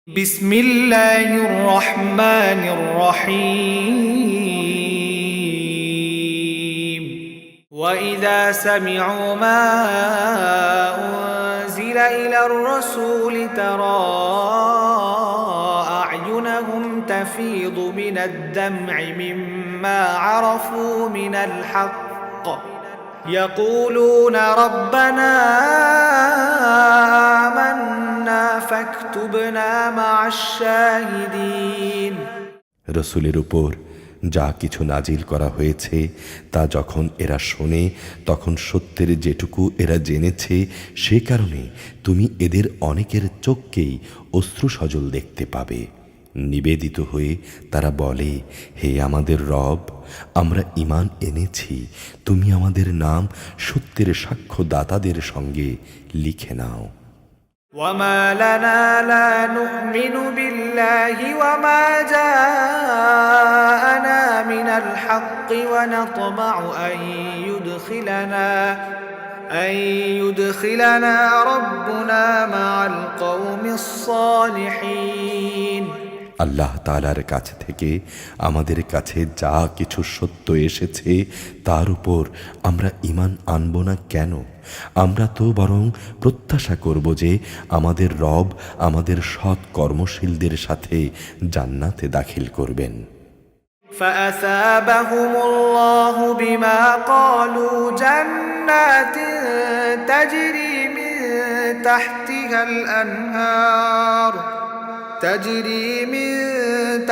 بسم الله الرحمن الرحيم وإذا سمعوا ما أنزل إلى الرسول ترى أعينهم تفيض من الدمع مما عرفوا من الحق يقولون ربنا آمنا فاكتبنا مع الشاهدين রসূলের উপর যা কিছু নাজিল করা হয়েছে তা যখন এরা শোনে তখন সত্যের যেটুকু এরা জেনেছে সে কারণে তুমি এদের অনেকের চোখকেই অশ্রুসজল দেখতে পাবে। নিবেদিত হয়ে তারা বলে, হে আমাদের রব, আমরা ঈমান এনেছি, তুমি আমাদের নাম সত্যের সাক্ষ্যদাতাদের সঙ্গে লিখে নাও। وما لنا لا نؤمن بالله وما جاءنا من الحق ونطمع أن يدخلنا ربنا مع القوم الصالحين আল্লাহ তাআলার কাছ থেকে আমাদের কাছে যা কিছু সত্য এসেছে তার উপর আমরা ঈমান আনব না কেন? আমরা তো বরং প্রত্যাশা করব যে আমাদের রব আমাদের সৎ কর্মশীলদের সাথে জান্নাতে দাখিল করবেন। فأثابهم الله بما قالوا جنات تجري من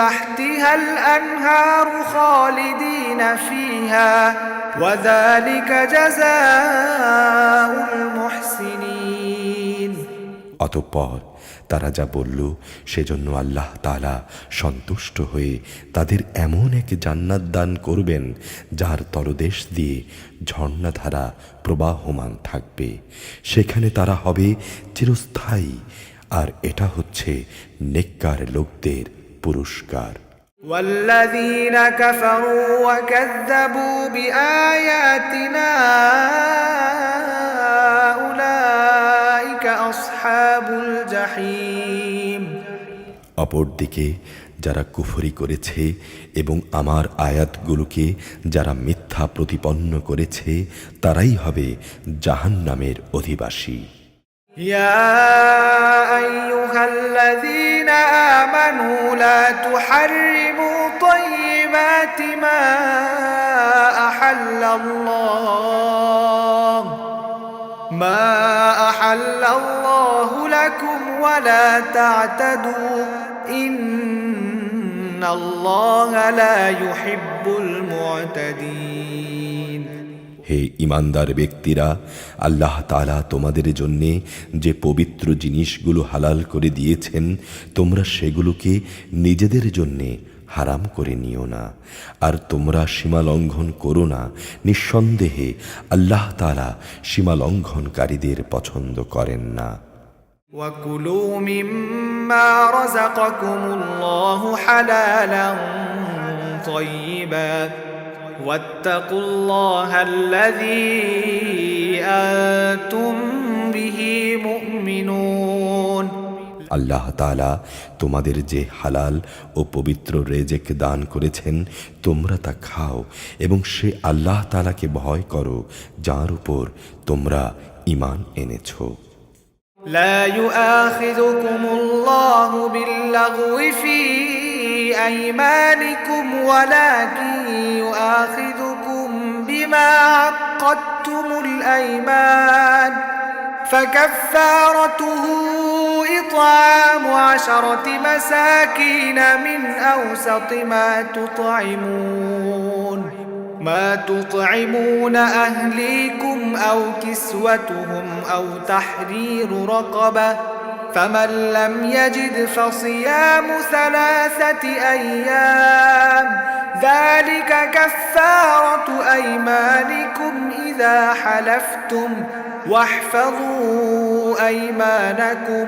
تحتها الأنهار خالدين فيها وذلك جزاء المحسنين অতঃপর তারা যা বলল সেজন্য আল্লাহ তাআলা সন্তুষ্ট হয়ে তাদের এমন এক জান্নাত দান করবেন যার তলদেশ দিয়ে ঝর্ণাধারা প্রবাহমান থাকবে, সেখানে তারা হবে চিরস্থায়ী, আর এটা হচ্ছে নেককার লোকদের পুরস্কার। والذين كفروا وكذبوا بآياتنا أولئك أصحاب الجحيم অপরদিকে যারা কুফরি করেছে এবং আমার আয়াতগুলোকে যারা মিথ্যা প্রতিপন্ন করেছে তারাই হবে জাহান্নামের অধিবাসী। يا أيها الذين آمنوا لا تحرموا طيبات ما أحل الله لكم ولا تعتدوا إن الله لا يحب المعتدين হে ঈমানদার ব্যক্তিরা, আল্লাহ তাআলা তোমাদের জন্যে যে পবিত্র জিনিসগুলো হালাল করে দিয়েছেন তোমরা সেগুলোকে নিজেদের জন্যে হারাম করে নিও না, আর তোমরা সীমা লঙ্ঘন করো না। নিঃসন্দেহে আল্লাহ তাআলা সীমা লঙ্ঘনকারীদের পছন্দ করেন না। وكلوا مما رزقكم الله حلالا طيبا واتقوا الله الذي أنتم به مؤمنون আল্লাহ তাআলা তোমাদের যে হালাল ও পবিত্র রেজেক দান করেছেন তোমরা তা খাও এবং সে আল্লাহ তাআলাকে ভয় করো যার উপর তোমরা ঈমান এনেছো। لا يؤاخذكم الله باللغو في أيمانكم ولكن يؤاخذكم بما عقدتم الأيمان فكفارته إطعام 10 مساكين من أوسط ما تطعمون أهليكم أو كسوتهم أو تحرير رقبة فمن لم يجد فصيام 3 أيام ذلك كفارة أيمانكم إذا حلفتم واحفظوا أيمانكم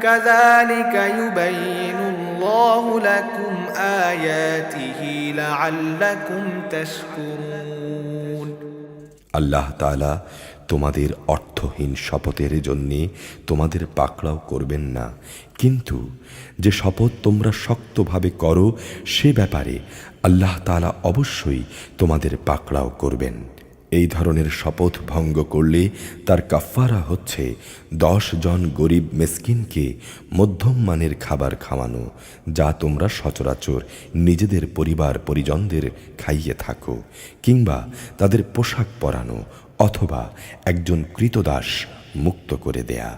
كذلك يبين الله لكم آياته لعلكم تشكرون আল্লাহ তাআলা তোমাদের অর্থহীন শপথের জন্যে তোমাদের পাকড়াও করবেন না, কিন্তু যে শপথ তোমরা শক্তভাবে করো সে ব্যাপারে আল্লাহ তাআলা অবশ্যই তোমাদের পাকড়াও করবেন। এই ধরনের শপথ ভঙ্গ করলে তার কাফফারা হচ্ছে 10 জন গরিব মিসকিনকে মধ্যম মানের খাবার খাওয়ানো, যা তোমরা সচরাচর নিজেদের পরিবার পরিজনদের খাইয়ে থাকো, কিংবা তাদের পোশাক পরানো, অথবা একজন কৃতদাস মুক্ত করে দেয়া।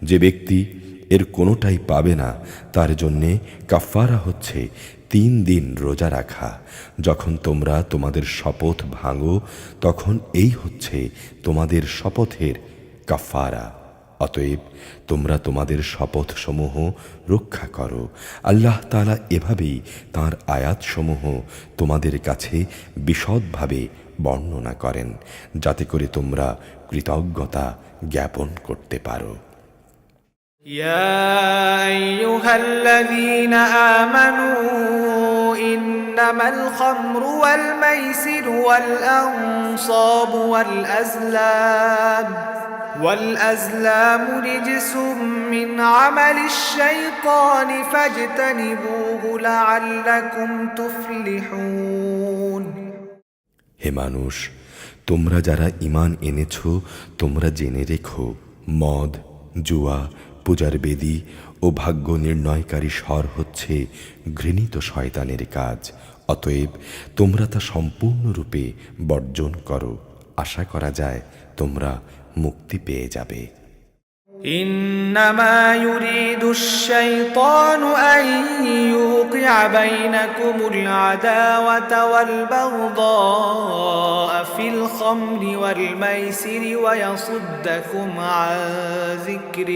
যে ব্যক্তি এর কোনোটাই পাবে না তার জন্যে কাফফারা হচ্ছে 3 দিন রোজা রাখা। যখন তোমরা তোমাদের শপথ ভাঙো তখন এই হচ্ছে তোমাদের শপথের কাফফারা। অতএব তোমরা তোমাদের শপথসমূহ রক্ষা করো। আল্লাহ তাআলা এভাবেই তাঁর আয়াতসমূহ তোমাদের কাছে বিশদভাবে বর্ণনা করেন, যাতে করে তোমরা কৃতজ্ঞতা জ্ঞাপন করতে পারো। يا أيها الذين آمنوا إنما الخمر والميسر والأنصاب والأزلام رجس من عمل الشيطان فاجتنبوه لعلكم تفلحون। হে মানুষ, তোমরা যারা ঈমান এনেছ, তোমরা জেনে রেখো, মদ, জুয়া, পূজার বেদী ও ভাগ্য নির্ণয়কারী স্বর হচ্ছে ঘৃণিত শয়তানের কাজ। অতএব তোমরা তা সম্পূর্ণরূপে বর্জন করো। আশা করা যায় তোমরা মুক্তি পেয়ে যাবে। إنما يريد الشيطان أن يوقع بينكم العداوة والبغضاء في الخمر والميسر ويصدكم عن ذكر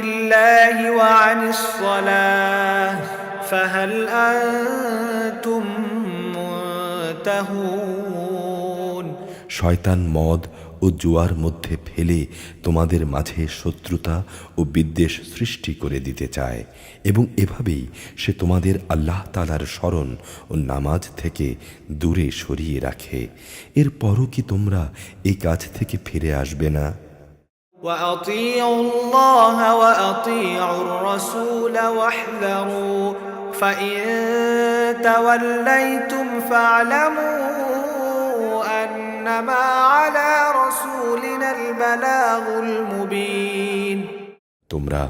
الله وعن الصلاة فهل أنتم منتهون؟ শয়তান মদ ও জুয়ার মধ্যে ফেলে তোমাদের মাঝে শত্রুতা ও বিদ্বেষ সৃষ্টি করে দিতে চায়, এবং এভাবেই সে তোমাদের আল্লাহ তাআলার স্মরণ ও নামাজ থেকে দূরে সরিয়ে রাখে। এরপরও কি তোমরা এই কাজ থেকে ফিরে আসবে না? وأطيعوا الله وأطيعوا الرسول واحذروا فإن توليتم فاعلموا أنما على رسولنا البلاغ المبين। তোমরা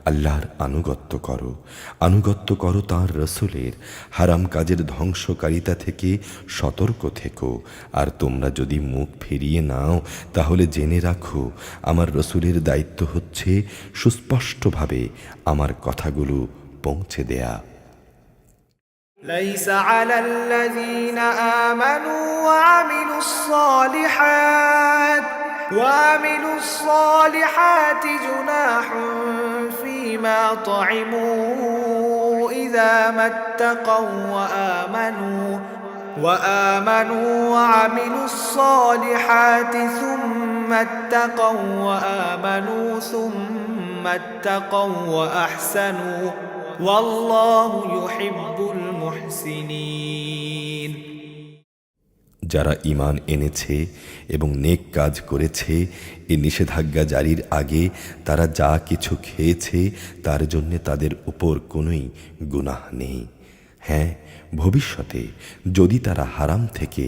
আল্লাহর আনুগত্য করো তাঁর রসুলের। হারাম কাজের ধ্বংসকারিতা থেকে সতর্ক থেকো। আর তোমরা যদি মুখ ফিরিয়ে নাও তাহলে জেনে রাখো, আমার রসুলের দায়িত্ব হচ্ছে সুস্পষ্টভাবে আমার কথাগুলো পৌঁছে দেয়া। ليس على الذين آمنوا وعملوا الصالحات جناح فيما طعموا إذا ما اتقوا وآمنوا وعملوا الصالحات ثم اتقوا وآمنوا ثم اتقوا وأحسنوا والله يحب المحسنين। যারা ঈমান এনেছে এবং নেক কাজ করেছে, এ নিষেধাজ্ঞা জারির আগে তারা যা কিছু খেয়েছে তার জন্যে তাদের উপর কোনোই গুনাহ নেই। হ্যাঁ, ভবিষ্যতে যদি তারা হারাম থেকে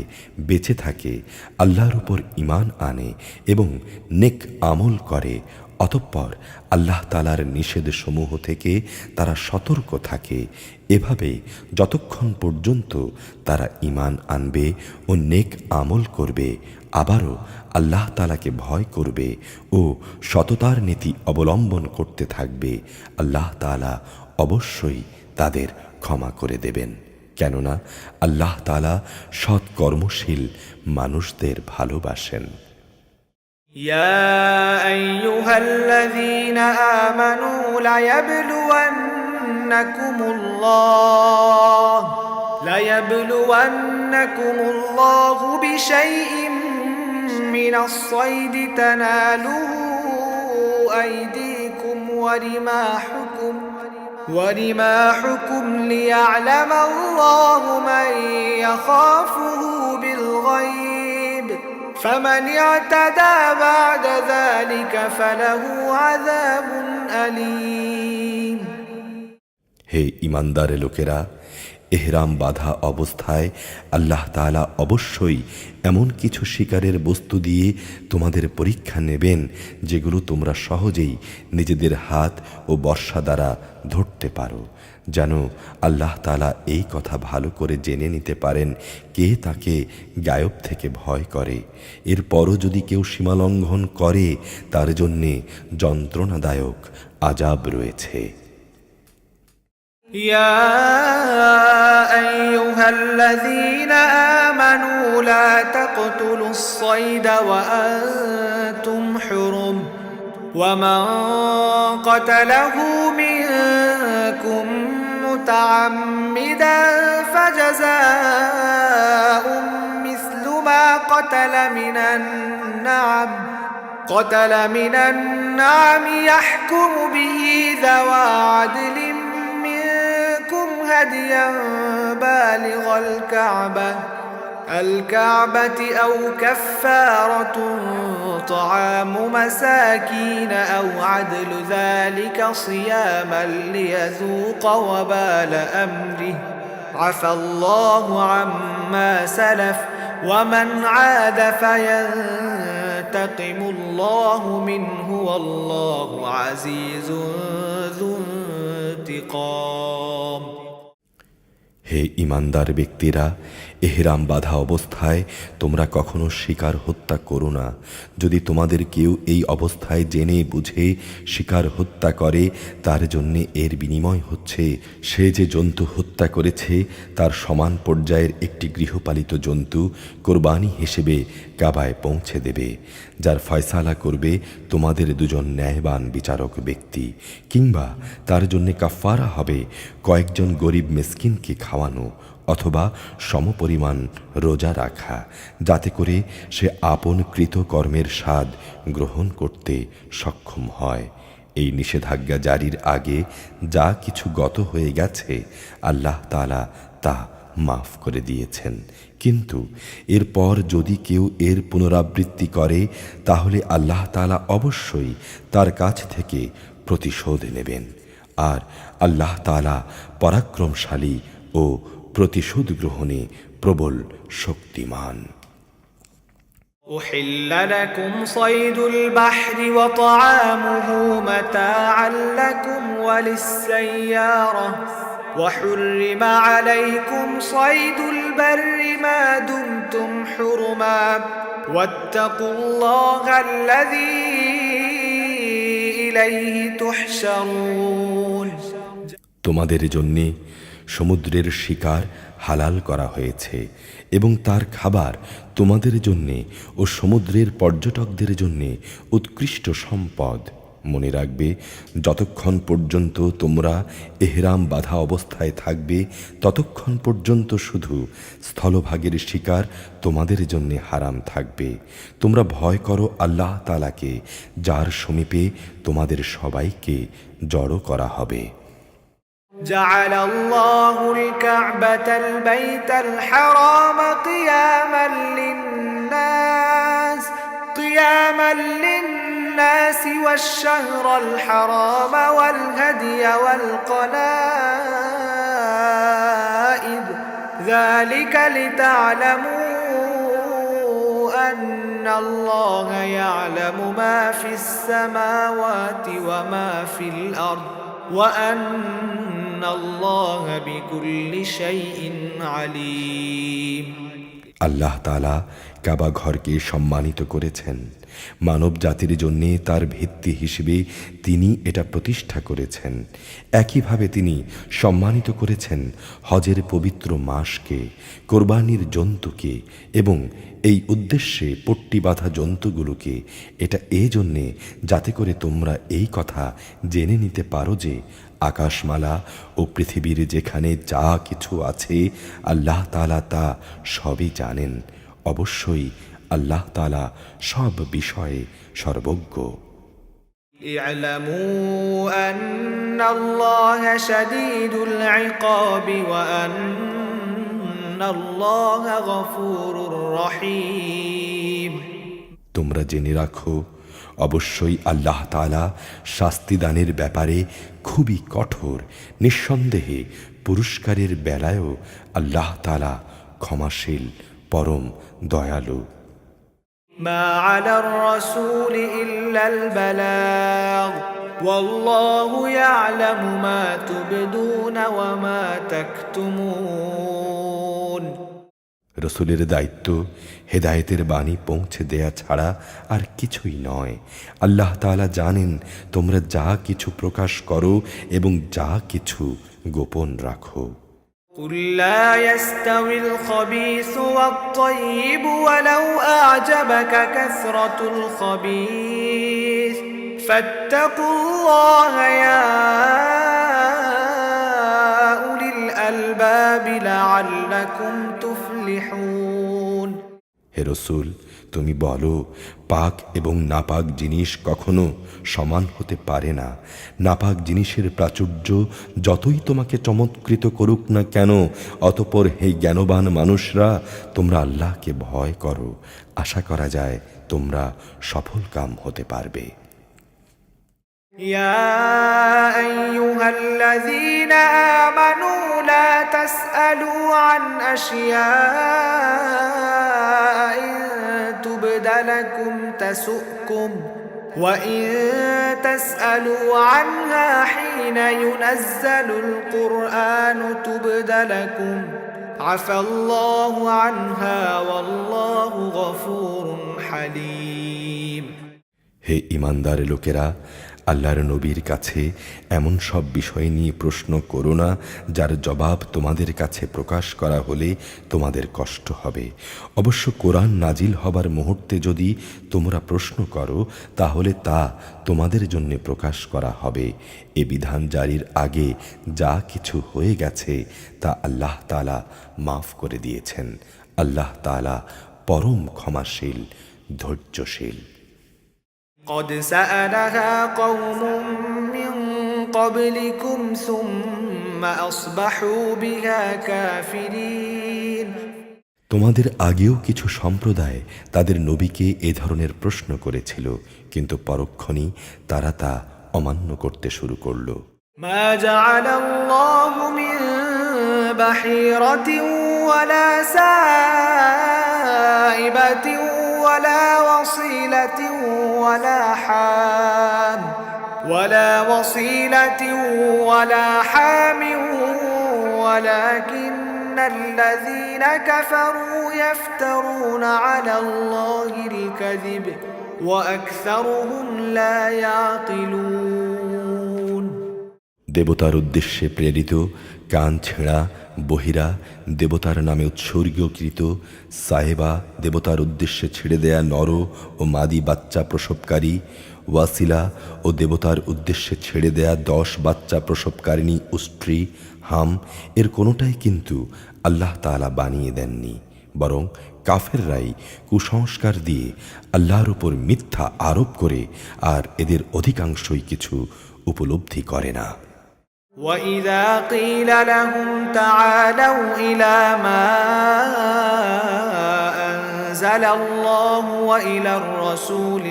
বেঁচে থাকে, আল্লাহর উপর ঈমান আনে এবং নেক আমল করে, অতঃপর আল্লাহ তাআলার নিষেধসমূহ থেকে তারা সতর্ক থাকে, এভাবে যতক্ষণ পর্যন্ত তারা ঈমান আনবে ও নেক আমল করবে, আবারও আল্লাহ তাআলাকে ভয় করবে ও সততার নীতি অবলম্বন করতে থাকবে, আল্লাহ তাআলা অবশ্যই তাদের ক্ষমা করে দেবেন। কেননা আল্লাহ তাআলা সৎ কর্মশীল মানুষদের ভালোবাসেন। يا أيها الذين آمنوا ليبلونكم الله بشيء من الصيد تناله أيديكم ورماحكم ورماحكم ليعلم الله من يخافه بالغيب فمن اعتدى بعد ذلك فله عذاب أليم হে ঈমানদার লোকেরা, এহরাম বাঁধা অবস্থায় আল্লাহ তাআলা অবশ্যই এমন কিছু শিকারের বস্তু দিয়ে তোমাদের পরীক্ষা নেবেন যেগুলো তোমরা সহজেই নিজেদের হাত ও বর্শা দ্বারা ধরতে পারো, যেন আল্লাহ তাআলা এই কথা ভালো করে জেনে নিতে পারেন কে তাকে গায়ব থেকে ভয় করে। এরপরও যদি কেউ সীমালঙ্ঘন করে তার জন্যে যন্ত্রণাদায়ক আযাব রয়েছে। يا أيها الذين آمنوا لا تقتلوا الصيد وأنتم حرم ومن قتله منكم متعمدا فجزاء مثل ما قتل من النعم يحكم به ذوى عدل هديا بالغ الكعبة أو كفارة طعام مساكين أو عدل ذلك صياما ليذوق وبال أمره عفى الله عما سلف ومن عاد فينتقم الله منه والله عزيز ذو انتقام হে ঈমানদার ব্যক্তিরা, এহরাম বাঁধা অবস্থায় তোমরা কখনো শিকার হত্যা করো না। যদি তোমাদের কেউ এই অবস্থায় জেনে বুঝে শিকার হত্যা করে, তার জন্যে এর বিনিময় হচ্ছে সে যে জন্তু হত্যা করেছে তার সমান পর্যায়ের একটি গৃহপালিত জন্তু কোরবানি হিসেবে কাবায় পৌঁছে দেবে, যার ফয়সালা করবে তোমাদের দুজন ন্যায়বান বিচারক ব্যক্তি, কিংবা তার জন্যে কাফারা হবে কয়েকজন গরিব মিসকিনকে খাওয়ানো অথবা সমপরিমাণ রোজা রাখা, যাতে করে সে আপন কৃত কর্মের স্বাদ গ্রহণ করতে সক্ষম হয়। এই নিষেধাজ্ঞা জারির আগে যা কিছু গত হয়ে গেছে আল্লাহ তাআলা তা মাফ করে দিয়েছেন, কিন্তু এরপর যদি কেউ এর পুনরাবৃত্তি করে তাহলে আল্লাহ তাআলা অবশ্যই তার কাছ থেকে প্রতিশোধ নেবেন, আর আল্লাহ তাআলা পরাক্রমশালী ও প্রতিশোধ গ্রহণে প্রবল শক্তিমান। أحل لكم صيد البحر وطعامه متاعا لكم وللسيارة وحرم عليكم صيد البر ما دمتم حرما واتقوا الله الذي إليه تحشرون তোমাদের জন্যে সমুদ্রের শিকার হালাল করা হয়েছে এবং তার খাবার তোমাদের জন্যে ও সমুদ্রের পর্যটকদের জন্যে উৎকৃষ্ট সম্পদ। মনে রাখবে, যতক্ষণ পর্যন্ত তোমরা এহরাম বাঁধা অবস্থায় থাকবে ততক্ষণ পর্যন্ত শুধু স্থলভাগের শিকার তোমাদের জন্যে হারাম থাকবে। তোমরা ভয় করো আল্লাহ তাআলাকে, যার সমীপে তোমাদের সবাইকে জড়ো করা হবে। جعل الله الكعبة البيت الحرام قياما للناس والشهر الحرام والهدي والقلائد ذلك لتعلموا أن الله يعلم ما في السماوات وما في الأرض وأن الله بكل شيء عليم আল্লাহ তাআলা কাবা ঘরকে সম্মানিত করেছেন। মানব জাতির জন্যে তার ভিত্তি হিসেবে তিনি এটা প্রতিষ্ঠা করেছেন। একইভাবে তিনি সম্মানিত করেছেন হজের পবিত্র মাসকে, কোরবানির জন্তুকে এবং এই উদ্দেশ্যে পট্টি বাঁধা জন্তুগুলোকে। এটা এই জন্যে যাতে করে তোমরা এই কথা জেনে নিতে পারো যে আকাশমালা ও পৃথিবীর যেখানে যা কিছু আছে আল্লাহ তাআলা তা সবই জানেন। অবশ্যই আল্লাহ তাআলা সব বিষয়ে সর্বজ্ঞ। اعلموا أن الله شديد العقاب وأن الله غفور رحيم। তোমরা জেনে রাখো, অবশ্যই আল্লাহ তাআলা শাস্তিদানের ব্যাপারে খুবই কঠোর। নিঃসন্দেহে পুরস্কারের বেলায়ও আল্লাহ তাআলা ক্ষমাশীল, পরম দয়ালু। ما على الرسول إلا البلاغ والله يعلم ما تبدون وما تكتمون। রসুলের দায়িত্ব হেদায়েতের বাণী পৌঁছে দেয়া ছাড়া আর কিছুই নয়। আল্লাহ তাআলা জানেন তোমরা যা কিছু প্রকাশ করো এবং যা কিছু গোপন রাখো। قل لا يستوي الخبيث والطيب ولو أعجبك كثرة الخبيث فاتقوا الله يا أولي الألباب لعلكم تفلحون। হে রসুল, তুমি বলো, পাক এবং নাপাক জিনিস কখনো সমান হতে পারে না। নাপাক জিনিসের প্রাচুর্য যতই তোমাকে চমৎকৃত করুক না কেন, অতঃপর হে জ্ঞানবান মানুষরা, তোমরা আল্লাহকে ভয় করো। আশা করা যায় তোমরা সফলকাম হতে পারবে। يا أيها الذين آمنوا لا تسألوا عن أشياء إن تبد لكم تسؤكم وإن تسألوا عنها حين ينزل القرآن تبد لكم عفى الله عنها والله غفور حليم। হে ঈমানদার লোকেরা, আল্লাহর নবীর কাছে এমন সব বিষয় নিয়ে প্রশ্ন করো না যার জবাব তোমাদের কাছে প্রকাশ করা হলে তোমাদের কষ্ট হবে। অবশ্য কোরআন নাজিল হবার মুহূর্তে যদি তোমরা প্রশ্ন করো তাহলে তা তোমাদের জন্য প্রকাশ করা হবে। এ বিধান জারির আগে যা কিছু হয়ে গেছে তা আল্লাহ তাআলা মাফ করে দিয়েছেন। আল্লাহ তাআলা পরম ক্ষমাশীল, ধৈর্যশীল। قد سألها قوم من قبلكم ثم أصبحوا بها كافرين। তোমাদের আগেও কিছু সম্প্রদায় তাদের নবীকে এ ধরনের প্রশ্ন করেছিল, কিন্তু পরক্ষণেই তারা তা অমান্য করতে শুরু করল। ما جعل الله من بحيرة ولا سائبة ولا وصيلة ولا حام ولكن الذين كفروا يفترون على الله الكذب وأكثرهم لا يعقلون। দেবতার উদ্দেশ্যে প্রেরিত, কান ছেঁড়া, বহিরা, দেবতার নামে উৎসর্গীকৃত, সাহেবা, দেবতার উদ্দেশ্যে ছেড়ে দেয়া নর ও মাদি বাচ্চা প্রসবকারী, ওয়াসিলা ও দেবতার উদ্দেশ্যে ছেড়ে দেয়া 10 বাচ্চা প্রসবকারিণী স্ত্রী, হাম, এর কোনোটাই কিন্তু আল্লাহ তাআলা বানিয়ে দেননি, বরং কাফেররাই কুসংস্কার দিয়ে আল্লাহর উপর মিথ্যা আরোপ করে, আর এদের অধিকাংশই কিছু উপলব্ধি করে না। وَإِذَا قِيلَ لَهُمْ تَعَالَوْا إِلَى مَا أَنزَلَ اللَّهُ وَإِلَى الرَّسُولِ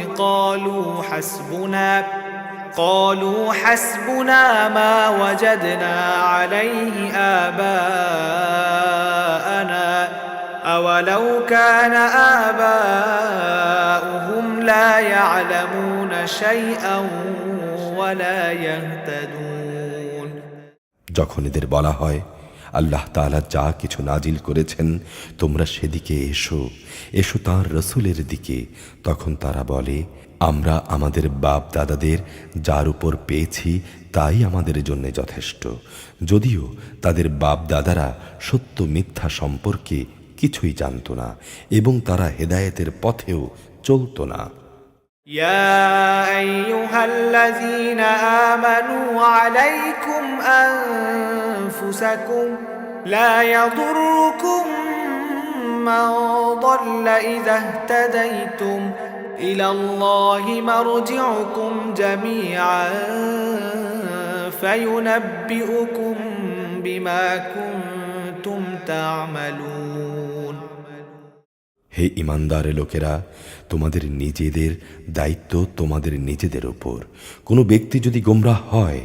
قَالُوا حَسْبُنَا مَا وَجَدْنَا عَلَيْهِ آبَاءَنَا أَوَلَوْ كَانَ آبَاؤُهُمْ لَا يَعْلَمُونَ شَيْئًا وَلَا يَهْتَدُونَ। যখন এদের বলা হয় আল্লাহ তাআলা যা কিছু নাজিল করেছেন তোমরা সেদিকে এসো, এসো তাঁর রসুলের দিকে, তখন তারা বলে, আমরা আমাদের বাপ দাদাদের যার উপর পেয়েছি তাই আমাদের জন্য যথেষ্ট। যদিও তাদের বাপ দাদারা সত্য মিথ্যা সম্পর্কে কিছুই জানত না এবং তারা হেদায়েতের পথেও চলত না। يا أيها الذين آمنوا عليكم أنفسكم لا يضركم من ضل إذا اهتديتم إلى الله مرجعكم جميعا فينبئكم بما كنتم تعملون হে ইমানদার লোকেরা, তোমাদের নিজেদের দায়িত্ব তোমাদের নিজেদের উপর। কোনো ব্যক্তি যদি গোমরাহ হয়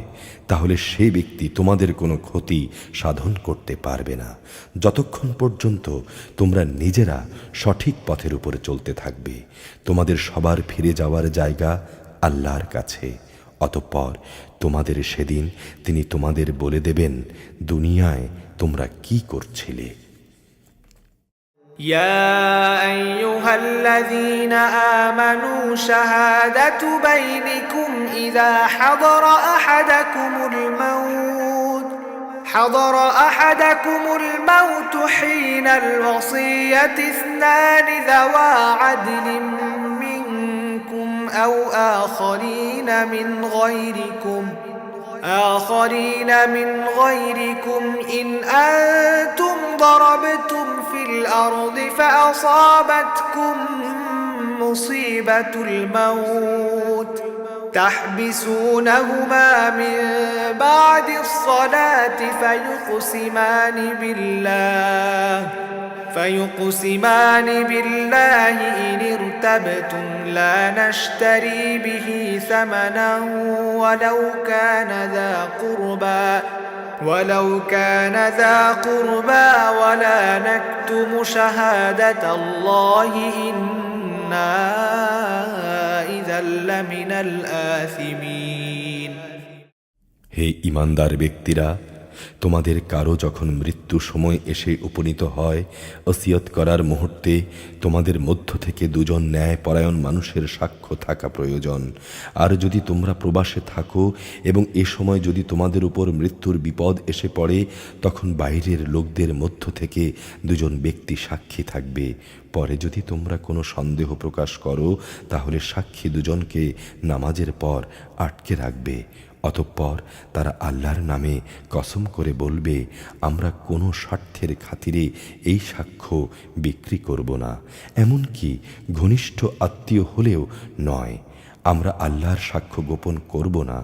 তাহলে সে ব্যক্তি তোমাদের কোনো ক্ষতি সাধন করতে পারবে না যতক্ষণ পর্যন্ত তোমরা নিজেরা সঠিক পথের উপরে চলতে থাকবে। তোমাদের সবার ফিরে যাওয়ার জায়গা আল্লাহর কাছে। অতঃপর তোমাদের সেদিন তিনি তোমাদের বলে দেবেন দুনিয়ায় তোমরা কি করছিলে। يا أيها الذين آمنوا شهادة بينكم إذا حضر أحدكم الموت حين الوصية اثنان ذوى عدل منكم أو آخرين من غيركم إن أنتم ضربتم في الأرض فأصابتكم مصيبة الموت تحبسونهما من بعد الصلاة فيقسمان بالله إن ارتبتم لا نشتري به ثمنا ولو كان ذا قربى ولا نكتم شهادة الله إنا إذا لمن الآثمين হে ইমানদার ব্যক্তিরা, তোমাদের কারো যখন মৃত্যু সময় এসে উপনীত হয়, ওসিয়ত করার মুহূর্তে তোমাদের মধ্য থেকে দুজন ন্যায়পরায়ণ মানুষের সাক্ষ্য থাকা প্রয়োজন। আর যদি তোমরা প্রবাসে থাকো এবং এ সময় যদি তোমাদের উপর মৃত্যুর বিপদ এসে পড়ে, তখন বাইরের লোকদের মধ্য থেকে দুজন ব্যক্তি সাক্ষী থাকবে। পরে যদি তোমরা কোনো সন্দেহ প্রকাশ করো তাহলে সাক্ষী দুজনকে নামাজের পর আটকে রাখবে। অতঃপর তারা আল্লাহর নামে কসম করে বলবে, আমরা কোনো স্বার্থের খাতিরে এই সাক্ষ্য বিক্রি করব না, এমনকি ঘনিষ্ঠ আত্মীয় হলেও নয়। আমরা আল্লাহর সাক্ষ্য গোপন করব না।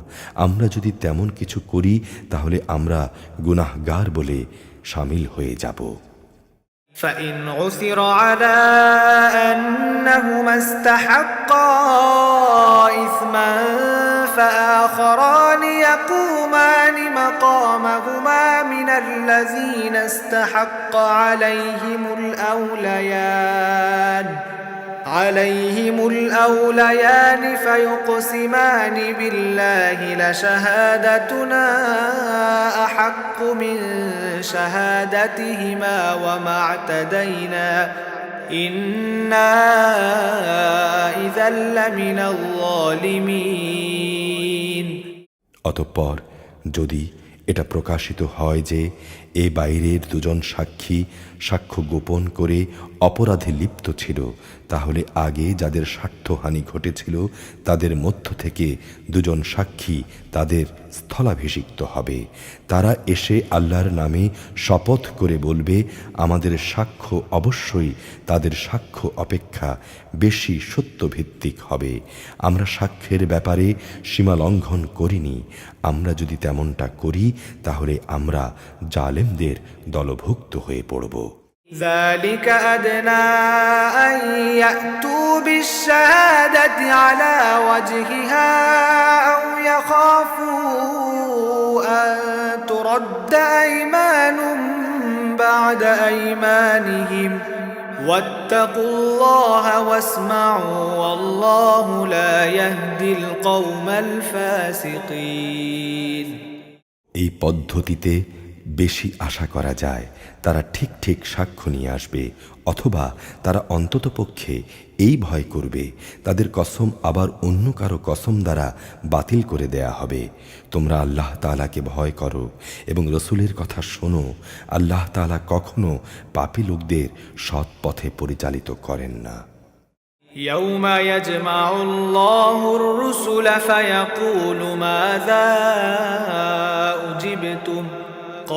আমরা যদি তেমন কিছু করি তাহলে আমরা গুনাহগার বলে শামিল হয়ে যাব। فإن عثر على أنهما استحقا إثما فآخران يقومان مقامهما من الذين استحق عليهم الأوليان فيقسمان بالله لشهادتنا أحق من شهادتهما وما اعتدينا إنا إذا لمن الظالمين অতঃপর যদি এটা প্রকাশিত হয় যে এ বাইরের দুজন সাক্ষী সাক্ষ্য গোপন করে অপরাধে লিপ্ত ছিল, তাহলে আগে যাদের স্বার্থহানি ঘটেছিল তাদের মধ্য থেকে দুজন সাক্ষী তাদের স্থলাভিষিক্ত হবে। তারা এসে আল্লাহর নামে শপথ করে বলবে, আমাদের সাক্ষ্য অবশ্যই তাদের সাক্ষ্য অপেক্ষা বেশি সত্যভিত্তিক হবে। আমরা সাক্ষ্যের ব্যাপারে সীমা লঙ্ঘন করিনি। আমরা যদি তেমনটা করি তাহলে আমরা জালেমদের দলভুক্ত হয়ে পড়ব। ذلك أدنى أن يأتوا بالشهادة على وجهها أو يخافوا أن ترد أيمان بعد أيمانهم واتقوا الله واسمعوا والله لا يهدي القوم الفاسقين এই পদ্ধতিতে বেশি আশা করা যায় তারা ঠিক ঠিক সাক্ষ্য নিয়ে আসবে, অথবা তারা অন্ততপক্ষে এই ভয় করবে তাদের কসম আবার অন্য কারো কসম দ্বারা বাতিল করে দেয়া হবে। তোমরা আল্লাহ তাআলাকে ভয় করো এবং রসুলের কথা শোনো। আল্লাহ তাআলা কখনো পাপী লোকদের সৎ পথে পরিচালিত করেন না। يوم يجمع الله الرسل فيقول ماذا أجبتم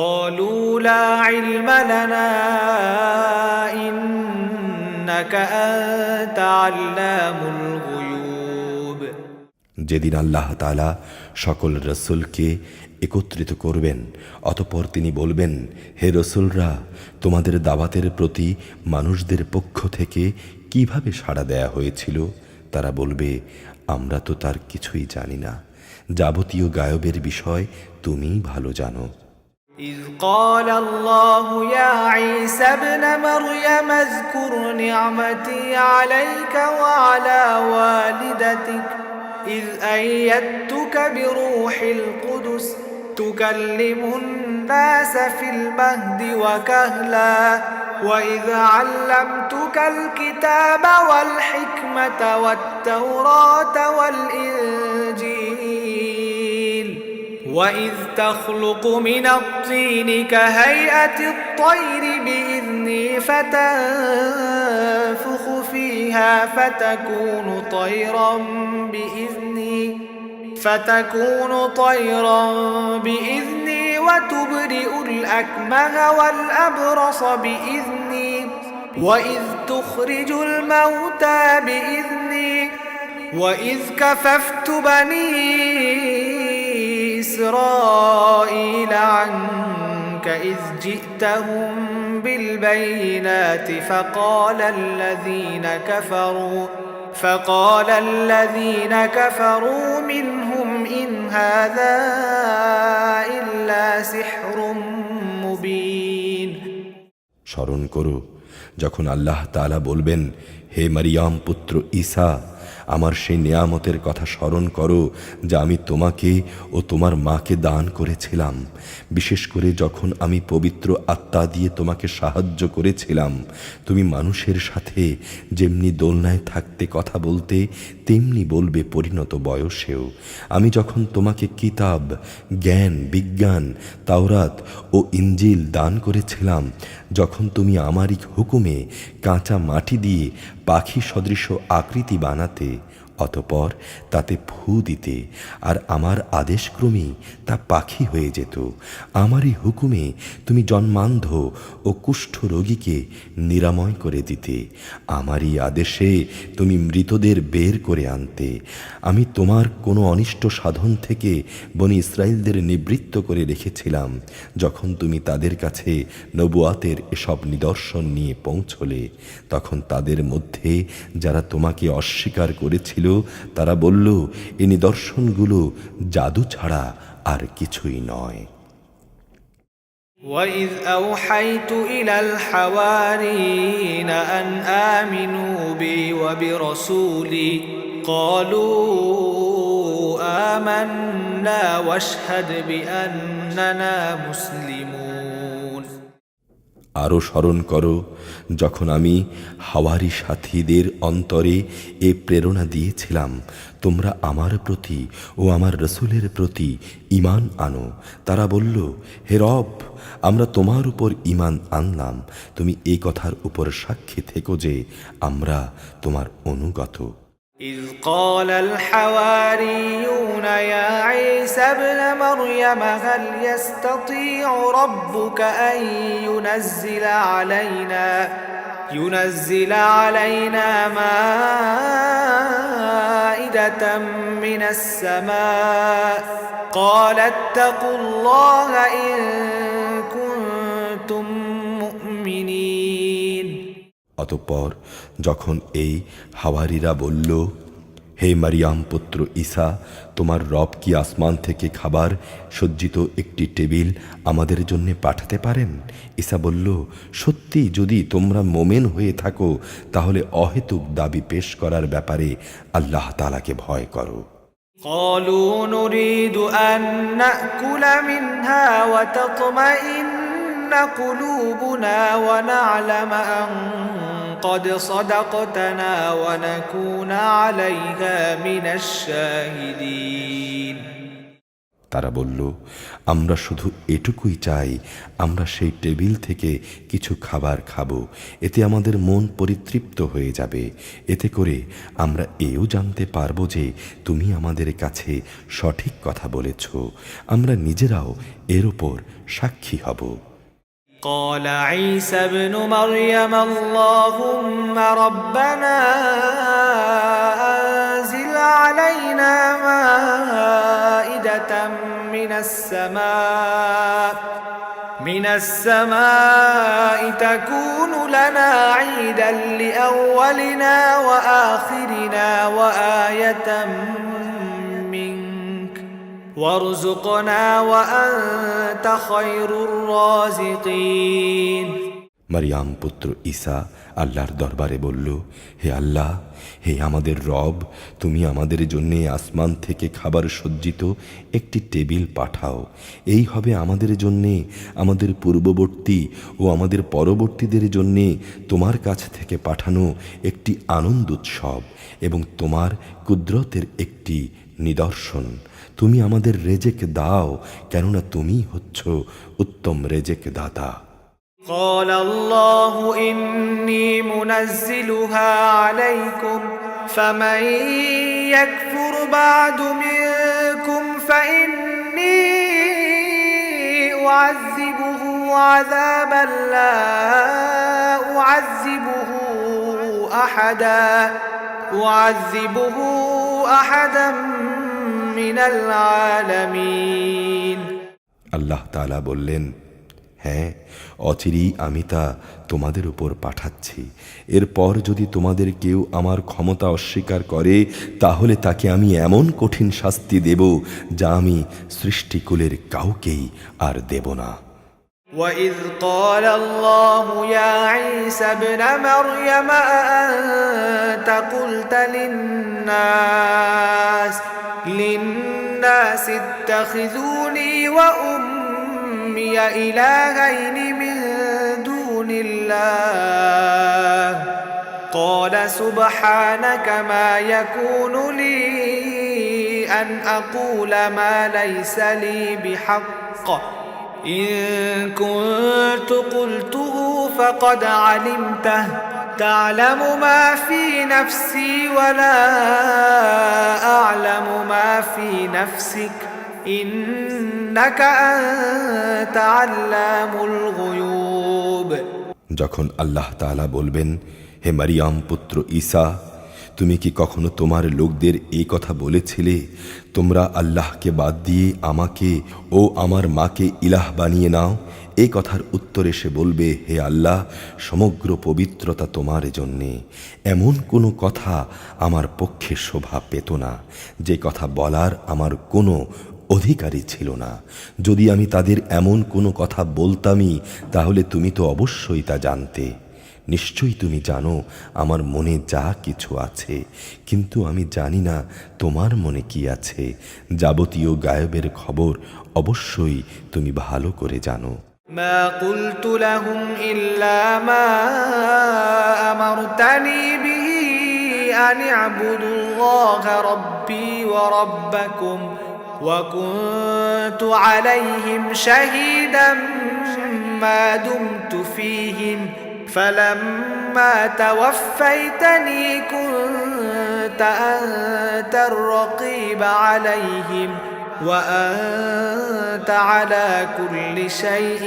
قالوا لا علم لنا إنك أنت علام الغيوب যেদিন আল্লাহ তাআলা সকল রসুলকে একত্রিত করবেন, অতঃপর তিনি বলবেন, হে রসুলরা, তোমাদের দাওয়াতের প্রতি মানুষদের পক্ষ থেকে কিভাবে সাড়া দেয়া হয়েছিল? তারা বলবে, আমরা তো তার কিছুই জানি না, যাবতীয় গায়বের বিষয় তুমিই ভালো জানো। إذ قال الله يا عيسى ابن مريم اذكر نعمتي عليك وعلى والدتك إذ أيدتك بروح القدس تكلم الناس في المهد وكهلا وإذ علمتك الكتاب والحكمة والتوراة والإنجيل وإذ تخلق من الطين كهيئة الطير بإذني فتنفخ فيها فتكون طيرا بإذني وتبرئ الأكمه والأبرص بإذني وإذ تخرج الموتى بإذني وإذ كففت بني إسرائيل عنك إذ جئتهم بالبينات فقال الذين كفروا منهم إن هذا إلا سحر مبين স্মরণ করো যখন আল্লাহ তাআলা বলবেন, হে মারিয়াম পুত্র ঈসা, আমার সেই নেয়ামতের কথা স্মরণ করো যা আমি তোমাকে ও তোমার মাকে দান করেছিলাম, বিশেষ করে যখন আমি পবিত্র আত্মা দিয়ে তোমাকে সাহায্য করেছিলাম। তুমি মানুষের সাথে যেমনি দোলনায় থাকতে কথা বলতে তেমনি বলবে পরিণত বয়সেও। আমি যখন তোমাকে কিতাব, জ্ঞান, বিজ্ঞান, তাওরাত ও ইনজিল দান করেছিলাম, যখন তুমি আমারই হুকুমে কাঁচা মাটি দিয়ে পাখি সদৃশ আকৃতি বানাতে, অতঃপর তাতে ফু দিতে, আর আমার আদেশক্রমেই তা পাখি হয়ে যেত। আমারই হুকুমে তুমি জন্মান্ধ ও কুষ্ঠ রোগীকে নিরাময় করে দিতে। আমারই আদেশে তুমি মৃতদের বের করে আনতে। আমি তোমার কোনো অনিষ্ট সাধন থেকে বনি ইসরায়েলদের নিবৃত্ত করে রেখেছিলাম যখন তুমি তাদের কাছে নবুয়াতের এসব নিদর্শন নিয়ে পৌঁছলে। তখন তাদের মধ্যে যারা তোমাকে অস্বীকার করেছিল তারা বলল, এই নিদর্শনগুলো জাদু ছাড়া আর কিছুই নয়। وَإِذْ أَوْحَيْتُ إِلَى الْحَوَارِيِّينَ أَنْ آمِنُوا بِي وَبِرَسُولِي قَالُوا آمَنَّا وَاشْهَدْ بِأَنَّنَا مُسْلِمُونَ। আরও স্মরণ করো যখন আমি হাওয়ারি সাথীদের অন্তরে এ প্রেরণা দিয়েছিলাম, তোমরা আমার প্রতি ও আমার রসুলের প্রতি ঈমান আনো। তারা বলল, হে রব, আমরা তোমার উপর ঈমান আনলাম। তুমি এই কথার উপর সাক্ষী থেকো যে আমরা তোমার অনুগত। إذ قال الحواريون يا عيسى ابن مريم هل يستطيع ربك أن ينزل علينا مائدة من السماء قال اتقوا الله إن كنتم مؤمنين। অতঃপর যখন এই হাওয়ারিরা বলল, হে মারিয়াম পুত্র ঈসা, তোমার রব কি আসমান থেকে খাবার সজ্জিত একটি টেবিল আমাদের জন্য পাঠাতে পারেন? ঈসা বলল, সত্যি যদি তোমরা মোমেন হয়ে থাকো তাহলে অহেতুক দাবি পেশ করার ব্যাপারে আল্লাহ তাআলাকে ভয় করো। قالوا نريد أن نأكل منها وتطمئن قلوبنا ونعلم أن قد صدقتنا ونكون عليها من الشاهدين। তারা বলল, আমরা শুধু এটুকুই চাই, আমরা সেই টেবিল থেকে কিছু খাবার খাবো, এতে আমাদের মন পরিতৃপ্ত হয়ে যাবে। এতে করে আমরা এও জানতে পারবো যে তুমি আমাদের কাছে সঠিক কথা বলেছ। আমরা নিজেরাও এর ওপর সাক্ষী হব। قال عيسى ابن مريم اللهم ربنا أنزل علينا مائدة من السماء تكون لنا عيدا لأولنا وآخرنا وآية منك وارزقنا وأنت خير الرازقين মারিয়াম পুত্র ঈসা আল্লাহর দরবারে বলল, হে আল্লাহ, হে আমাদের রব, তুমি আমাদের জন্যে আসমান থেকে খাবার সজ্জিত একটি টেবিল পাঠাও। এই হবে আমাদের জন্যে, আমাদের পূর্ববর্তী ও আমাদের পরবর্তীদের জন্যে তোমার কাছ থেকে পাঠানো একটি আনন্দ উৎসব এবং তোমার কুদরতের একটি নিদর্শন। তুমি আমাদের রেজেক দাও, কেননা তুমি হচ্ছ উত্তম রেজেক দাতা। قال الله إني منزلها عليكم فمن يكفر بعد منكم فإني أعذبه عذابا لا أعذبه أحدا من العالمين আল্লাহ তাআলা বললেন, হ্যাঁ, অচিরেই আমি তা তোমাদের উপর পাঠাচ্ছি। এরপর যদি তোমাদের কেউ আমার ক্ষমতা অস্বীকার করে, তাহলে তাকে আমি এমন কঠিন শাস্তি দেব যা আমি সৃষ্টিকুলের কাউকেই আর দেব না। وَإِذْ قَالَ اللَّهُ يَا عِيسَى ابْنَ مَرْيَمَ أَأَنْتَ قُلْتَ لِلنَّاسِ اتَّخِذُونِي وَأُمِّيَ إِلَٰهَيْنِ مِن دُونِ اللَّهِ قَالَ سُبْحَانَكَ مَا يَكُونُ لِي أَنْ أَقُولَ مَا لَيْسَ لِي بِحَقٍّ إن كنت قلته فقد علمته تعلم ما في نفسي ولا أعلم ما في نفسك إنك أنت علام الغيوب যখন আল্লাহ তাআলা বলবেন, হে মারিয়াম পুত্র ঈসা, তুমি কি কখনো তোমার লোকদের এই কথা বলেছিলে, তোমরা আল্লাহকে বাদ দিয়ে আমাকে ও আমার মাকে ইলাহ বানিয়ে নাও? এই কথার উত্তরে সে বলবে, হে আল্লাহ, সমগ্র পবিত্রতা তোমার জন্যে। এমন কোনো কথা আমার পক্ষে শোভা পেত না, যে কথা বলার আমার কোনো অধিকারী ছিল না। যদি আমি তাদের এমন কোনো কথা বলতামই, তাহলে তুমি তো অবশ্যই তা জানতে। নিশ্চয়ই তুমি জানো আমার মনে যা কিছু আছে, কিন্তু আমি জানি না তোমার মনে কি আছে। যাবতীয় গায়েবের খবর অবশ্যই তুমি ভালো করে জানো। ما قلت لهم إلا ما أمرتني به أن اعبدوا الله ربي وربكم وكنت عليهم شهيدا ما دمت فيهم فلما توفيتني كنت أنت الرقيب عليهم وأنت على كل شيء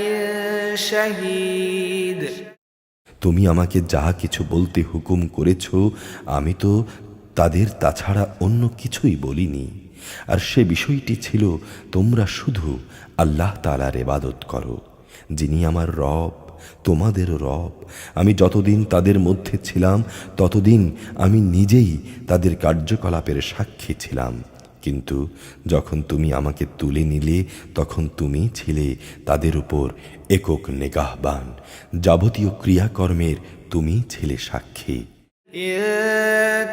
شهيد তুমি আমাকে যা কিছু বলতে হুকুম করেছ, আমি তো তাদের তাছাড়া অন্য কিছুই বলিনি। আর সে বিষয়টি ছিল, তোমরা শুধু আল্লাহ তাআলার ইবাদত করো, যিনি আমার রব, তোমাদের রব। আমি যতদিন তাদের মধ্যে ছিলাম, ততদিন আমি নিজেই তাদের কার্যকলাপের সাক্ষী ছিলাম। কিন্তু যখন তুমি আমাকে তুলে নিলে, তখন তুমি ছিলে তাদের উপর একক নিগাহবান। যাবতীয় ক্রিয়াকর্মের তুমি ছিলে সাক্ষী। إن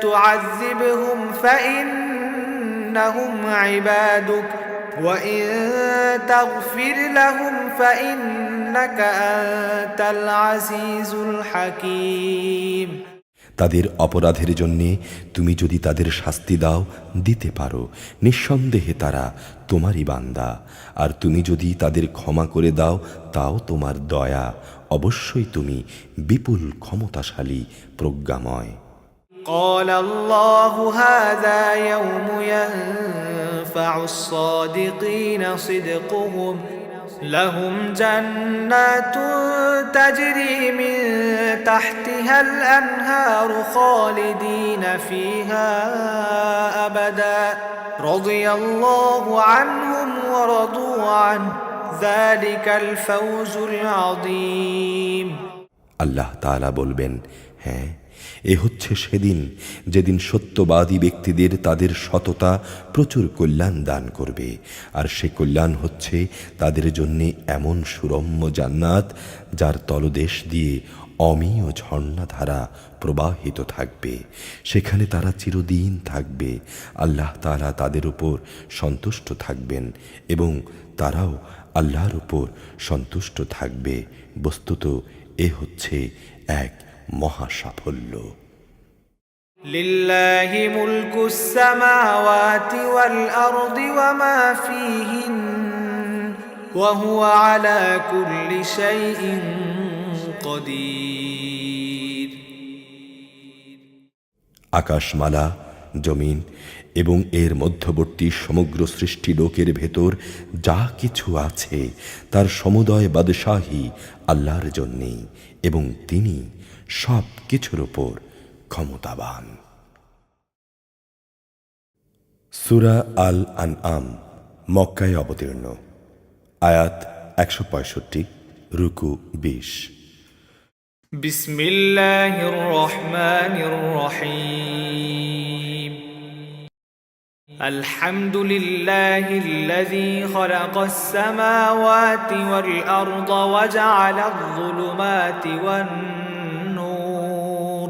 تعذبهم فإنهم عبادك وإن تغفر لهم فإنك أنت العزيز الحكيم তাদের অপরাধের জন্যে তুমি যদি তাদের শাস্তি দাও, দিতে পারো, নিঃসন্দেহে তারা তোমারই বান্দা। আর তুমি যদি তাদের ক্ষমা করে দাও, তাও তোমার দয়া। অবশ্যই তুমি বিপুল ক্ষমতাশালী, প্রজ্ঞাময়। قال الله هذا يوم ينفع الصادقين صدقهم لهم جنات تجري من تحتها الأنهار خالدين فيها أبدا رضي الله عنهم ورضوا عنه ذلك الفوز العظيم আল্লাহ তাআলা বলবেন, হ্যাঁ, এ হচ্ছে সেদিন যেদিন সত্যবাদী ব্যক্তিদের তাদের সততা প্রচুর কল্যাণ দান করবে, আর সে কল্যাণ হচ্ছে তাদের জন্যে এমন সুরম্য জান্নাত যার তলদেশ দিয়ে অমীয় ঝর্ণাধারা প্রবাহিত থাকবে, সেখানে তারা চিরদিন থাকবে। আল্লাহ তাআলা তাদের উপর সন্তুষ্ট থাকবেন এবং তারাও আল্লাহর উপর সন্তুষ্ট থাকবে। বস্তুত এ হচ্ছে এক মহা সাফল্য। লিল্লাহি মুলকুস সামাওয়াতি ওয়াল আরদি ওয়া মা ফীহিন ওয়া হুয়া আলা কুল্লি শাইইন কাদির। আকাশমালা, জমিন এবং এর মধ্যবর্তী সমগ্র সৃষ্টি লোকের ভেতর যা কিছু আছে তার সমুদয় বাদশাহী আল্লাহর জন্যেই এবং তিনি সব কিছুর উপর ক্ষমতাবান। সূরা আল আনআম মক্কায় অবতীর্ণ, আয়াত ১৬৫, রুকু ২০। বিসমিল্লাহির রহমানির রহিম। আলহামদুলিল্লাহিল্লাযী খালাকাস সামাওয়াতি ওয়াল আরদা ওয়া জাআলায যুলুমাতি ওয়ান নূর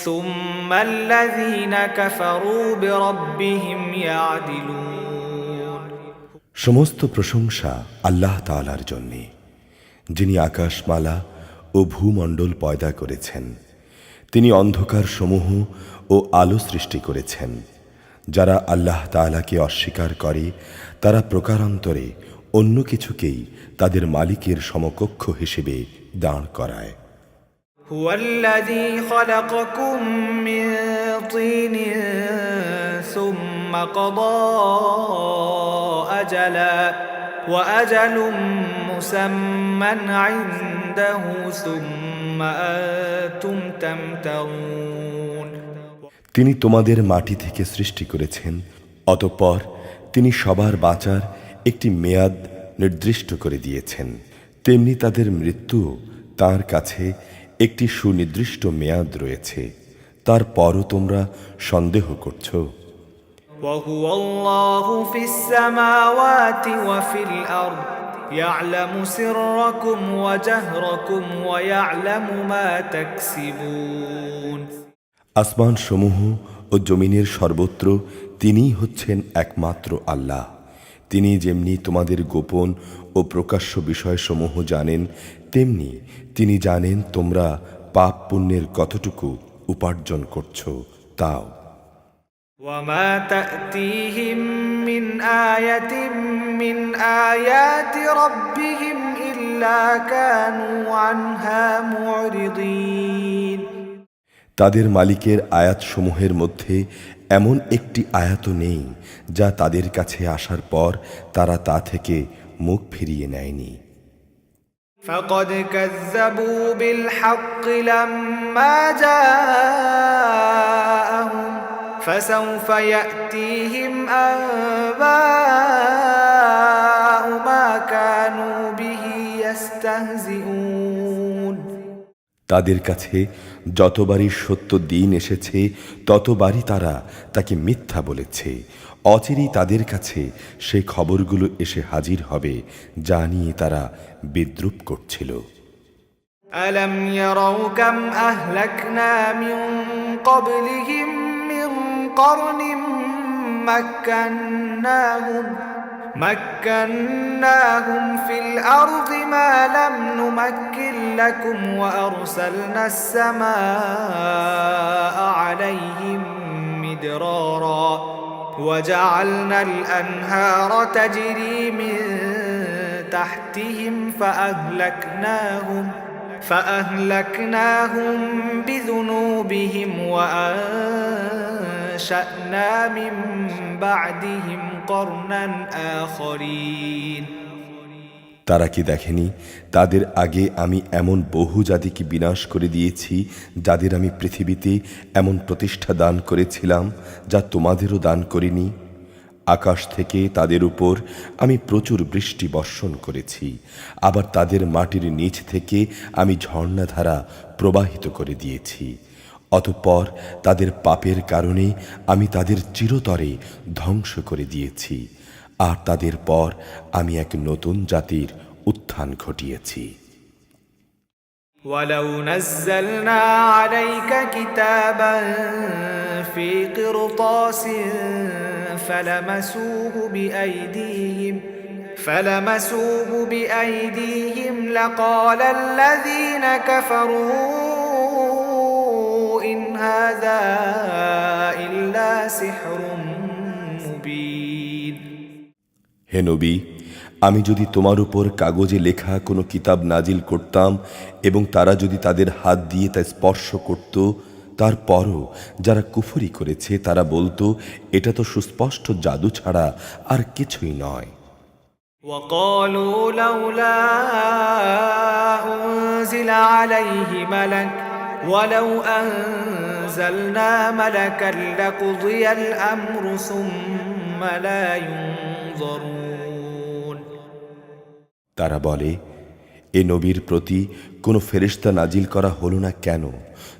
সুম্মাল লাযীনা কাফারু বিরাব্বিহিম ইয়া'দিলুন। সমস্ত প্রশংসা আল্লাহ তাআলার জন্যে, যিনি আকাশমালা ও ভূমণ্ডল পয়দা করেছেন। তিনি অন্ধকার সমূহ ও আলো সৃষ্টি করেছেন। যারা আল্লাহ তাআলাকে অস্বীকার করে তারা প্রকারান্তরে অন্য কিছুকেই তাদের মালিকের সমকক্ষ হিসেবে দাঁড় করায়। হুয়াল্লাযী খালাকাকুম মিন তিনিন সুম্মা ক্বাদা আজালা ওয়া আজালুম মুসাম্মান ইনদাহু সুম্মা আনতুম তামতারুন। তিনি তোমাদের মাটি থেকে সৃষ্টি করেছেন, অতঃপর তিনি সবার বাঁচার একটি মেয়াদ নির্দিষ্ট করে দিয়েছেন। তেমনি তাদের মৃত্যুও তাঁর কাছে একটি সুনির্দিষ্ট মেয়াদ রয়েছে, তারপরও তোমরা সন্দেহ করছো। وهو الله في السماوات وفي الأرض يعلم سركم وجهركم ويعلم ما تكسبون। আসমান সমূহ ও জমিনের সর্বত্র তিনিই হচ্ছেন একমাত্র আল্লাহ। তিনি যেমনি তোমাদের গোপন ও প্রকাশ্য বিষয়সমূহ জানেন, তেমনি তিনি জানেন তোমরা পাপ পুণ্যের কতটুকু উপার্জন করছো তাও। وما تأتيهم من آية من آيات ربهم إلا كانوا عنها معرضين। তাদের মালিকের আয়াতসমূহের মধ্যে এমন একটি আয়াতও নেই যা তাদের কাছে আসার পর তারা তা থেকে মুখ ফিরিয়ে নেয়নি। فقد كذبوا بالحق لما جاءهم فسوف يأتيهم أنباء ما كانوا به يستهزئون। তাদের কাছে যতবারই সত্য দিন এসেছে ততবারই তারা তাকে মিথ্যা বলেছে। অচিরেই তাদের কাছে সে খবরগুলো এসে হাজির হবে যা নিয়ে তারা বিদ্রূপ করছিল। ألم يروا كم أهلكنا من قبلهم من قرن مكناهم في الأرض ما لم نمكن لكم وأرسلنا السماء عليهم مدرارا وجعلنا الأنهار تجري من تحتهم فأهلكناهم بذنوبهم وأنشأنا من بعدهم قرنا آخرين। তারা কি দেখেনি তাদের আগে আমি এমন বহু জাতিকে বিনাশ করে দিয়েছি, যাদের আমি পৃথিবীতে এমন প্রতিষ্ঠা দান করেছিলাম যা তোমাদেরও দান করিনি। আকাশ থেকে তাদের উপর আমি প্রচুর বৃষ্টি বর্ষণ করেছি, আবার তাদের মাটির নিচ থেকে আমি ঝর্ণাধারা প্রবাহিত করে দিয়েছি। অতঃপর তাদের পাপের কারণে আমি তাদের চিরতরে ধ্বংস করে দিয়েছি, আর তাদের পর আমি এক নতুন জাতির উত্থান ঘটিয়েছি। ولو نزلنا عليك كتابا في قرطاس فلمسوه بأيديهم لقال الذين كفروا إن هذا إلا سحر مبين। হে নবী, আমি যদি তোমার উপর কাগজে লেখা কোনো কিতাব নাজিল করতাম এবং তারা যদি তাদের হাত দিয়ে তা স্পর্শ করত, তারপরও যারা কুফরি করেছে তারা বলতো এটা তো সুস্পষ্ট জাদু ছাড়া আর কিছুই নয়। وقالوا لولا أنزل عليه ملك ولو أنزلنا ملكا لقضي الأمر ثم لا ينظرون। তারা বলে, এ নবীর প্রতি কোনো ফেরেশতা নাজিল করা হলো না কেন?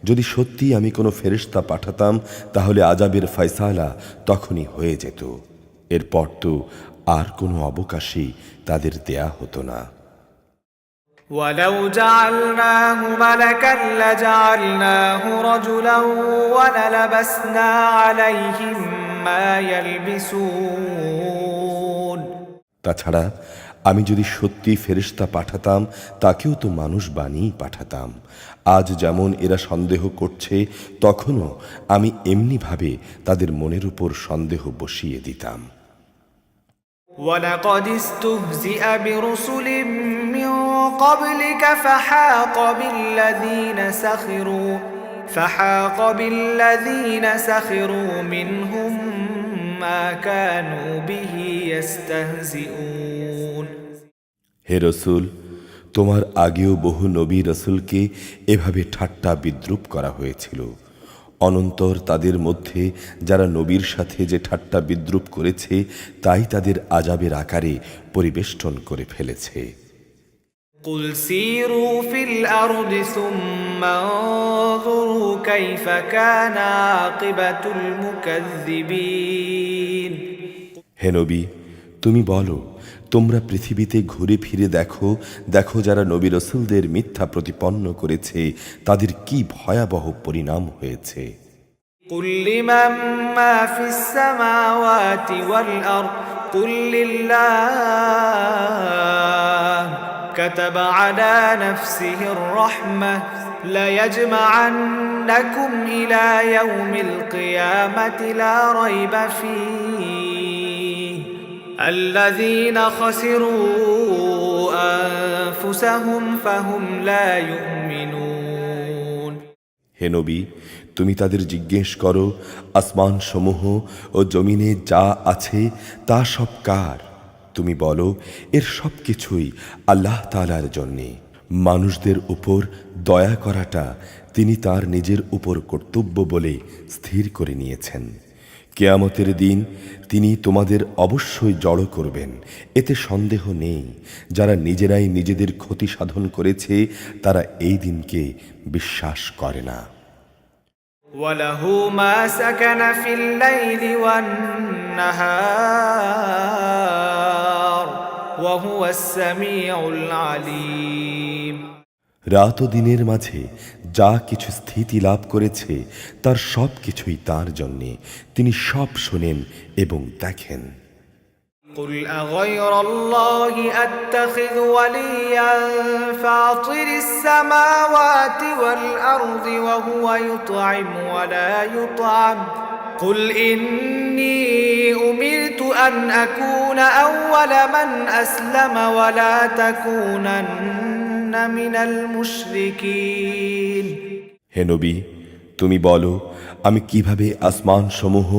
যদি সত্যি আমি কোনো ফেরেশতা পাঠাতাম তাহলে আযাবের ফয়সালা তখনই হয়ে যেত, এরপর তো আর কোনো অবকাশই তাদের দেয়া হতো না। ولو جعلناه ملكا لجعلناه رجلا وللبسنا عليهم ما يلبسون। তাছাড়া আমি যদি সত্যি ফেরেশতা পাঠাতাম তাকেও তো মানুষ বানিয়েই পাঠাতাম। আজ যেমন এরা সন্দেহ করছে, তখনও আমি এমনিভাবে তাদের মনের উপর সন্দেহ বসিয়ে দিতাম। ولقد استهزئ برسل من قبلك فحاق بالذين سخروا منهم ما كانوا به يستهزئون। হে রসুল, তোমার আগেও বহু নবী রসুলকে এভাবে ঠাট্টা বিদ্রূপ করা হয়েছিল। অনন্তর তাদের মধ্যে যারা নবীর সাথে যে ঠাট্টা বিদ্রূপ করেছে তাই তাদের আযাবের আকারে পরিবেষ্টন করে ফেলেছে। قل سيروا في الأرض ثم انظروا كيف كان عاقبة المكذبين। হে নবী, তুমি বলো, তোমরা পৃথিবীতে ঘুরে ফিরে দেখো, দেখো যারা নবী রসুলদের মিথ্যা প্রতিপন্ন করেছে তাদের কি ভয়াবহ পরিণাম হয়েছে। قل لمن ما في السماوات والأرض قل لله كتب على نفسه الرحمة ليجمعنكم إلى يوم القيامة لا ريب فيه الذين خسروا أنفسهم فهم لا يؤمنون। হে নবী, তুমি তাদের জিজ্ঞেস করো, আসমান সমূহ ও জমিনে যা আছে তা সব কার? তুমি বলো, এর সব কিছুই আল্লাহ তাআলার জন্যে। মানুষদের উপর দয়া করাটা তিনি তার নিজের উপর কর্তব্য বলে স্থির করে নিয়েছেন। কিয়ামতের দিন তিনি তোমাদের অবশ্যই জড়ো করবেন, এতে সন্দেহ নেই। যারা নিজেরাই নিজেদের ক্ষতি সাধন করেছে তারা এই দিনকে বিশ্বাস করে না। وله ما سكن في الليل والنهار وهو السميع العليم। রাত ও দিনের মাঝে যা কিছু স্থিতি লাভ করেছে তার সব কিছুই তার জন্যে, তিনি সব শোনেন এবং দেখেন। قل أغير الله أتخذ وليا فاطر السماوات والأرض وهو يطعم ولا يطعم قل إني أمرت أن أكون أول من أسلم ولا تكونن من المشركين। হে নবী, তুমি বলো, আমি কিভাবে আসমানসমূহ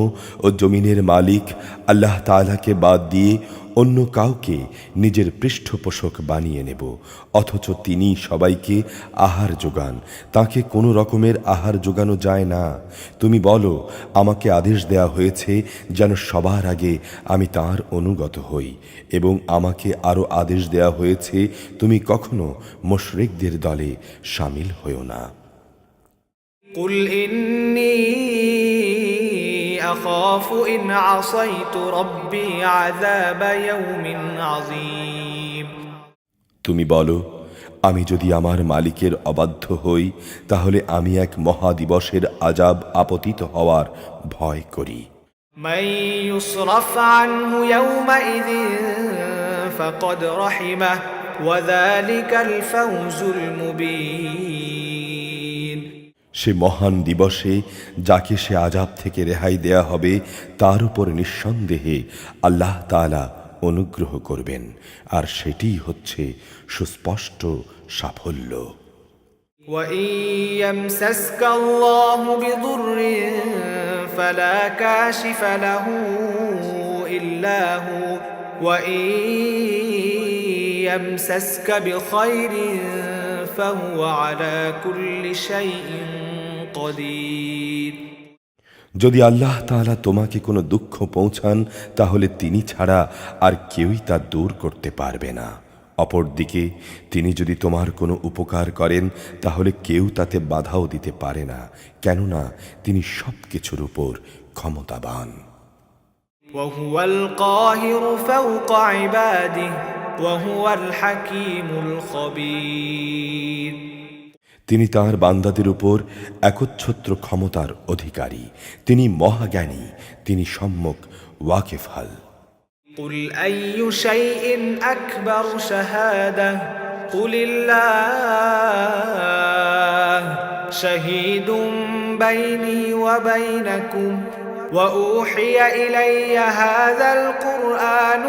ও জমিনের মালিক আল্লাহ তাআলাকে বাদ দিয়ে অন্য কাউকে নিজের পৃষ্ঠপোষক বানিয়ে নেব, অথচ তিনি সবাইকে আহার যোগান, তাকে কোনো রকমের আহার যোগানো যায় না। তুমি বলো, আমাকে আদেশ দেয়া হয়েছে যেন সবার আগে আমি তার অনুগত হই, এবং আমাকে আরও আদেশ দেয়া হয়েছে তুমি কখনো মুশরিকদের দলে শামিল হও না। قل إني أخاف إن عصيت ربي عذاب يوم عظيم তুমি বলো, আমি যদি আমার মালিকের অবাধ্য হই তাহলে আমি এক মহাদিবসের আযাব আপতিত হওয়ার ভয় করি। من يصرف عنه يومئذ فقد رحمه وذلك الفوز المبين সে মহান দিবসে যাকে সে আযাব থেকে রেহাই দেয়া হবে তার উপর নিঃসন্দেহে আল্লাহ তাআলা অনুগ্রহ করবেন, আর সেটিই হচ্ছে সুস্পষ্ট সাফল্য। وإن يمسسك الله بضر فلا كاشف له إلا هو وإن يمسسك بخير فهو على كل شيء قدير যদি আল্লাহ তাআলা তোমাকে কোনো দুঃখ পৌঁছান তাহলে তিনি ছাড়া আর কেউই তা দূর করতে পারবে না। অপরদিকে তিনি যদি তোমার কোনো উপকার করেন তাহলে কেউ তাতে বাধাও দিতে পারে না, কেননা তিনি সব কিছুর উপর ক্ষমতাবান। وهو القاهر فوق عباده وهو الحكيم الخبير তিনি তাঁর বান্দাদের উপর একচ্ছত্র ক্ষমতার অধিকারী, তিনি মহাজ্ঞানী, তিনি সম্যক ওয়াকিফহাল। قل أي شيء أكبر شهادة قل الله شهيد بيني وبينكم وأوحي إلي هذا القرآن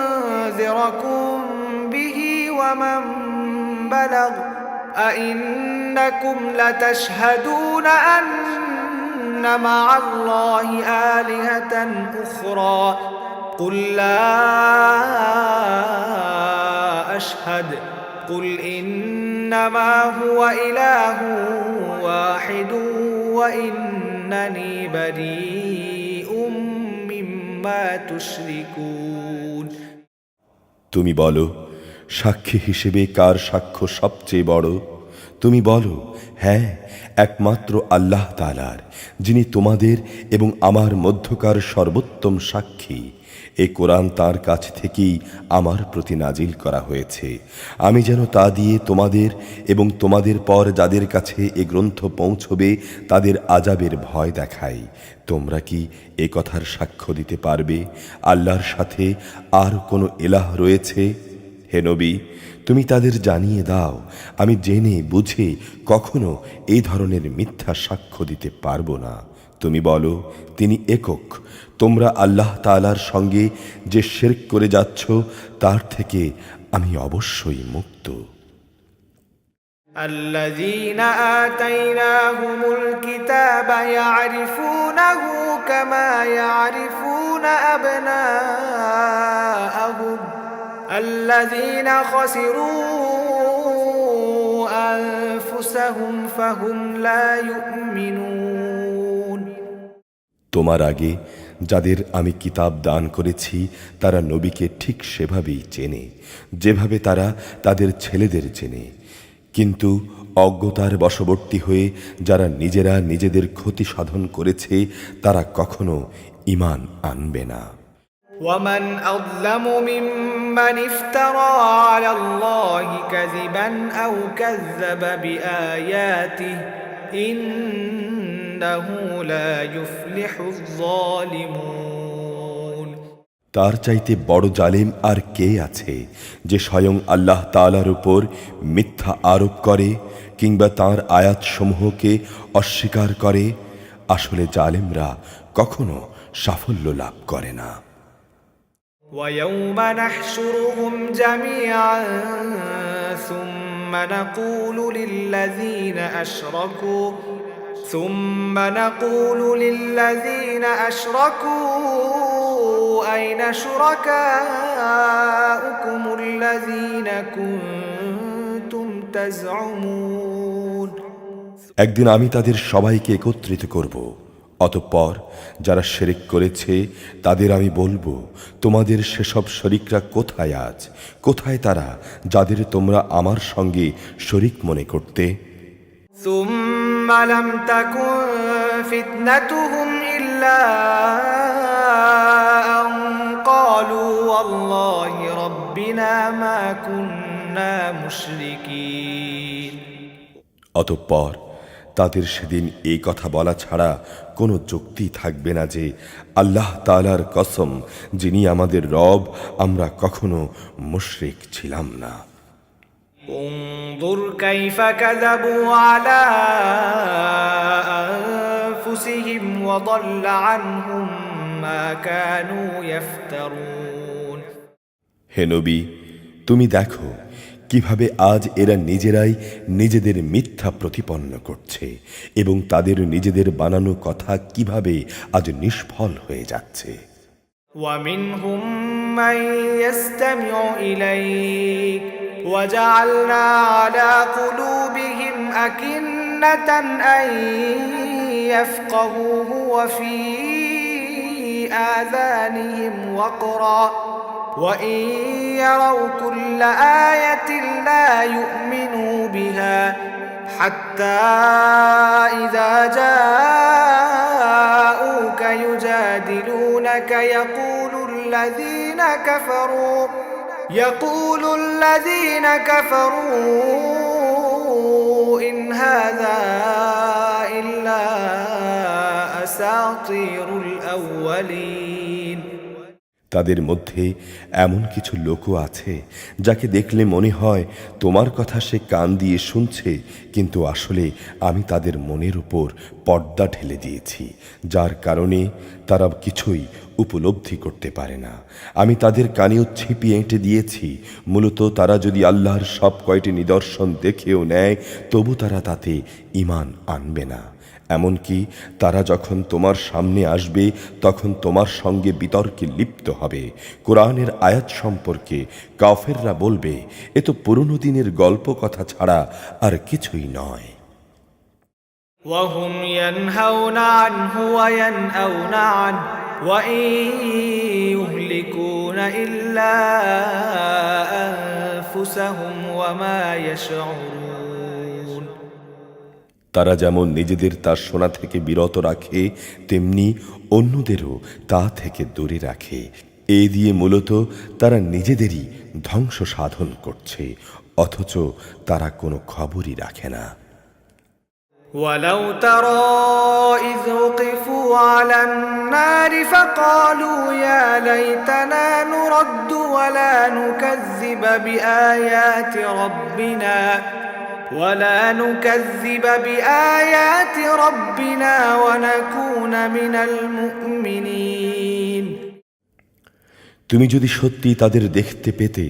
لأنذركم به ومن بلغ أئنكم لتشهدون أن مع الله آلهة أخرى قل لا أشهد قل إنما هو إله واحد وإنني بريء مما تشركون তুমি বলো, সাক্ষী হিসেবে কার সাক্ষ্য সবচেয়ে বড়? তুমি বলো, হ্যাঁ, একমাত্র আল্লাহ তাআলার, যিনি তোমাদের এবং আমার মধ্যকার সর্বোত্তম সাক্ষী। এই কোরআন তার কাছ থেকেই আমার প্রতি নাজিল করা হয়েছে, আমি যেন তা দিয়ে তোমাদের এবং তোমাদের পর যাদের কাছে এ গ্রন্থ পৌঁছবে তাদের আযাবের ভয় দেখাই। তোমরা কি এ কথার সাক্ষ্য দিতে পারবে আল্লাহর সাথে আর কোনো ইলাহ রয়েছে? হে নবী, তুমি তাদের জানিয়ে দাও, আমি জেনে বুঝে কখনো এই ধরনের মিথ্যা সাক্ষ্য দিতে পারবো না। তুমি বলো, তিনি একক, তোমরা আল্লাহ তাআলার সঙ্গে যে শিরক করে যাচ্ছ তার থেকে আমি অবশ্যই মুক্ত। الذين آتيناهم الكتاب يعرفونه كما يعرفون أبناءهم الذين خسروا أنفسهم فهم لا يؤمنون তোমার আগে যাদের আমি কিতাব দান করেছি তারা নবীকে ঠিক সেভাবেই চেনে যেভাবে তারা তাদের ছেলেদের চেনে, কিন্তু অজ্ঞতার বশবর্তী হয়ে যারা নিজেরা নিজেদের ক্ষতি সাধন করেছে তারা কখনো ঈমান আনবে না। ومن أظلم ممن افترى على الله كذبا أو كذب بآياته إنه لا يفلح الظالمون তার চাইতে বড় জালিম আর কে আছে যে স্বয়ং আল্লাহ তাআলার উপর মিথ্যা আরোপ করে কিংবা তাঁর আয়াতসমূহকে অস্বীকার করে? আসলে জালিমরা কখনো সাফল্য লাভ করে না। ويوم نحشرهم جميعا ثم نقول للذين أشركوا ثم نقول للذين أشركوا أين شركاؤكم الذين كنتم تزعمون একদিন আমি তাদের সবাইকে একত্রিত করব। অতঃপর যারা শিরক করেছে তাদের আমি বলবো, তোমাদের সেসব শরিকরা কোথায় আজ, কোথায় তারা যাদের তোমরা আমার সঙ্গে শরিক মনে করতে? ثم لم تكن فتنتهم إلا أن قالوا والله ربنا ما كنا مشركين অতঃপর তাদের সেদিন এই কথা বলা ছাড়া কোনো যুক্তি থাকবে না যে আল্লাহ তাআলার কসম, যিনি আমাদের রব, আমরা কখনো মুশরিক ছিলাম না। انظر كيف كذبوا على أنفسهم وضل عنهم ما كانوا يفترون হে নবী, তুমি দেখো কিভাবে আজ এরা নিজেরাই নিজেদের মিথ্যা প্রতিপন্ন করছে এবং তাদের নিজেদের বানানো কথা কিভাবে আজ নিষ্ফল হয়ে যাচ্ছে। ومنهم من يستمع إليك وجعلنا على قلوبهم أكنة أن يفقهوه وفي آذانهم وقرا وإن يروا كل آية لا يؤمنوا بها حتى إذا جاءوك يجادلونك يقول الذين كفروا إن هذا إلا أساطير الأولين তাদের মধ্যে এমন কিছু লোকও আছে যাকে দেখলে মনে হয় তোমার কথা সে কান দিয়ে শুনছে, কিন্তু আসলে আমি তাদের মনের উপর পর্দা ঢেলে দিয়েছি, যার কারণে তারা কিছুই উপলব্ধি করতে পারে না। আমি তাদের কানেও ছিপি এঁটে দিয়েছি, মূলত তারা যদি আল্লাহর সব কয়টি নিদর্শন দেখেও নেয় তবু তারা তাতে ঈমান আনবে না। এমনকি তারা যখন তোমার সামনে আসবে তখন তোমার সঙ্গে বিতর্কে লিপ্ত হবে। কোরআনের আয়াত সম্পর্কে কাফেররা বলবে, এ তো পুরনো দিনের গল্প কথা ছাড়া আর কিছুই নয়। وهم ينهون عنه وينأون عنه وإن يهلكون إلا أنفسهم وما يشعرون তারা যেমন নিজেদের তা শোনা থেকে বিরত রাখে, তেমনি অন্যদেরও তা থেকে দূরে রাখে। এ দিয়ে মূলত তারা নিজেদেরই ধ্বংস সাধন করছে, অথচ তারা কোনো খবরই রাখে না। ولو ترى إذ وقفوا على النار فقالوا يا ليتنا نرد ولا نكذب بآيات ربنا ونكون من المؤمنين তুমি যদি সত্যি তাদের দেখতে পেতে,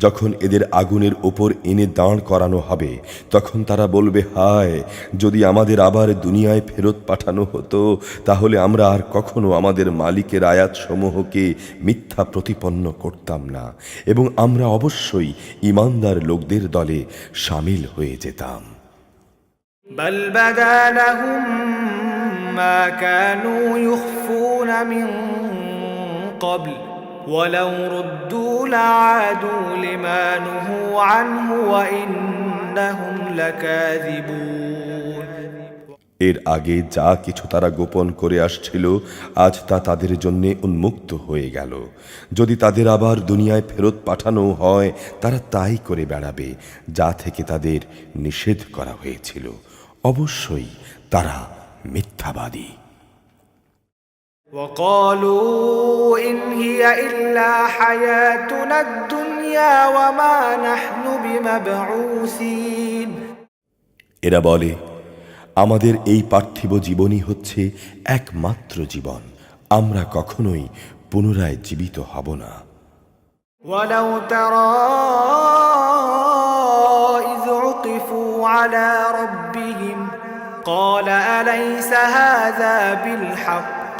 যখন এদের আগুনের ওপর এনে দাঁড় করানো হবে, তখন তারা বলবে, হায়, যদি আমাদের আবার দুনিয়ায় ফেরত পাঠানো হতো, তাহলে আমরা আর কখনো আমাদের মালিকের আয়াতসমূহকে মিথ্যা প্রতিপন্ন করতাম না এবং আমরা অবশ্যই ঈমানদার লোকদের দলে শামিল হয়ে যেতাম। بل بدا لهم ما كانوا يخفون من قبل ولو ردوا لعادوا لما نهوا عنه وإنهم لكاذبون এর আগে যা কিছু তারা গোপন করে আসছিল, আজ তা তাদের জন্য উন্মুক্ত হয়ে গেল। যদি তাদের আবার দুনিয়ায় ফেরত পাঠানো হয়, তারা তাই করে বেড়াবে যা থেকে তাদের নিষেধ করা হয়েছিল। অবশ্যই তারা মিথ্যাবাদী। وقالوا إن هي إلا حياتنا الدنيا وما نحن بمبعوثين এরা বলে, আমাদের এই পার্থিব জীবনই হচ্ছে একমাত্র জীবন, আমরা কখনোই পুনরায় জীবিত হব না। ولو ترى إذ عقفوا على ربهم قال أليس هذا بالحق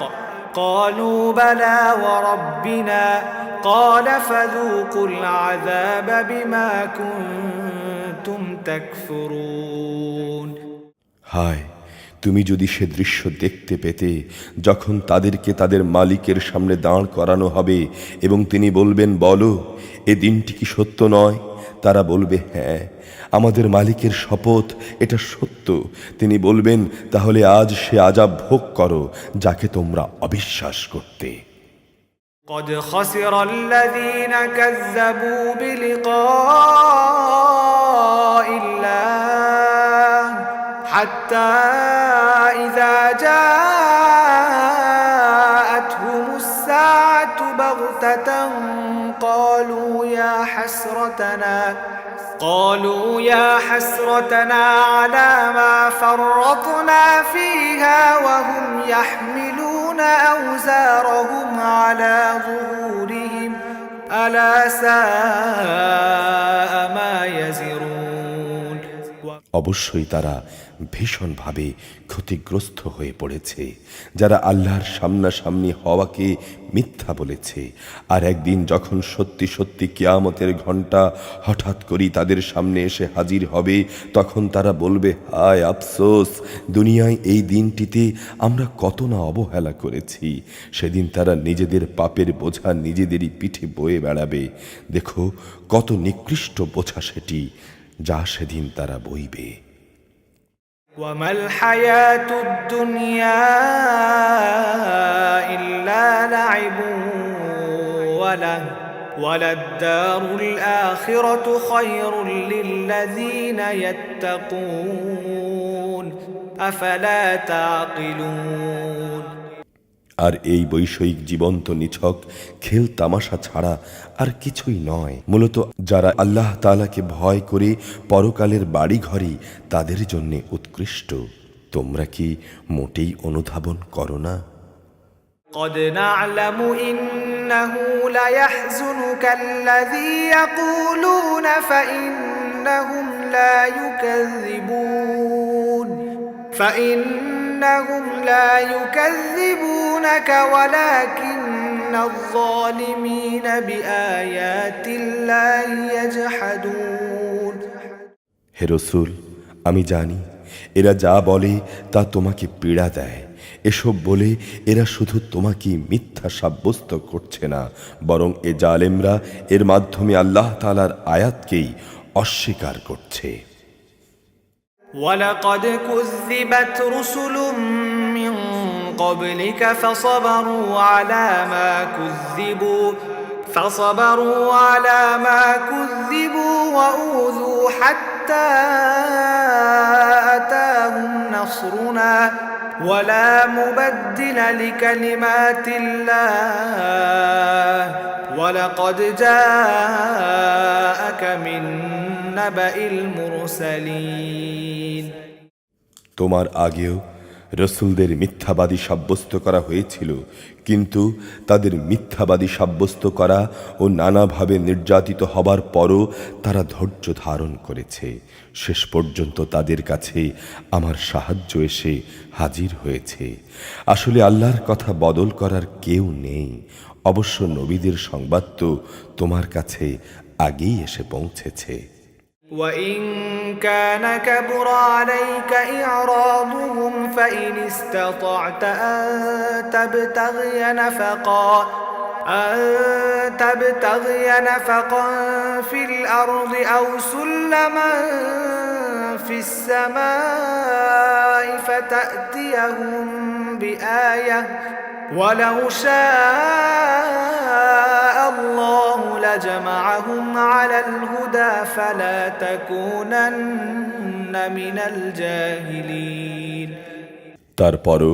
قالوا بلى وربنا قال فذوقوا العذاب بما كنتم تكفرون হায়, তুমি যদি সে দৃশ্য দেখতে পেতে যখন তাদেরকে তাদের মালিকের সামনে দাঁড় করানো হবে এবং তিনি বলবেন, বলো এ দিনটি কি সত্য নয়? তারা বলবে, হ্যাঁ, আমাদের মালিকের শপথ, এটা সত্য। তিনি বলবেন, তাহলে আজ সে আযাব ভোগ করো যাকে তোমরা অবিশ্বাস করতে। قد خسر الذين كذبوا بلقاء الله حتى إذا جاءتهم الساعة بغتة قالوا يا حسرتنا على ما فرطنا فيها وهم يحملون أوزارهم على ظهورهم ألا ساء ما يزرون অবশ্যই তারা ভীষণভাবে ক্ষতিগ্রস্ত হয়ে পড়েছে, যারা আল্লাহর সামনাসামনি হওয়াকে মিথ্যা বলেছে। আর একদিন যখন সত্যি সত্যি কিয়ামতের ঘণ্টা হঠাৎ করেই তাদের সামনে এসে হাজির হবে, তখন তারা বলবে, হায় আফসোস, দুনিয়ায় এই দিনটিতে আমরা কত না অবহেলা করেছি। সেদিন তারা নিজেদের পাপের বোঝা নিজেদেরই পিঠে বয়ে বেড়াবে। দেখো কত নিকৃষ্ট বোঝা সেটি, যা সেদিন তারা বইবে। وما الحياة الدنيا إلا لعب وللدار الآخرة خير للذين يتقون أفلا تعقلون আর এই বৈষয়িক জীবন্ত নিছক খেল তামাশা ছাড়া আর কিছুই নয়। মূলত যারা আল্লাহ তাআলাকে ভয় করে পরকালের বাড়ি ঘরে তাদের জন্য উৎকৃষ্ট। তোমরা কি মোটেই অনুধাবন করো না? قد نعلم إنه ليحزنك الذي يقولون فإنهم لا يكذبونك ولكن الظالمين بآيات الله يجحدون হে রাসূল, আমি জানি এরা যা বলে তা তোমাকে পীড়া দেয়। এসব বলে এরা শুধু তোমাকে মিথ্যা সাব্যস্ত করছে না, বরং এ জালেমরা এর মাধ্যমে আল্লাহ তাআলার আয়াতকেই অস্বীকার করছে। ولقد كذبت رسل من قبلك فصبروا على ما كذبوا وأوذوا حتى أتاهم نصرنا ولا مبدل لكلمات الله ولقد جاءك من نبأ المرسلين তোমার আগেও রসুলদের মিথ্যাবাদী সাব্যস্ত করা হয়েছিল, কিন্তু তাদের মিথ্যাবাদী সাব্যস্ত করা ও নানাভাবে নির্যাতিত হবার পরও তারা ধৈর্য ধারণ করেছে। শেষ পর্যন্ত তাদের কাছে আমার সাহায্য এসে হাজির হয়েছে। আসলে আল্লাহর কথা বদল করার কেউ নেই। অবশ্য নবীদের সংবাদ তো তোমার কাছে আগেই এসে পৌঁছেছে। وإن كان كبر عليك إعراضهم فإن استطعت أن تبتغي نفقا في الأرض أو سلما في السماء فتأتيهم بآية ولو شاء الله لجمعهم على الهدى فلا تكونن من الجاهلين তারপরও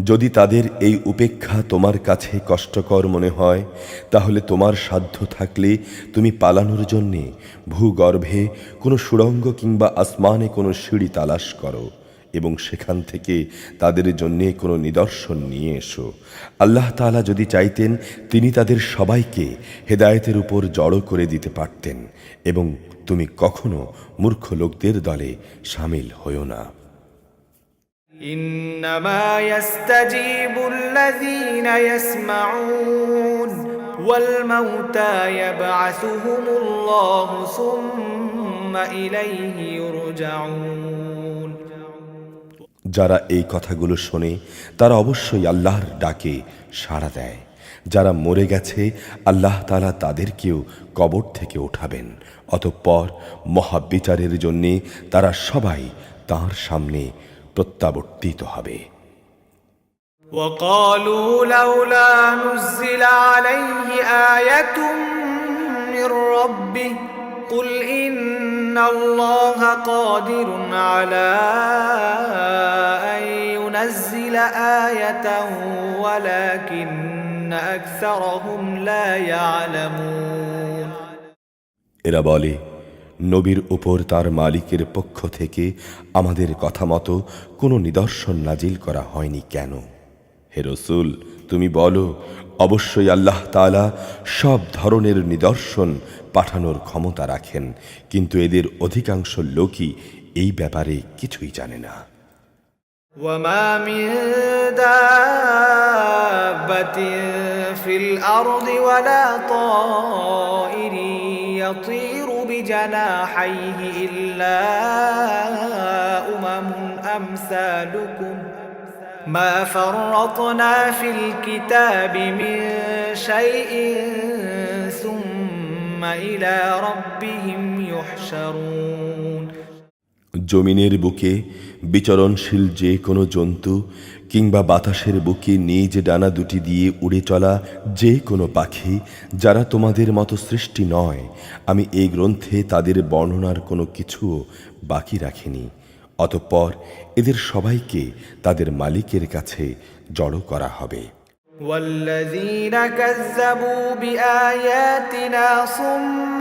যদি তাদের এই উপেক্ষা তোমার কাছে কষ্টকর মনে হয়, তাহলে তোমার সাধ্য থাকলে তুমি পালানোর জন্যে ভূগর্ভে কোনো সুড়ঙ্গ কিংবা আসমানে কোনো সিঁড়ি তালাশ করো এবং সেখান থেকে তাদের জন্যে কোনো নিদর্শন নিয়ে এসো। আল্লাহ তাআলা যদি চাইতেন তিনি তাদের সবাইকে হেদায়েতের উপর জড়ো করে দিতে পারতেন, এবং তুমি কখনো মূর্খ লোকদের দলে শামিল হও না। إنما يستجيب الذين يسمعون والموتى يبعثهم الله ثم إليه يرجعون যারা এই কথাগুলো শোনে তারা অবশ্যই আল্লাহর ডাকে সাড়া দেয়। যারা মরে গেছে আল্লাহ তাআলা তাদেরকেও কবর থেকে ওঠাবেন, অতঃপর মহাবিচারের জন্যে তারা সবাই তাঁর সামনে প্রত্যাবর্তিত হবে। وقالوا لولا نزل عليه آية من ربه قل إن الله قادر على أن ينزل آية ولكن أكثرهم لا يعلمون এরা বলে, নবীর উপর তার মালিকের পক্ষ থেকে আমাদের কথা মতো কোনো নিদর্শন নাজিল করা হয়নি কেন? হে রাসূল, তুমি বলো, অবশ্যই আল্লাহ তাআলা সব ধরনের নিদর্শন পাঠানোর ক্ষমতা রাখেন, কিন্তু এদের অধিকাংশ লোকই এই ব্যাপারে কিছুই জানে না। وما من دابة في الأرض ولا طائر يطير بجناحيه إلا أمم أمثالكم ما فرطنا في الكتاب من شيء ثم إلى ربهم يحشرون জমিনের বুকে বিচরণশীল যে কোনো জন্তু কিংবা বাতাসের বুকে নিজ ডানা দুটি দিয়ে উড়ে চলা যে কোনো পাখি যারা তোমাদের মতো সৃষ্টি নয়, আমি এই গ্রন্থে তাদের বর্ণনার কোনো কিছুও বাকি রাখিনি। অতঃপর এদের সবাইকে তাদের মালিকের কাছে জড়ো করা হবে। والذين كذبوا بآياتنا صم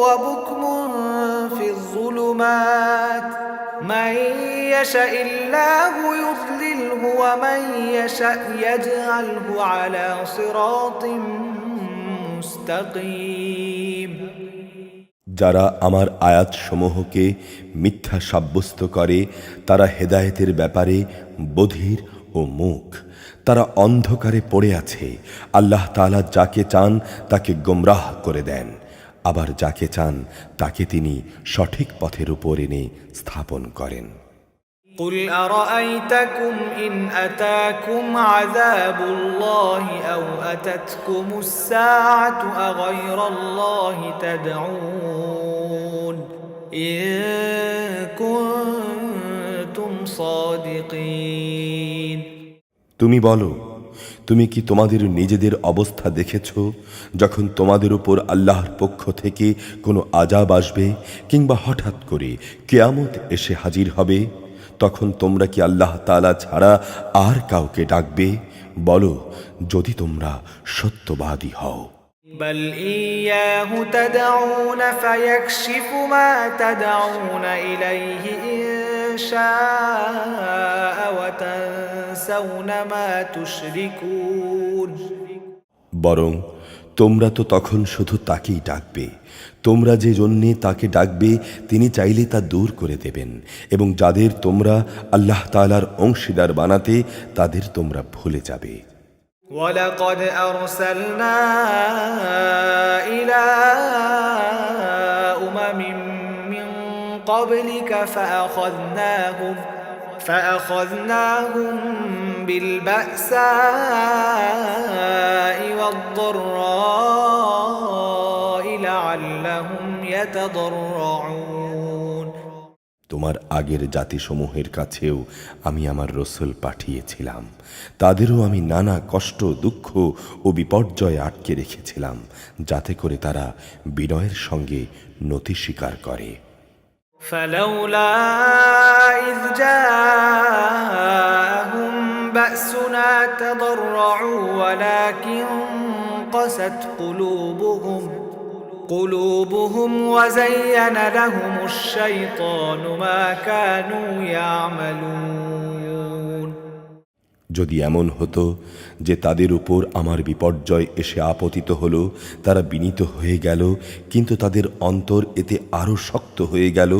وبكم في الظلمات من يشاء الله يضلله ومن يشاء يجعله على صراط مستقيم যারা আমার আয়াতসমূহকে মিথ্যা সাব্যস্ত করে তারা হেদায়েতের ব্যাপারে বধির ও মুখ, তারা অন্ধকারে পড়ে আছে। আল্লাহ তাআলা যাকে চান তাকে গোমরাহ করে দেন, আবার যাকে চান তাকে তিনি সঠিক পথের উপর এনে স্থাপন করেন। قل أرأيتكم إن أتاكم عذاب الله أو أتتكم الساعة أغير الله تدعون إن كنتم صادقين তুমি বলো, তুমি কি তোমাদের নিজেদের অবস্থা দেখেছ যখন তোমাদের উপর আল্লাহর পক্ষ থেকে কোনো আযাব আসবে কিংবা হঠাৎ করে কিয়ামত এসে হাজির হবে, তখন তোমরা কি আল্লাহ তাআলা ছাড়া আর কাউকে ডাকবে? বলো, যদি তোমরা সত্যবাদী হও। بل إياه تدعون فيكشف ما تدعون إليه إن شاء وتنسون ما تشركون বরং তোমরা তো তখন শুধু তাকেই ডাকবে, তোমরা যে জন্যে তাকে ডাকবে তিনি চাইলে তা দূর করে দেবেন, এবং যাদের তোমরা আল্লাহ তাআলার অংশীদার বানাতে তাদের তোমরা ভুলে যাবে। ولقد أرسلنا إلى أمم من قبلك فأخذناهم بالبأساء والضراء لعلهم يتضرعون তোমার আগের জাতিসমূহের কাছেও আমি আমার রসূল পাঠিয়েছিলাম, তাদেরও আমি নানা কষ্ট, দুঃখ ও বিপর্যয় আটকে রেখেছিলাম, যাতে করে তারা বিনয়ের সঙ্গে নতি স্বীকার করে। فلولا إذ جاءهم بأسنا تضرعوا ولكن قست قلوبهم وزين لهم الشيطان ما كانوا يعملون যদি এমন হতো যে তাদের উপর আমার বিপর্যয় এসে আপতিত হলো, তারা বিনীত হয়ে গেল, কিন্তু তাদের অন্তর এতে আরও শক্ত হয়ে গেল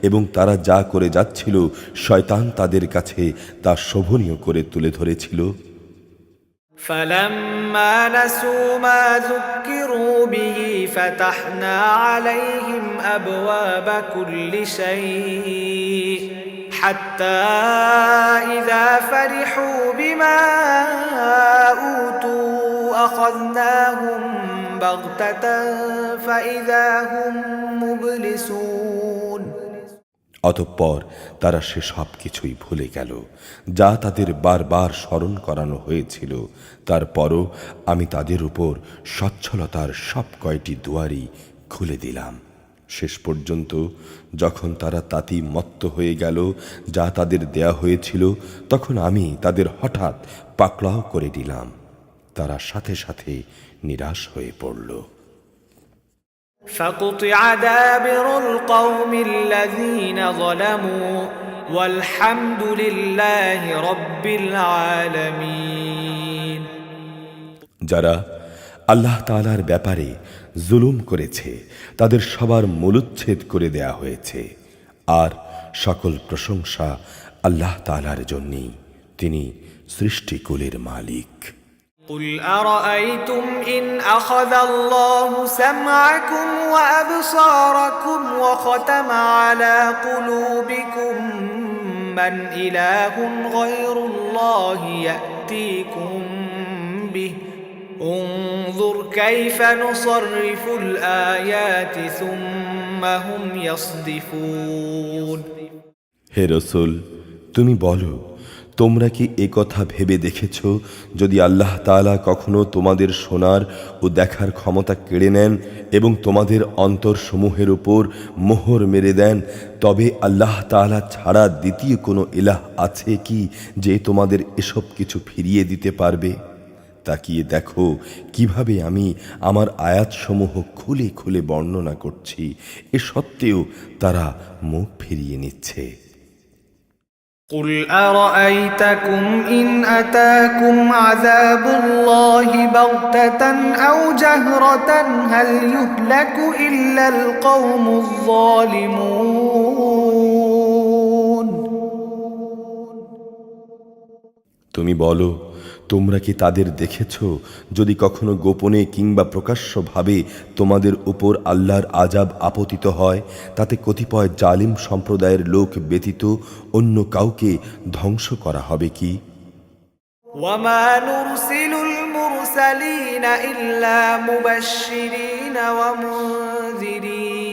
এবং তারা যা করে যাচ্ছিল শয়তান তাদের কাছে তা শোভনীয় করে তুলে ধরেছিল। فلما نسوا ما ذكروا به فتحنا عليهم أبواب كل شيء حتى إذا فرحوا بما أوتوا أخذناهم بغتة فإذا هم مبلسون। অতঃপর তারা সে সব কিছুই ভুলে গেল যা তাদের বারবার স্মরণ করানো হয়েছিল। তারপরও আমি তাদের উপর সচ্ছলতার সব কয়টি দুয়ারই খুলে দিলাম। শেষ পর্যন্ত যখন তারা তাতেই মত্ত হয়ে গেল যা তাদের দেয়া হয়েছিল, তখন আমি তাদের হঠাৎ পাকড়াও করে দিলাম। তারা সাথে সাথে নিরাশ হয়ে পড়ল। فقطع دابر القوم الذين ظلموا والحمد لله رب العالمين। যারা আল্লাহ তাআলার ব্যাপারে জুলুম করেছে তাদের সবার মূলচ্ছেদ করে দেয়া হয়েছে, আর সকল প্রশংসা আল্লাহ তাআলার জন্যই, তিনি সৃষ্টিকুলের মালিক। قل أرأيتم إن أخذ الله سمعكم وأبصاركم وختم على قلوبكم من إله غير الله يأتيكم به انظر كيف نصرف الآيات ثم هم يصدفون। হে রাসূল, তুমি বলো, তোমরা কি একথা ভেবে দেখেছ যদি আল্লাহ তাআলা কখনো তোমাদের শোনার ও দেখার ক্ষমতা কেড়ে নেন এবং তোমাদের অন্তরসমূহের উপর মোহর মেরে দেন, তবে আল্লাহ তাআলা ছাড়া দ্বিতীয় কোনো ইলাহ আছে কি যে তোমাদের এসব কিছু ফিরিয়ে দিতে পারবে? তাকিয়ে দেখো কিভাবে আমি আমার আয়াতসমূহ খুলে খুলে বর্ণনা করছি, এ সত্ত্বেও তারা মুখ ফিরিয়ে নিচ্ছে। قل أرأيتكم إن أتاكم عذاب الله بغتة أو جهرة هل يهلك إلا القوم الظالمون। তুমি বলো, তোমরা কি তাদের দেখেছ যদি কখনো গোপনে কিংবা প্রকাশ্যভাবে তোমাদের উপর আল্লাহর আযাব আপতিত হয়, তাতে কতিপয় জালিম সম্প্রদায়ের লোক ব্যতীত অন্য কাউকে ধ্বংস করা হবে কি? وما نرسل المرسلين إلا مبشرين ومنذرين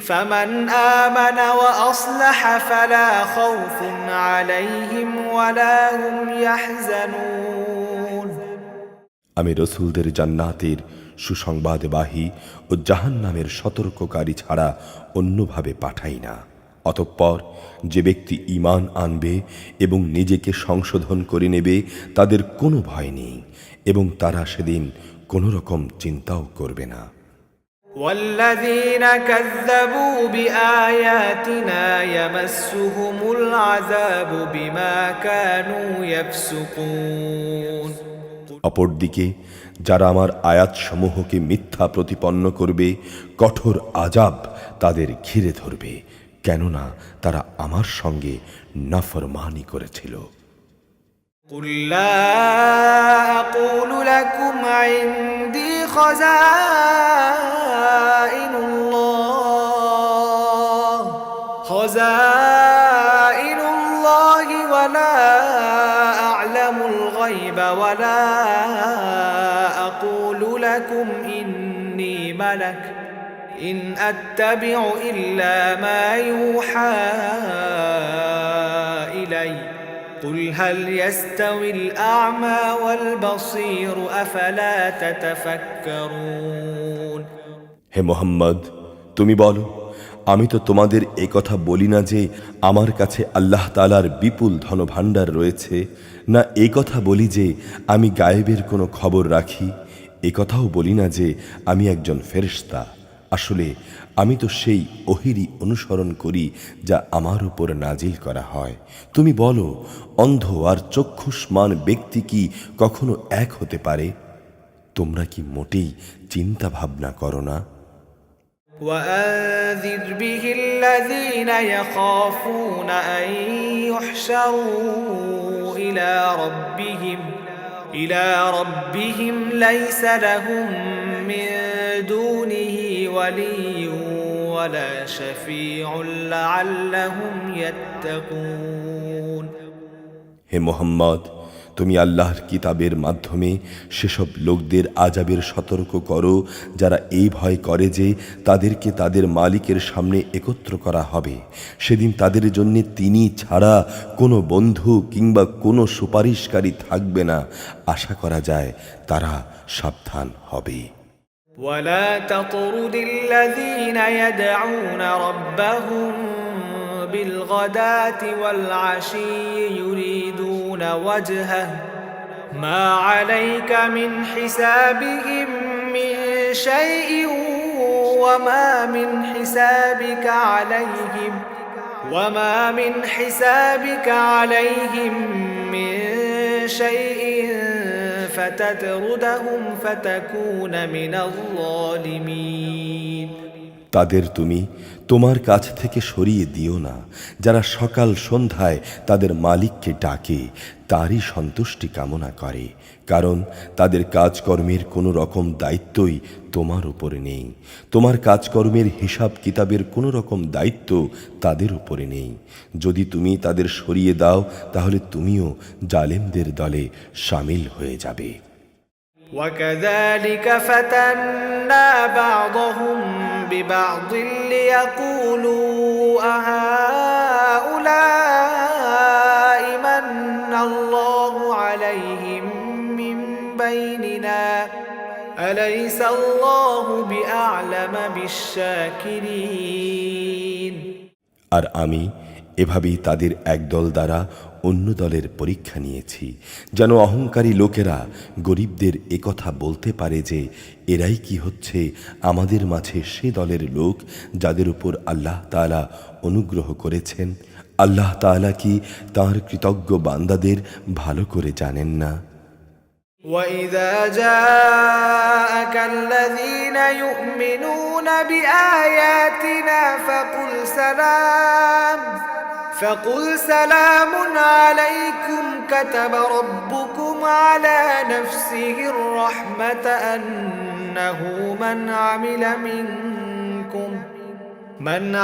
فمن آمن وأصلح فلا خوف عليهم ولا هم يحزنون। আমি রসুলদের জান্নাতের সুসংবাদবাহী ও জাহান্নামের সতর্ককারী ছাড়া অন্যভাবে পাঠাই না। অতঃপর যে ব্যক্তি ঈমান আনবে এবং নিজেকে সংশোধন করে নেবে তাদের কোনো ভয় নেই এবং তারা সেদিন কোনো রকম চিন্তাও করবে না। والذين كذبوا بآياتنا يمسهم العذاب بما كانوا يفسقون। অপরদিকে যারা আমার আয়াতসমূহকে মিথ্যা প্রতিপন্ন করবে কঠোর আযাব তাদের ঘিরে ধরবে, কেননা তারা আমার সঙ্গে নাফরমানি করেছিল। قل لا أقول لكم عندي خزائن الله ولا أعلم الغيب ولا أقول لكم إني ملك إن أتبع إلا ما يوحى إلي قل هل يستوي الأعمى والبصير أفلا تتفكرون। হে মুহাম্মদ, তুমি বলো, আমি তো তোমাদের এই কথা বলি না যে আমার কাছে আল্লাহ তাআলার বিপুল ধনভাণ্ডার রয়েছে, না এই কথা বলি যে আমি গায়েবের কোনো খবর রাখি, এ কথাও বলি না যে আমি একজন ফেরেশতা। আসলে আমি তো সেই ওহিরই অনুসরণ করি যা আমার উপর নাজিল করা হয়। তুমি বলো, অন্ধ আর চক্ষুষ্মান ব্যক্তি কি কখনো এক হতে পারে? তোমরা কি মোটেই চিন্তা ভাবনা করো না? وأنذر به الذين يخافون أن يحشروا إلى ربهم ليس لهم من دونه ولي ولا شفيع لعلهم يتقون। হে মুহাম্মদ, তুমি আল্লাহর কিতাবের মাধ্যমে সেসব লোকদের আযাবের সতর্ক করো যারা এই ভয় করে যে তাদেরকে তাদের মালিকের সামনে একত্র করা হবে। সেদিন তাদের জন্য তিনি ছাড়া কোনো বন্ধু কিংবা কোনো সুপারিশকারী থাকবে না। আশা করা যায় তারা সাবধান হবে। ولا تطرد الذين يدعون ربهم بالغداة والعشي يريدون وجهه ما عليك من حسابهم من شيء وما من حسابك عليهم من شيء فتطردهم فتكون من الظالمين। তাদের তুমি তোমার কাছ থেকে সরিয়ে দিও না, যারা সকাল সন্ধ্যায় তাদের মালিককে ডাকে, তারই সন্তুষ্টি কামনা করে, কারণ তাদের কাজকর্মের কোনো রকম দায়িত্বই তোমার উপরে নেই। তোমার কাজকর্মের হিসাব কিতাবের কোনো রকম দায়িত্ব তাদের উপরে নেই। যদি তুমি তাদের সরিয়ে দাও তাহলে তুমিও জালেমদের দলে শামিল হয়ে যাবে। وكذلك فتنا بعضهم ببعض ليقولوا أهؤلاء من الله عليهم من بيننا أليس الله بأعلم بالشاكرين। আর আমি এভাবেই তাদের একদল দ্বারা অন্য দলের পরীক্ষা নিয়েছি, যেন অহংকারী লোকেরা গরিবদের একথা বলতে পারে যে এরাই কি হচ্ছে আমাদের মাঝে সে দলের লোক যাদের উপর আল্লাহ তাআলা অনুগ্রহ করেছেন। আল্লাহ তাআলা কি তাঁর কৃতজ্ঞ বান্দাদের ভালো করে জানেন না? وَإِذَا جَاءَكَ الَّذِينَ يُؤْمِنُونَ بِآيَاتِنَا فقل سلام عليكم كتب ربكم على نفسه الرحمة أنه من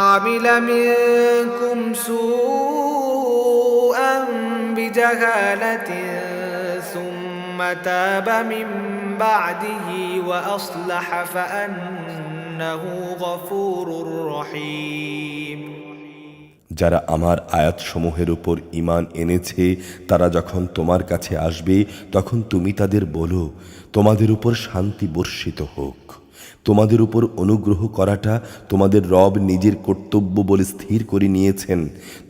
عمل منكم سوءا بجهالة ثم تاب من بعده وأصلح فأنه غفور رحيم। যারা আমার আয়াতসমূহের উপর ঈমান এনেছে তারা যখন তোমার কাছে আসবে তখন তুমি তাদের বলো, তোমাদের উপর শান্তি বর্ষিত হোক। তোমাদের উপর অনুগ্রহ করাটা তোমাদের রব নিজের কর্তব্য বলে স্থির করে নিয়েছেন।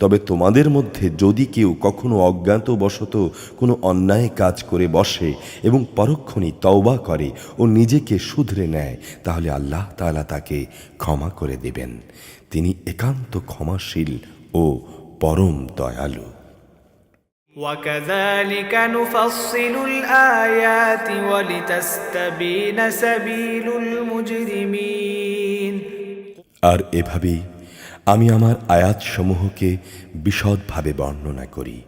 তবে তোমাদের মধ্যে যদি কেউ কখনো অজ্ঞাতবশত কোনো অন্যায় কাজ করে বসে এবং পরক্ষণে তওবা করে ও নিজেকে শুধরে নেয়, তাহলে আল্লাহ তাআলা তাকে ক্ষমা করে দেবেন। তিনি একান্ত ক্ষমাশীল ও পরম দয়ালু। وَكَذَلِكَ نُفَصِّلُ الْآيَاتِ وَلِتَسْتَبِينَ سَبِيلُ الْمُجْرِمِينَ। আর এভাবেই আমি আমার আয়াতসমূহকে বিশদভাবে বর্ণনা করি,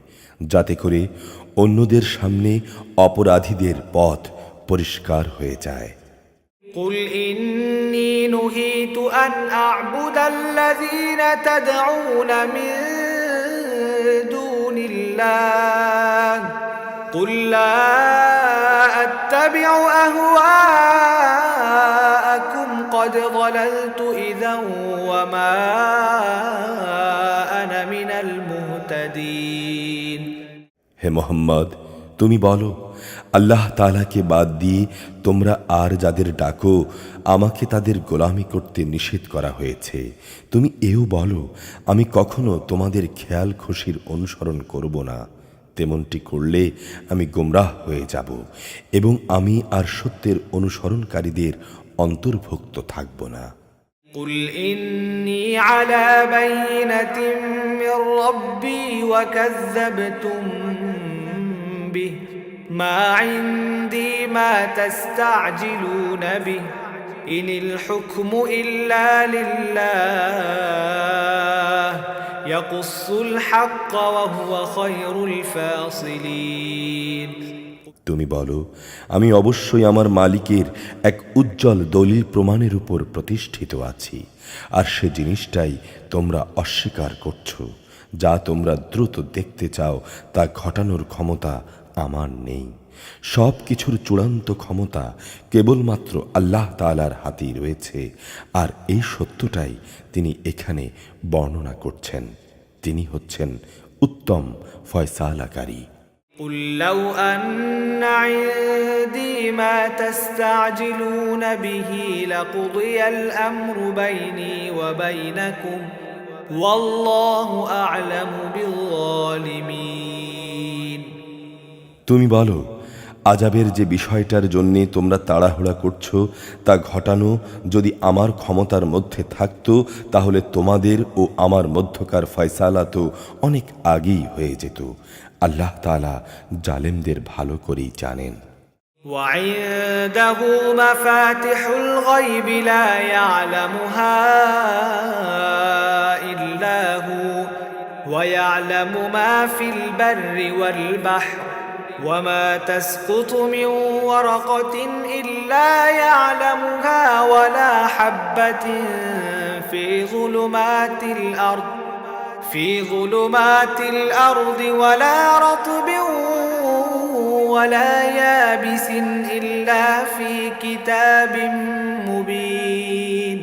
যাতে করে অন্যদের সামনে অপরাধীদের পথ পরিষ্কার হয়ে যায়। قُلْ إِنِّي نُهِيتُ أَنْ أَعْبُدَ الَّذِينَ تَدْعُونَ مِن دُونِ اللَّهِ قُلْ لَا أَتَّبِعُ أَهْوَاءَكُمْ قَدْ ضَلَلْتُ إِذًا وَمَا أَنَا مِنَ الْمُهْتَدِينَ। হে মুহাম্মদ, তুমি বলো, আল্লাহ তাআলাকে বাদ দিয়ে তোমরা আর যাদের ডাকো আমাকে তাদের গোলামি করতে নিষেধ করা হয়েছে। তুমি এও বলো, আমি কখনো তোমাদের খেয়াল খুশির অনুসরণ করব না। তেমনটি করলে আমি গোমরাহ হয়ে যাব এবং আমি আর সত্যের অনুসরণকারীদের অন্তর্ভুক্ত থাকব না। قل إني على بينة من ربي وكذبتم به ما عندي ما تستعجلون به إن الحكم إلا لله يقص الحق وهو خير الفاصلين তুমি বলো, আমি অবশ্যই আমার মালিকের এক উজ্জ্বল দলিল প্রমাণের উপর প্রতিষ্ঠিত আছি, আর সে জিনিসটাই তোমরা অস্বীকার করছো। যা তোমরা দ্রুত দেখতে চাও তা ঘটানোর ক্ষমতা আমার নেই। সব কিছুর চূড়ান্ত ক্ষমতা কেবলমাত্র আল্লাহ তাআলার হাতেই রয়েছে, আর এই সত্যটাই তিনি এখানে বর্ণনা করছেন। তিনি হচ্ছেন উত্তম ফয়সালাকারী। قل لو أن عندي ما تستعجلون به لقضي الأمر بيني وبينكم والله أعلم بالظالمين তুমি বলো, আযাবের যে বিষয়টার জন্যে তোমরা তাড়াহুড়া করছো তা ঘটানো যদি আমার ক্ষমতার মধ্যে থাকতো, তাহলে তোমাদের ও আমার মধ্যকার ফয়সালা তো অনেক আগেই হয়ে যেত। আল্লাহ তাআলা জালেমদের ভালো করেই জানেন। وعنده مفاتح الغيب لا يعلمها إلا هو ويعلم ما في البر والبحر وما تسقط من ورقة إلا يعلمها ولا حبة في ظلمات الأرض ولا رطب ولا يابس إلا في كتاب مبين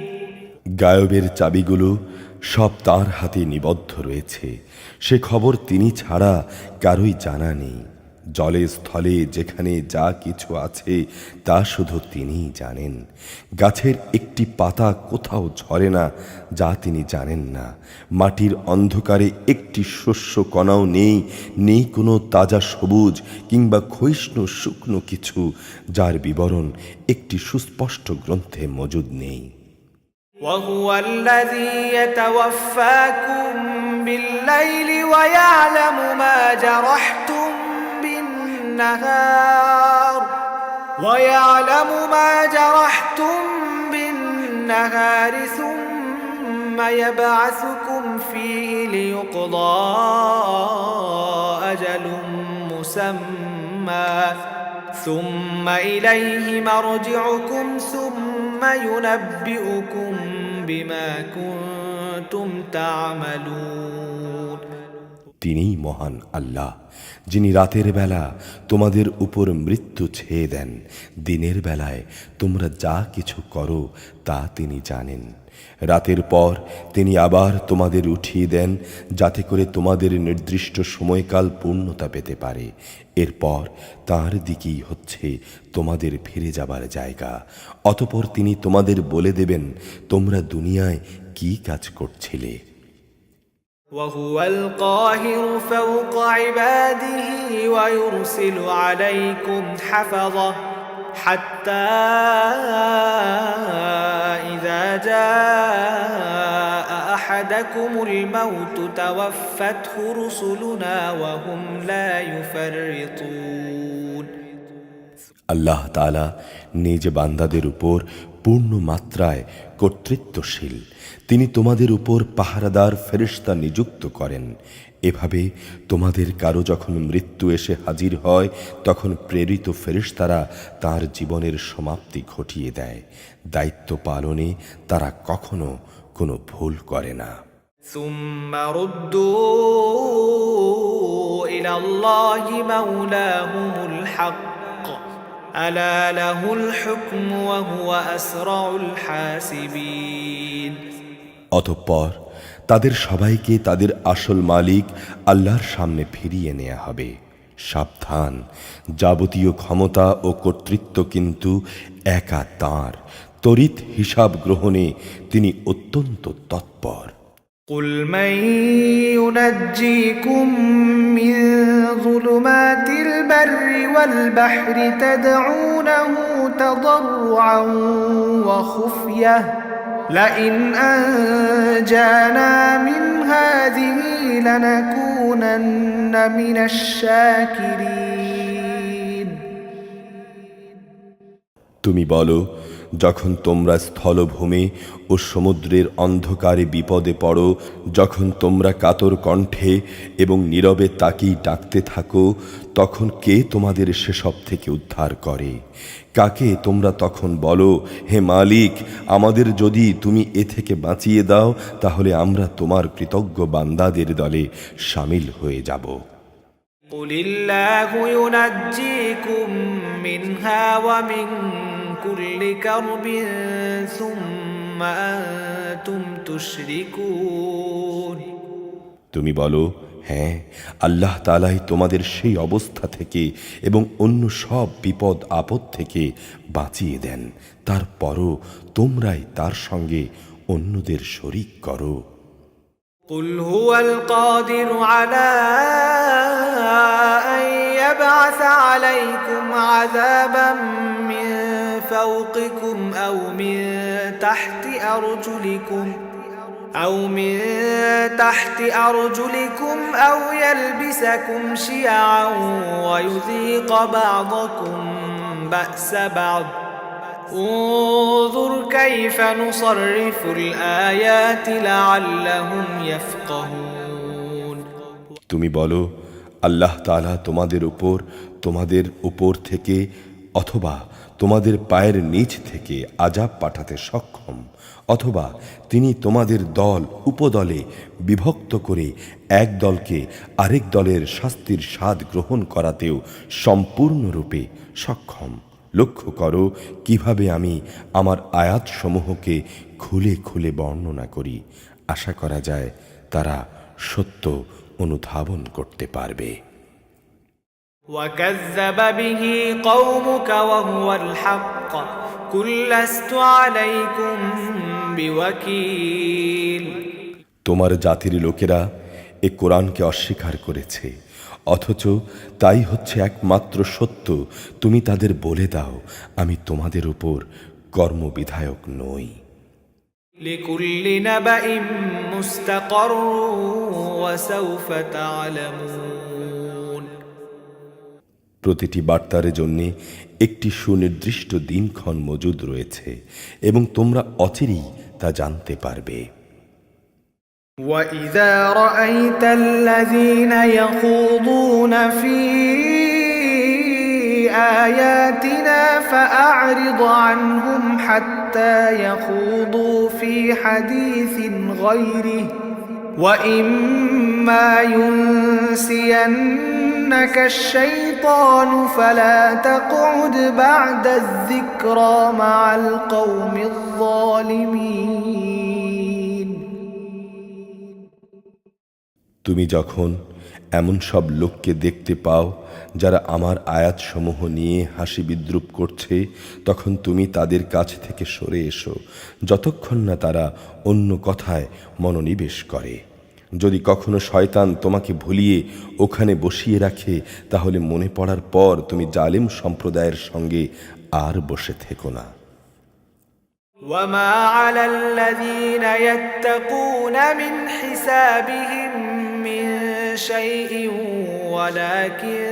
গায়বের চাবিগুলো সব তার হাতে নিবদ্ধ রয়েছে। সে খবর তিনি ছাড়া কারোই জানা নেই। জলে স্থলে যেখানে যা কিছু আছে তা শুধু তিনিই জানেন। গাছের একটি পাতা কোথাও ঝরে না যা তিনি জানেন না। মাটির অন্ধকারে একটি শস্য কণাও নেই কোনো তাজা সবুজ কিংবা ক্ষয়িষ্ণু শুকনো কিছু যার বিবরণ একটি সুস্পষ্ট গ্রন্থে মজুদ নেই। وهو الذي يتوفاكم بالليل ويعلم ما جرحتم بالنهار ثم يبعثكم فيه ليقضى أجل مسمى ثم إليه مرجعكم ثم ينبئكم بما كنتم تعملون তিনিই মহান আল্লাহ, যিনি রাতের বেলা তোমাদের উপর মৃত্যু ছেয়ে দেন। দিনের বেলায় তোমরা যা কিছু করো তা তিনি জানেন। রাতের পর তিনি আবার তোমাদের উঠিয়ে দেন, যাতে করে তোমাদের নির্দিষ্ট সময়কাল পূর্ণতা পেতে পারে। এরপর তার দিকেই হচ্ছে তোমাদের ফিরে যাবার জায়গা। অতঃপর তিনি তোমাদের বলে দেবেন তোমরা দুনিয়ায় কি কাজ করছিলে। وهو القاهر فوق عباده ويرسل عليكم حفظة حتى إذا جاء أحدكم الموت توفته رسلنا وهم لا يفرطون আল্লাহ তাআলা নিজ বান্দাদের উপর পূর্ণ মাত্রায় কর্তৃত্বশীল। তিনি তোমাদের উপর পাহারাদার ফেরেশতা নিযুক্ত করেন। এভাবে তোমাদের কারো যখন মৃত্যু এসে হাজির হয়, তখন প্রেরিত ফেরেশতারা তার জীবনের সমাপ্তি ঘটিয়ে দেয়। দায়িত্ব পালনে তারা কখনো কোনো ভুল করে না। ثم ردوا إلى الله مولاهم الحق ألا له الحكم وهو أسرع الحاسبين অতঃপর তাদের সবাইকে তাদের আসল মালিক আল্লাহর সামনে ফিরিয়ে নেওয়া হবে। সাবধান, যাবতীয় ক্ষমতা ও কর্তৃত্ব কিন্তু একা তাঁর। তড়িৎ হিসাব গ্রহণে তিনি অত্যন্ত তৎপর। قل من ينجيكم من ظلمات البر والبحر تدعونه تضرعا وخفية لئن أنجانا من هذه لنكونن من الشاكرين তুমি বলো, যখন তোমরা স্থলভূমি ও সমুদ্রের অন্ধকারে বিপদে পড়ো, যখন তোমরা কাতর কণ্ঠে এবং নীরবে তাকিয়ে ডাকতে থাকো, তখন কে তোমাদের সেসব থেকে উদ্ধার করে? কাকে তোমরা তখন বলো, হে মালিক, আমাদের যদি তুমি এ থেকে বাঁচিয়ে দাও, তাহলে আমরা তোমার কৃতজ্ঞ বান্দাদের দলে শামিল হয়ে যাব। قل الله ينجيكم منها ومن كل كرب ثم أنتم تشركون তুমি বলো, হ্যাঁ, আল্লাহ তাআলাই তোমাদের সেই অবস্থা থেকে এবং অন্য সব বিপদ আপদ থেকে বাঁচিয়ে দেন, তারপরও তোমরাই তার সঙ্গে অন্যদের শরীক করো। قل هو القادر على أن يبعث عليكم عذابا من فوقكم أو من تحت أرجلكم أو يلبسكم شيعا ويذيق بعضكم بأس بعض انظر كيف نصرف الآيات لعلهم يفقهون তুমি বলো, আল্লাহ তাআলা তোমাদের উপর থেকে অথবা তোমাদের পায়ের নিচ থেকে আযাব পাঠাতে সক্ষম, অথবা তিনি তোমাদের দল উপদলে বিভক্ত করে এক দলকে আরেক দলের শাস্তির স্বাদ গ্রহণ করাতেও সম্পূর্ণরূপে সক্ষম। লক্ষ্য করো কিভাবে আমি আমার আয়াতসমূহকে খুলে খুলে বর্ণনা করি। আশা করা যায় তারা সত্য অনুধাবন করতে পারবে। وكذب به قومك وهو الحق قل لست عليكم بوكيل তোমার জাতির লোকেরা এ কোরআনকে অস্বীকার করেছে, অথচ তাই হচ্ছে একমাত্র সত্য। তুমি তাদের বলে দাও, আমি তোমাদের উপর কর্মবিধায়ক নই। لكل نبأ مستقر وسوف تعلمون প্রতিটি বার্তার জন্য একটি সুনির্দিষ্ট দিনক্ষণ মজুদ রয়েছে এবং তোমরা অচিরেই তা জানতে পারবে। وَإِذَا رَأَيْتَ الَّذِينَ يَخُوضُونَ فِي آيَاتِنَا فَأَعْرِضْ عَنْهُمْ حَتَّى يَخُوضُوا فِي حَدِيثٍ غَيْرِهِ وَإِمَّا يُنْسِيَنَّكَ الشَّيْطَانُ فَلَا تَقْعُدْ بَعْدَ الذِّكْرَى مَعَ الْقَوْمِ الظَّالِمِينَ তুমি যখন এমন সব লোককে দেখতে পাও যারা আমার আয়াতসমূহ নিয়ে হাসি বিদ্রুপ করছে, তখন তুমি তাদের কাছ থেকে সরে এসো যতক্ষণ না তারা অন্য কথায় মনোনিবেশ করে। যদি কখনো শয়তান তোমাকে ভুলিয়ে ওখানে বসিয়ে রাখে, তাহলে মনে পড়ার পর তুমি জালিম সম্প্রদায়ের সঙ্গে আর বসে থেকো না। وما على الذين يتقون من حسابهم من شيء ولكن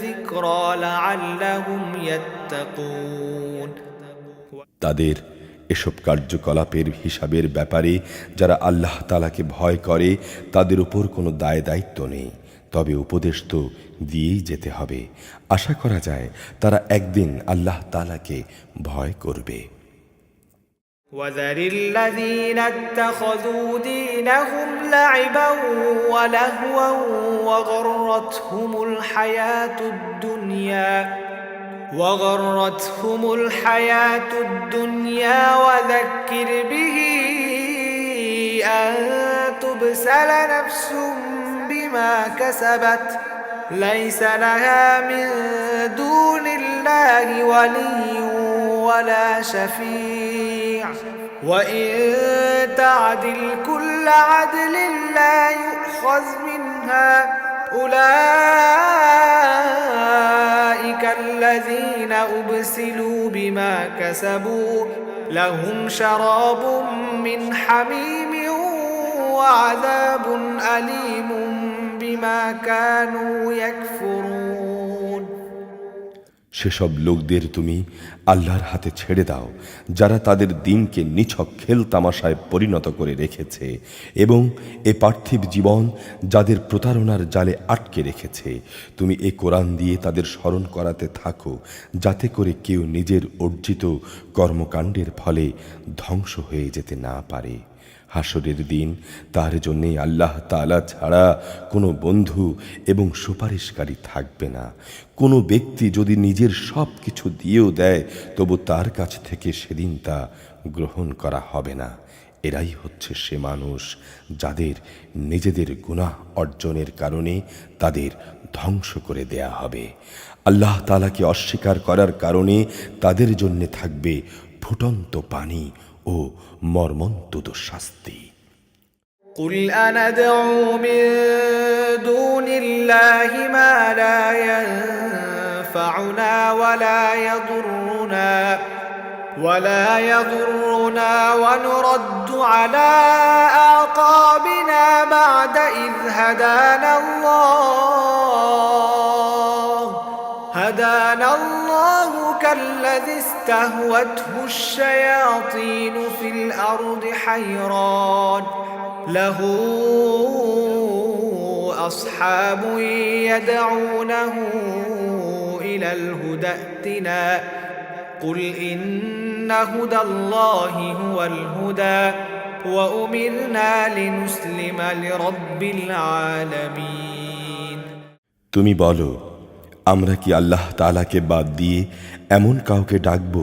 ذكرى لعلهم يتقون তাদের এসব কার্যকলাপের হিসাবের ব্যাপারে যারা আল্লাহ তাআলাকে ভয় করে তাদের উপর কোনো দায়িত্ব নেই, তবে উপদেশ তো দিয়েই যেতে হবে। আশা করা যায় তারা একদিন আল্লাহ তাআলাকে ভয় করবে। وذر الذين اتخذوا دينهم لعبا ولهوا وغرتهم الحياة الدنيا وذكر به أن تبسل نفس بما كسبت ليس لها من دون الله ولي ولا شفيع وإن تعدل كل عدل لا يؤخذ منها أولئك الذين أبسلوا بما كسبوا لهم شراب من حميم وعذاب أليم بما كانوا يكفرون সেসব লোকদের তুমি আল্লাহর হাতে ছেড়ে দাও যারা তাদের দিনকে নিছক খেল তামাশায় পরিণত করে রেখেছে এবং এ পার্থিব জীবন যাদের প্রতারণার জালে আটকে রেখেছে। তুমি এ কোরআন দিয়ে তাদের স্মরণ করাতে থাকো যাতে করে কেউ নিজের অর্জিত কর্মকাণ্ডের ফলে ধ্বংস হয়ে যেতে না পারে। হাসরের দিন তার জন্যে আল্লাহ তাআলা ছাড়া কোনো বন্ধু এবং সুপারিশকারী থাকবে না। কোনো ব্যক্তি যদি নিজের সব কিছু দিয়েও দেয় তবু তার কাছ থেকে সেদিন তা গ্রহণ করা হবে না। এরাই হচ্ছে সে মানুষ যাদের নিজেদের গুনাহ অর্জনের কারণে তাদের ধ্বংস করে দেয়া হবে। আল্লাহ তাআলাকে অস্বীকার করার কারণে তাদের জন্য থাকবে ফুটন্ত পানি ও মর্মন্তুদ শাস্তি। قل أندعو من دون الله ما لا ينفعنا ولا يضرنا ونرد على أعقابنا بعد إذ هدانا الله كالذي استهوته الشياطين في الأرض حيران له أصحاب يدعونه إلى الهدى ائتنا قل إن هدى الله هو الهدى وأمرنا لنسلم لرب العالمين তুমি বলো, আমরা কি আল্লাহ তাআলাকে বাদ দিয়ে এমন কাউকে ডাকব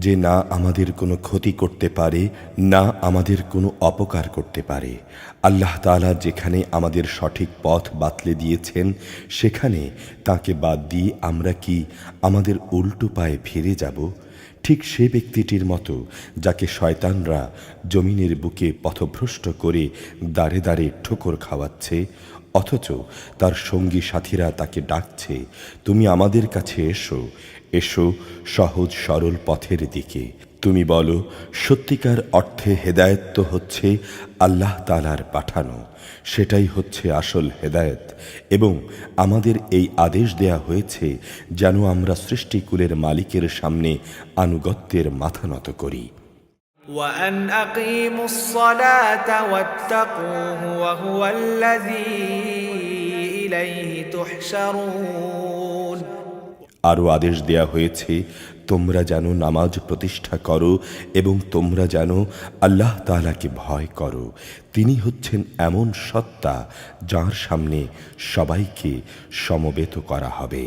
যে না আমাদের কোনো ক্ষতি করতে পারে না আমাদের কোনো অপকার করতে পারে? আল্লাহ তাআলা যেখানে আমাদের সঠিক পথ বাতলে দিয়েছেন সেখানে তাকে বাদ দিয়ে আমরা কি আমাদের উল্টো পায়ে ফিরে যাব? ঠিক সে ব্যক্তিটির মতো যাকে শয়তানরা জমিনের বুকে পথভ্রষ্ট করে দাঁড়ে দাঁড়ে ঠোকর খাওয়াচ্ছে, অথচ তার সঙ্গী সাথীরা তাকে ডাকছে, তুমি আমাদের কাছে এসো, এসো সহজ সরল পথের দিকে। তুমি বলো, সত্যিকার অর্থে হেদায়েত তো হচ্ছে আল্লাহ তাআলার পাঠানো, সেটাই হচ্ছে আসল হেদায়েত। এবং আমাদের এই আদেশ দেয়া হয়েছে যেন আমরা সৃষ্টিকুলের মালিকের সামনে আনুগত্যের মাথা নত করি। وأن أقيموا الصلاة واتقوه وهو الذي إليه تحشرون আরও আদেশ দেয়া হয়েছে, তোমরা যেন নামাজ প্রতিষ্ঠা করো এবং তোমরা যেন আল্লাহ তাআলাকে ভয় করো। তিনি হচ্ছেন এমন সত্তা যার সামনে সবাইকে সমবেত করা হবে।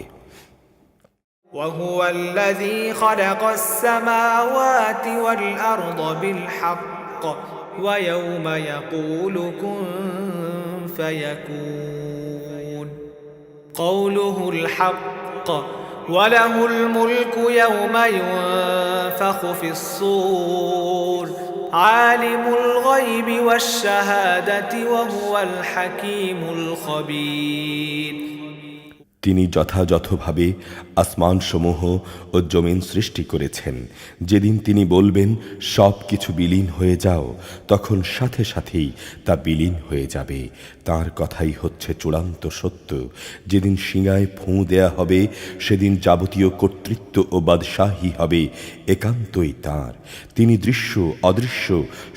وهو الذي خلق السماوات والأرض بالحق ويوم يقول كن فيكون قوله الحق وله الملك يوم ينفخ في الصور عالم الغيب والشهادة وهو الحكيم الخبير তিনি যথাযথভাবে আসমানসমূহ ও জমিন সৃষ্টি করেছেন। যেদিন তিনি বলবেন সব কিছু বিলীন হয়ে যাও, তখন সাথে সাথেই তা বিলীন হয়ে যাবে। তার কথাই হচ্ছে চূড়ান্ত সত্য। যেদিন শিঙায় ফুঁ দেয়া হবে সেদিন যাবতীয় কর্তৃত্ব ও বাদশাহী হবে একান্তই তাঁর। তিনি দৃশ্য অদৃশ্য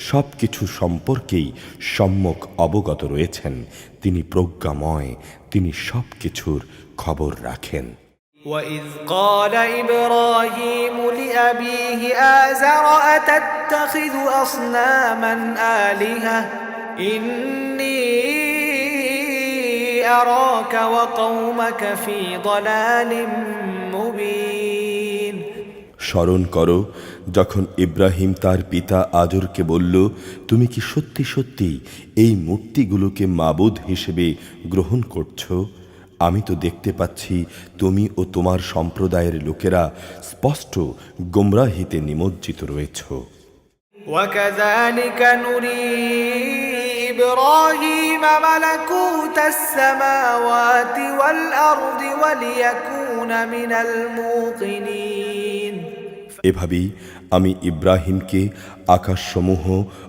সব কিছু সম্পর্কেই সম্যক অবগত রয়েছেন। তিনি প্রজ্ঞাময়, তিনি সব কিছুর খবর রাখেন। وَإِذْ قَالَ إِبْرَاهِيمُ لِأَبِيهِ آزَرَ أَتَتَّخِذُ أَصْنَامًا آلِهَةً إِنِّي أَرَاكَ وَقَوْمَكَ فِي ضَلَالٍ مُبِينٍ স্মরণ করো যখন ইব্রাহিম তার পিতা আজরকে বলল, তুমি কি সত্যি সত্যি এই মূর্তিগুলোকে মাবুদ হিসেবে গ্রহণ করছো? আমি তো দেখতে পাচ্ছি তুমি ও তোমার সম্প্রদায়ের লোকেরা স্পষ্ট গোমরাহিতে নিমজ্জিত রয়েছ। وَكَذَلِكَ نُرِي إبراهيم ملكوت السماوات والأرض وليكون من الموقنين এভাবেই আমি ইব্রাহিমকে আকাশসমূহ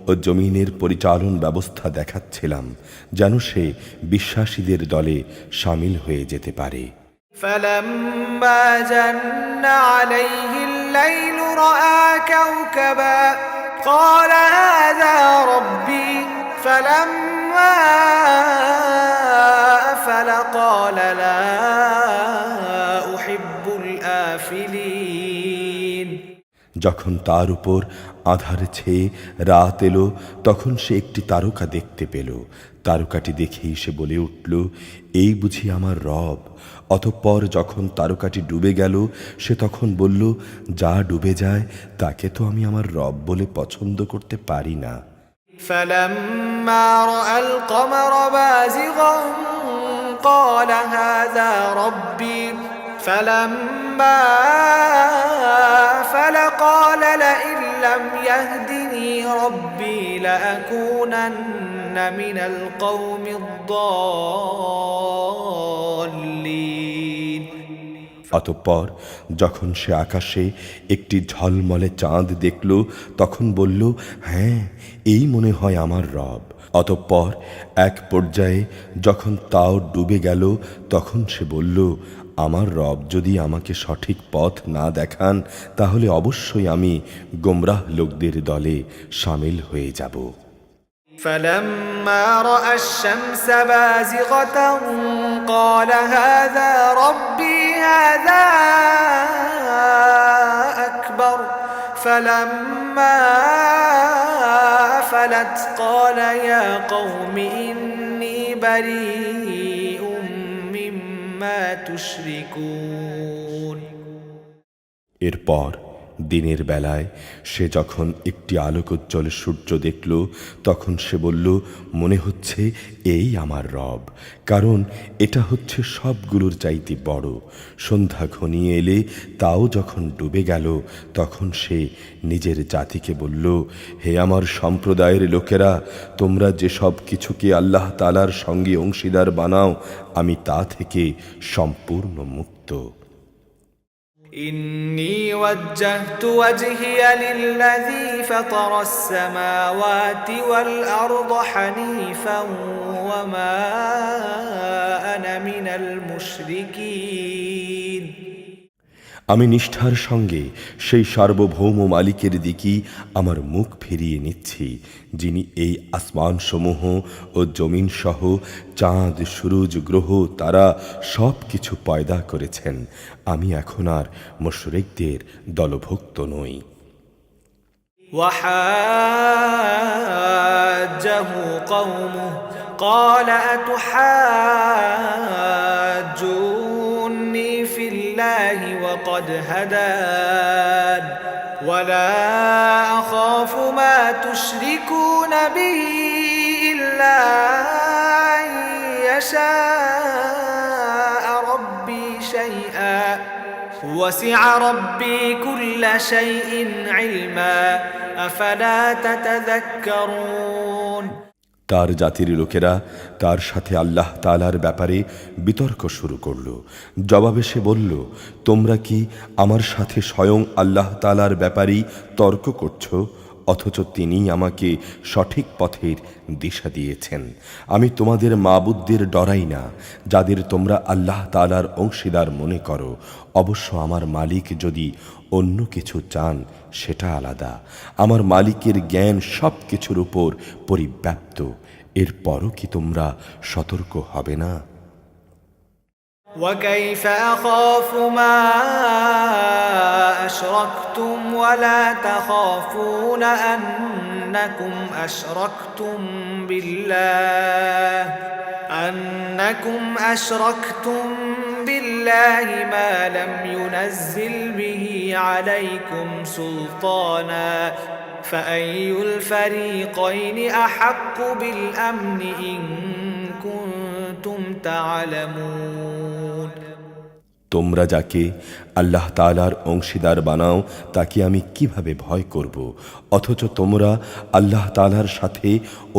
ও জমিনের পরিচালন ব্যবস্থা দেখাচ্ছিলাম যেন সে বিশ্বাসীদের দলে শামিল হয়ে যেতে পারে। فلما جن عليه الليل رأى كوكبا قال هذا ربي فلما أفل قال لا أحب الآفلين যখন তার উপর আধার ছেয়ে রাত এলো তখন সে একটি তারকা দেখতে পেল। তারকাটি দেখেই সে বলে উঠল, এই বুঝি আমার রব। অতঃপর যখন তারকাটি ডুবে গেল সে তখন বলল, যা ডুবে যায় তাকে তো আমি আমার রব বলে পছন্দ করতে পারি না। فلما رأى القمر بازغا قال هذا ربي فلما أفل قال لئن لم يهدني ربي لأكونن من القوم الضالين অতঃপর যখন সে আকাশে একটি ঝলমলে চাঁদ দেখল তখন বলল, হ্যাঁ, এই মনে হয় আমার রব। অতঃপর এক পর্যায়ে যখন তাও ডুবে গেল তখন সে বলল, আমার রব যদি আমাকে সঠিক পথ না দেখান তাহলে অবশ্যই আমি গোমরাহ লোকদের দলে শামিল হয়ে যাব। فلما رأى الشمس بازغة قال هذا ربي هذا أكبر فلما أفلت قال يا قوم إني بريء مما تشركون এরপর দিনের বেলায় সে যখন একটি আলোকোজ্জ্বল সূর্য দেখল তখন সে বলল, মনে হচ্ছে এই আমার রব, কারণ এটা হচ্ছে সবগুলোর চাইতে বড়। সন্ধ্যা ঘনিয়ে এলে তাও যখন ডুবে গেল তখন সে নিজের জাতিকে বলল, হে আমার সম্প্রদায়ের লোকেরা, তোমরা যেসব কিছুকে আল্লাহ তাআলার সঙ্গে অংশীদার বানাও আমি তা থেকে সম্পূর্ণ মুক্ত। إني وجهت وجهي للذي فطر السماوات والأرض حنيفا وما أنا من المشركين আমি নিষ্ঠার সঙ্গে সেই সার্বভৌম মালিকের দিকেই আমার মুখ ফিরিয়ে নিচ্ছি, যিনি এই আসমানসমূহ ও জমিন সহ চাঁদ, সূরজ, গ্রহ, তারা সব কিছু পয়দা করেছেন। আমি এখন আর মুশরিকদের দলভুক্ত নই। وحاجه قومه قال أتحاجوني في الله وقد هدان ولا أخاف ما تشركون به إلا أن يشاء ربي شيئا وسع ربي كل شيء علما أفلا تتذكرون তার জাতির লোকেরা তার সাথে আল্লাহ তাআলার ব্যাপারে বিতর্ক শুরু করল। জবাবে সে বলল, তোমরা কি আমার সাথে স্বয়ং আল্লাহ তাআলার ব্যাপারেই তর্ক করছো, অথচ তিনিই আমাকে সঠিক পথের দিশা দিয়েছেন। আমি তোমাদের মাবুদদের ডরাই না, যাদের তোমরা আল্লাহ তাআলার অংশীদার মনে করো। অবশ্য আমার মালিক যদি অন্য কিছু চান সেটা আলাদা। আমার মালিকের জ্ঞান সব কিছুর উপর পরিব্যাপ্ত। এরপরও কি তোমরা সতর্ক হবে না? وكيف أخاف ما أشركتم ولا تخافون أنكم أشركتم بالله ما لم ينزل به عليكم سلطانا فأي الفريقين أحق بالأمن إن كنتم تعلمون তোমরা যাকে আল্লাহ তাআলার অংশীদার বানাও তাকে আমি কিভাবে ভয় করব, অথচ তোমরা আল্লাহ তাআলার সাথে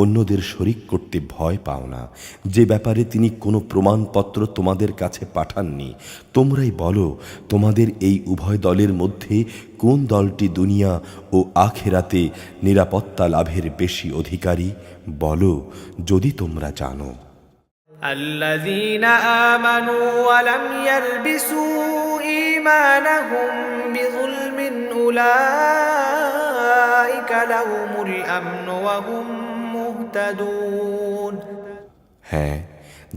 অন্যদের শরিক করতে ভয় পাও না, যে ব্যাপারে তিনি কোনো প্রমাণপত্র তোমাদের কাছে পাঠাননি। তোমরাই বলো, তোমাদের এই উভয় দলের মধ্যে কোন দলটি দুনিয়া ও আখিরাতে নিরাপত্তা লাভের বেশি অধিকারী? বলো, যদি তোমরা জানো। الذين آمنوا ولم يلبسوا إيمانهم بظلم أولئك لهم الأمن وهم مهتدون। হ্যাঁ,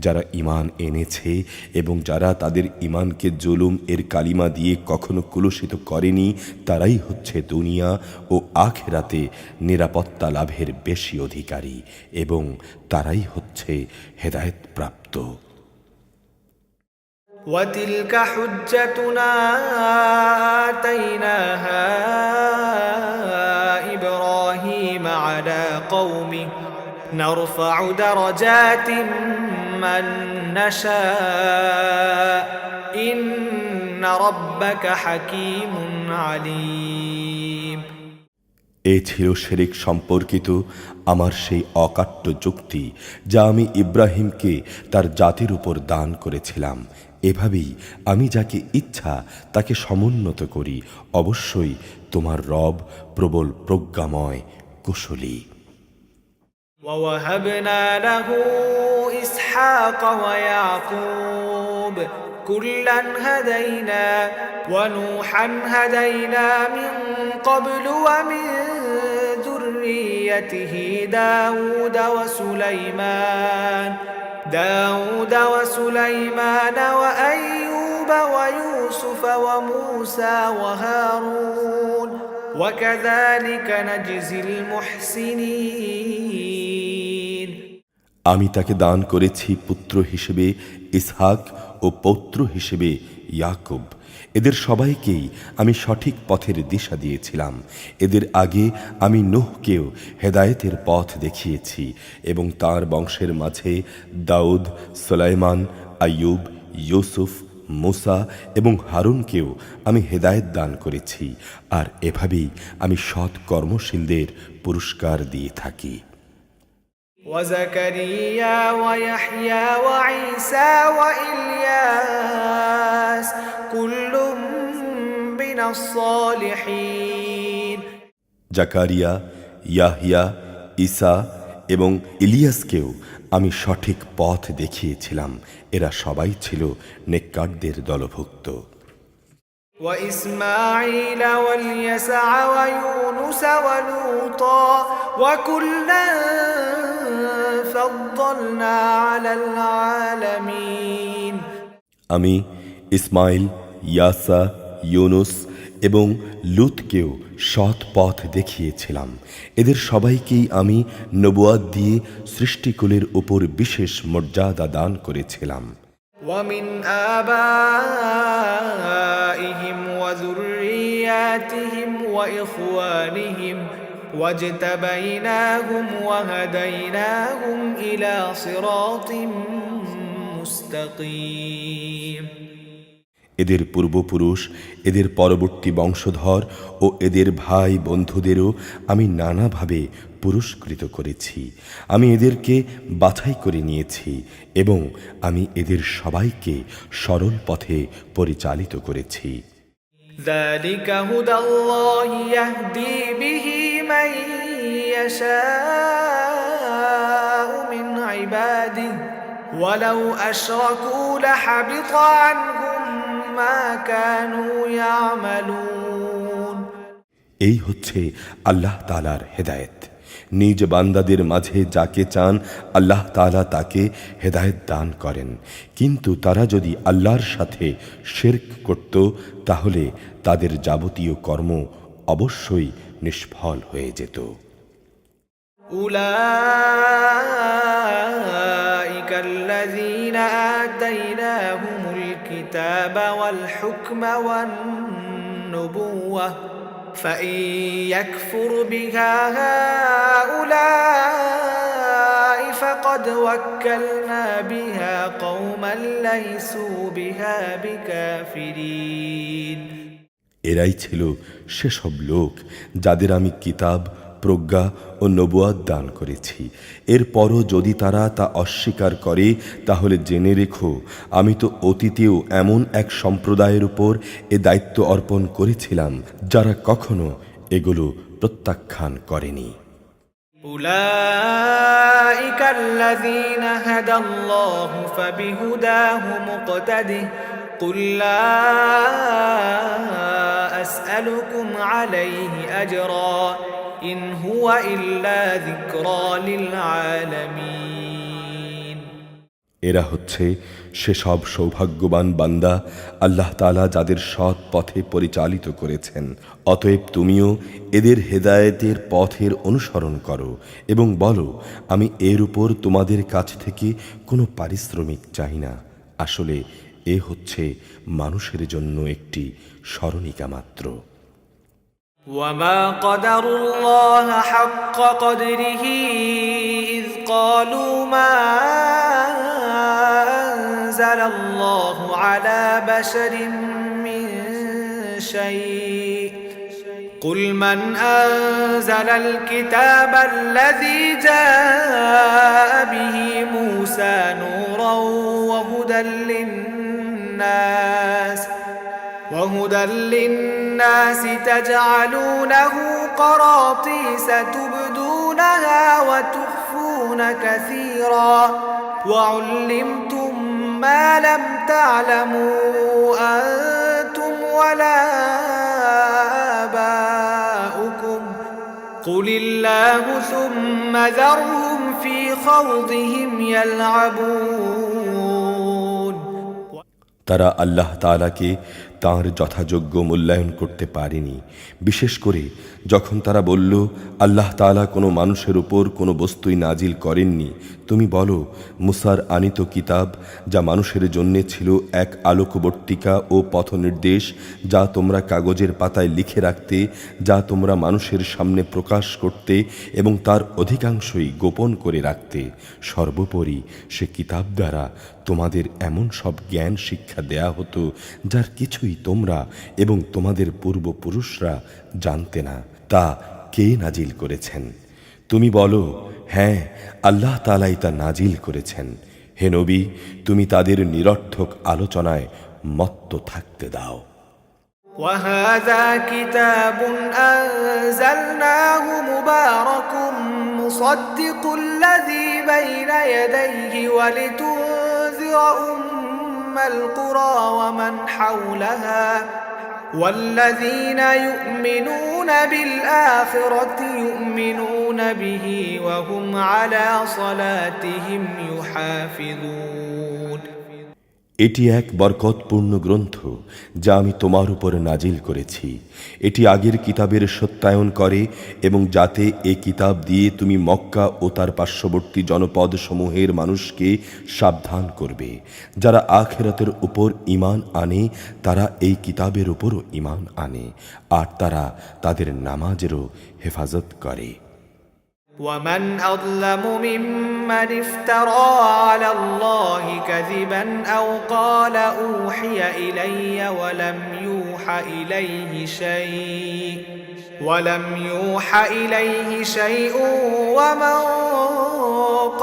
যারা ঈমান এনেছে এবং যারা তাদের ঈমানকে জুলুম এর কালিমা দিয়ে কখনো কুলুষিত করেনি, তারাই হচ্ছে দুনিয়া ও আখিরাতে নিরাপত্তা লাভের বেশি অধিকারী এবং তারাই হচ্ছে হেদায়েত প্রাপ্ত। وتلك حجتنا آتيناها إبراهيم على قومه نرفع درجات من نشاء إن ربك حكيم عليم। এ ছিল শিরক সম্পর্কিত আমার সেই অকাট্য যুক্তি, যা আমি ইব্রাহিমকে তার জাতির উপর দান করেছিলাম। এভাবেই আমি যাকে ইচ্ছা তাকে সমুন্নত করি। অবশ্যই তোমার রব প্রবল প্রজ্ঞাময়, কুশলী। ووهبنا له إسحاق ويعقوب كلا هدينا ونوحا هدينا من قبل ومن ذريته داود وسليمان وأيوب ويوسف وموسى وهارون وكذلك نجزي المحسنين। আমি তাকে দান করেছি পুত্র হিসেবে ইসহাক ও পৌত্র হিসেবে ইয়াকুব। এদের সবাইকেই আমি সঠিক পথের দিশা দিয়েছিলাম। এদের আগে আমি নূহকেও হেদায়েতের পথ দেখিয়েছি এবং তার বংশের মাঝে দাউদ, সুলাইমান, আইয়ুব, ইউসুফ, মুসা এবং হারুনকেও আমি হেদায়েত দান করেছি। আর এভাবেই আমি সৎ কর্মশীলদের পুরস্কার দিয়ে থাকি। وزكريا ويحيى وعيسى وإلياس كل من الصالحين। জাকারিয়া, ইয়াহিয়া, ঈসা এবং ইলিয়াসকেও আমি সঠিক পথ দেখিয়েছিলাম। এরা সবাই ছিল নেককারদের দলভুক্ত। وإسماعيل واليسع ويونس ولوطا وكلا فضلنا على العالمين। আমি ইসমাইল, ইয়াসা, ইউনুস এবং লুতকেও সৎ পথ দেখিয়েছিলাম। এদের সবাইকেই আমি নবুয়াত দিয়ে সৃষ্টিকুলের উপর বিশেষ মর্যাদা দান করেছিলাম। ومن آبائهم وذرياتهم وإخوانهم واجتبيناهم وهديناهم إلى صراط مستقيم। এদের পূর্বপুরুষ, এদের পরবর্তী বংশধর ও এদের ভাই বন্ধুদেরও আমি নানাভাবে পুরস্কৃত করেছি। আমি এদেরকে বাছাই করে নিয়েছি এবং আমি এদের সবাইকে সরল পথে পরিচালিত করেছি। ذلك هدى الله يهدي به من يشاء من عباده ولو أشركوا لحبط عنهم ما كانوا يعملون। এই হচ্ছে আল্লাহ তাআলার হেদায়েত। নিজ বান্দাদের মাঝে যাকে চান আল্লাহ তাআলা তাকে হেদায়েত দান করেন, কিন্তু তারা যদি আল্লাহর সাথে শিরক করত তাহলে তাদের যাবতীয় কর্ম অবশ্যই নিষ্ফল হয়ে যেত। أولئك الذين آتيناهم الكتاب والحكم والنبوة فإن يكفر بها هؤلاء فقد ولقد وكلنا بها قوما ليسوا بها بكافرين এরাই ছিল সেসব লোক যাদের আমি কিতাব, প্রজ্ঞা ও নবুয়াত দান করেছি। এরপরও যদি তারা তা অস্বীকার করে তাহলে জেনে রেখো আমি তো অতীতেও এমন এক সম্প্রদায়ের উপর এ দায়িত্ব অর্পণ করেছিলাম যারা কখনো এগুলো প্রত্যাখ্যান করেনি। أولئك الذين هدى الله فبهداه مقتده قل لا أسألكم عليه أجرا إن هو إلا ذكرى للعالمين এরা হচ্ছে সেসব সৌভাগ্যবান বান্দা আল্লাহ তাআলা যাদের সৎ পথে পরিচালিত করেছেন। অতএব তুমিও এদের হেদায়েতের পথের অনুসরণ করো এবং বলো আমি এর উপর তোমাদের কাছ থেকে কোনো পারিশ্রমিক চাই না। আসলে এ হচ্ছে মানুষের জন্য একটি স্মরণিকা মাত্র। وما قدروا الله حق قدره إذ قالوا ما أنزل الله على بشر من شيء قل من أنزل الكتاب الذي جاء به موسى نورا وهدى للناس تجعلونه قراطيس تبدونها وتخفون كثيرا وعلمتم ما لم تعلموا أنتم ولا آباؤكم قل الله ثم ذرهم في خوضهم يلعبون তারা আল্লাহ তাআলাকে তাঁর যথাযোগ্য মূল্যায়ন করতে পারেনি, বিশেষ করে যখন তারা বলল আল্লাহ তাআলা কোনো মানুষের উপর কোনো বস্তুই নাজিল করেননি। তুমি বলো মুসার আনিত কিতাব যা মানুষের জন্যে ছিল এক আলোকবর্তিকা ও পথনির্দেশ, যা তোমরা কাগজের পাতায় লিখে রাখতে, যা তোমরা মানুষের সামনে প্রকাশ করতে এবং তার অধিকাংশই গোপন করে রাখতে। সর্বোপরি সে কিতাব দ্বারা তোমাদের এমন সব জ্ঞান শিক্ষা দেয়া হতো যার কিছুই তোমরা এবং তোমাদের পূর্বপুরুষরা জানতে না। তা কে নাজিল করেছেন? তুমি বলো হ্যাঁ, আল্লাহ তাআলাই তা নাজিল করেছেন। হে নবী, তুমি তাদের নিরর্থক আলোচনায় মত্ত থাকতে দাও। وهذا كتاب أنزلناه مبارك مصدق الذي بين يديه ولتنذر أم القرى ومن حولها والذين يؤمنون بالآخرة يؤمنون به وهم على صلاتهم يحافظون এটি এক বরকতপূর্ণ গ্রন্থ যা আমি তোমার উপর নাজিল করেছি। এটি আগের কিতাবের সত্যায়ন করে এবং যাতে এ কিতাব দিয়ে তুমি মক্কা ও তার পার্শ্ববর্তী জনপদ সমূহের মানুষকে সাবধান করবে। যারা আখিরাতের উপর ঈমান আনে তারা এই কিতাবের উপরও ঈমান আনে, আর তারা তাদের নামাজেরও হেফাজত করে। ومن أظلم ممن افترى على الله كذبا أو قال أوحي إلي ولم يوح إليه شيء ومن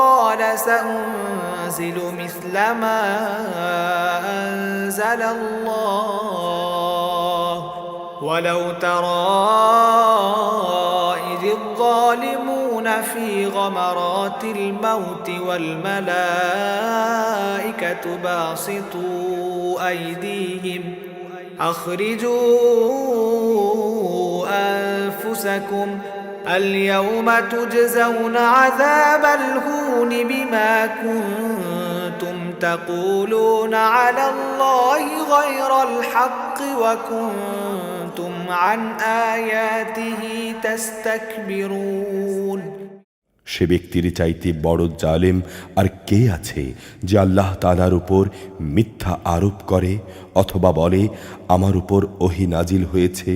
قال سأنزل مثل ما أنزل الله ولو ترى إذ الظالمون في غمرات الموت والملائكة باسطوا أيديهم أخرجوا أنفسكم اليوم تجزون عذاب الهون بما كنتم تقولون على الله غير الحق وكنتم عن آياته تستكبرون সে ব্যক্তির চাইতে বড় জালেম আর কে আছে যে আল্লাহ তাআলার উপর মিথ্যা আরোপ করে অথবা বলে আমার উপর ওহী নাজিল হয়েছে,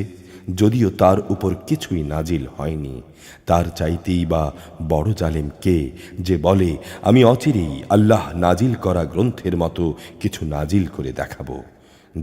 যদিও তার উপর কিছুই নাজিল হয়নি। তার চাইতেই বা বড় জালেম কে, যে বলে আমি অচিরেই আল্লাহ নাজিল করা গ্রন্থের মতো কিছু নাজিল করে দেখাবো।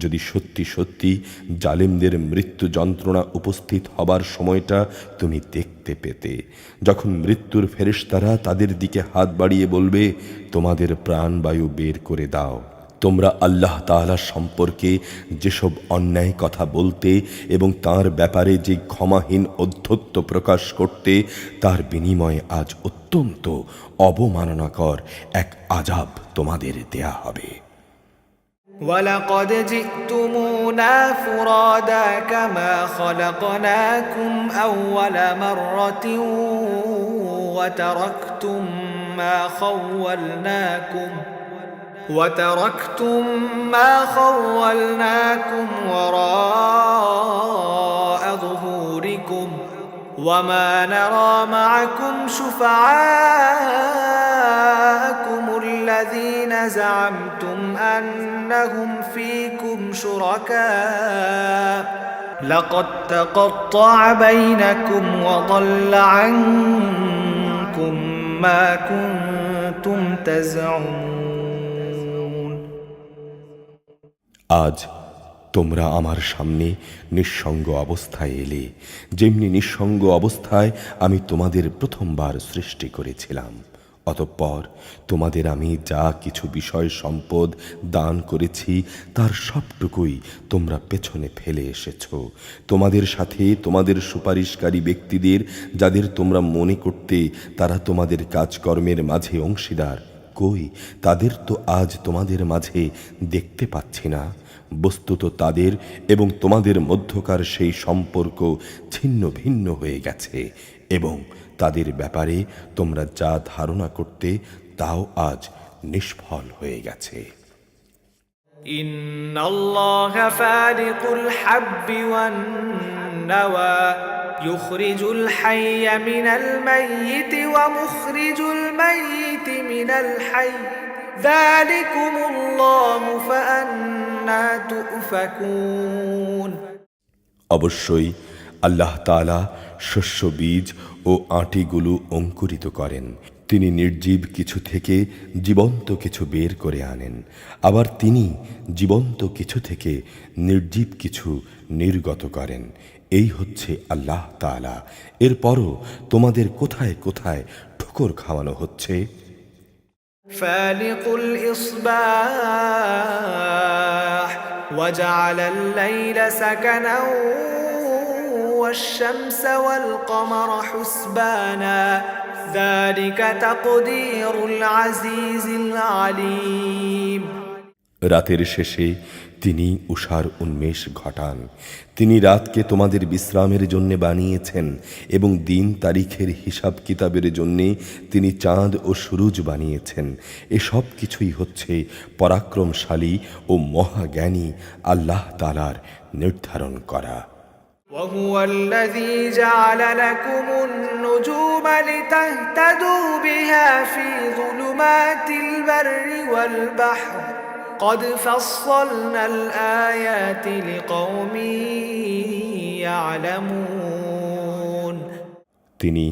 যদি সত্যি সত্যি জালেমদের মৃত্যু যন্ত্রণা উপস্থিত হবার সময়টা তুমি দেখতে পেতে, যখন মৃত্যুর ফেরেশতারা তাদের দিকে হাত বাড়িয়ে বলবে, তোমাদের প্রাণবায়ু বের করে দাও। তোমরা আল্লাহ তাআলা সম্পর্কে যেসব অন্যায় কথা বলতে এবং তার ব্যাপারে যে ক্ষমাহীন অধ্যত্ব প্রকাশ করতে, তার বিনিময়ে আজ অত্যন্ত অবমাননাকর এক আযাব তোমাদের দেয়া হবে। ولقد جئتمونا فرادا كما خلقناكم أول مرة وتركتم ما خولناكم وراء ظهوركم وما نرى معكم شفعاءكم الذين زعمتم أنهم فيكم شركاء لقد تقطع بينكم وضل عنكم ما كنتم تزعمون। আজ তোমরা আমার সামনে নিঃসঙ্গ অবস্থায় এলে, যেমনি নিঃসঙ্গ অবস্থায় আমি তোমাদের প্রথমবার সৃষ্টি করেছিলাম। অতঃপর তোমাদের আমি যা কিছু বিষয় সম্পদ দান করেছি তার সবটুকুই তোমরা পেছনে ফেলে এসেছ। তোমাদের সাথে তোমাদের সুপারিশকারী ব্যক্তিদের, যাদের তোমরা মনে করতে তারা তোমাদের কাজকর্মের মাঝে অংশীদার, কই তাদের তো আজ তোমাদের মাঝে দেখতে পাচ্ছি না। বস্তুত তাদের এবং তোমাদের মধ্যকার সেই সম্পর্ক ছিন্ন ভিন্ন হয়ে গেছে এবং তাদের ব্যাপারে তোমরা যা ধারণা করতে তাও আজ নিষ্ফল হয়ে গেছে। ইন্নাল্লাহা ফালিকুল হাব্বি ওয়ান নাওয়া ইখরিজুল হাইয়্যা মিনাল মাইয়িতি ওয়া মুখরিজুল মাইয়িতি মিনাল হাইয়্যি যালিকুমুল্লাহু ফাআন্না তুফাকুন। অবশ্যই আল্লাহ তাআলা শস্য বীজ ও আঁটিগুলো অঙ্কুরিত করেন। তিনি নির্জীব কিছু থেকে জীবন্ত কিছু বের করে আনেন, আবার তিনি জীবন্ত কিছু থেকে নির্জীব কিছু নির্গত করেন। এই হচ্ছে আল্লাহ তাআলা। এরপরও তোমাদের কোথায় কোথায় ঠোকর খাওয়ানো হচ্ছে। ফালিকুল ইসবাহ وجعل الليل سكنا والشمس والقمر حسبانا ذلك تقدير العزيز العليم। রাতের শেষে তিনি উষার উন্মেষ ঘটান। তিনি রাতকে তোমাদের বিশ্রামের জন্য বানিয়েছেন এবং দিন তারিখের হিসাব কিতাবের জন্য তিনি চাঁদ ও সুরুজ বানিয়েছেন। এসব কিছুই হচ্ছে পরাক্রমশালী ও মহাজ্ঞানী আল্লাহ তাআলার নির্ধারণ করা। وهو الذي جعل لكم النجوم لتهتدوا بها في ظلمات البر والبحر قد فصلنا الآيات لقوم يعلمون। তিনি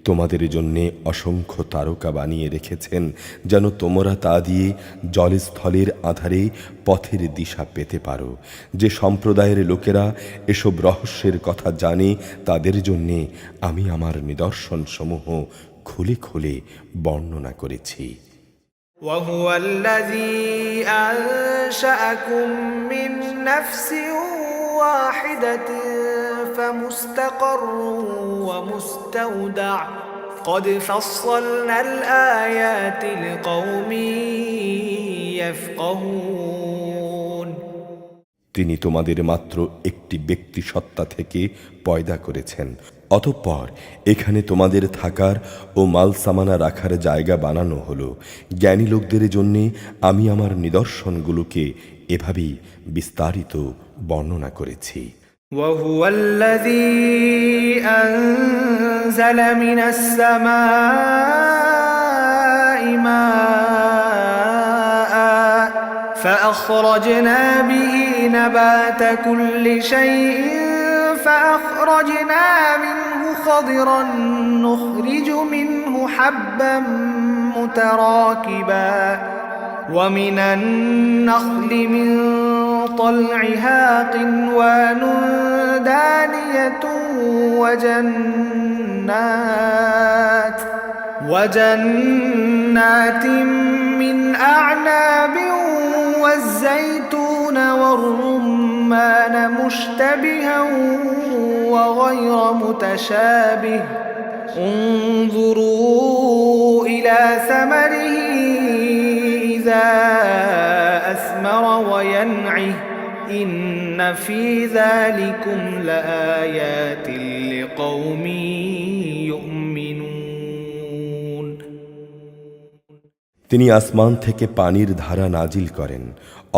তোমাদের জন্য অসংখ্য তারকা বানিয়ে রেখেছেন যেন তোমরা তা দিয়ে জলস্থলের আধারে পথের দিশা পেতে পারো। যে সম্প্রদায়ের লোকেরা এসব রহস্যের কথা জানে তাদের জন্যে আমি আমার নিদর্শনসমূহ খুলে খুলে বর্ণনা করেছি। وهو الذي أنشأكم من نفس واحدة فمستقر ومستودع قد فصلنا الآيات لقوم يفقهون। তিনি তোমাদের মাত্র একটি ব্যক্তি সত্তা থেকে পয়দা করেছেন। অতঃপর এখানে তোমাদের থাকার ও মাল সামানা রাখার জায়গা বানানো হলো। জ্ঞানী লোকদের জন্য আমি আমার নিদর্শনগুলোকে এভাবেই বিস্তারিত বর্ণনা করেছি। وهو الذي أنزل من السماء ماء فأخرجنا به نبات كل شيء فأخرجنا منه خضرا نخرج منه حبا متراكبا ومن النخل من طلعها قنوان دانية وجنات من أعناب والزيتون والرمان مشتبها وغير متشابه انظروا إلى ثمره إذا أثمر وينعه إن في ذلكم لآيات لقوم يؤمنون। তিনি আসমান থেকে পানির ধারা নাজিল করেন,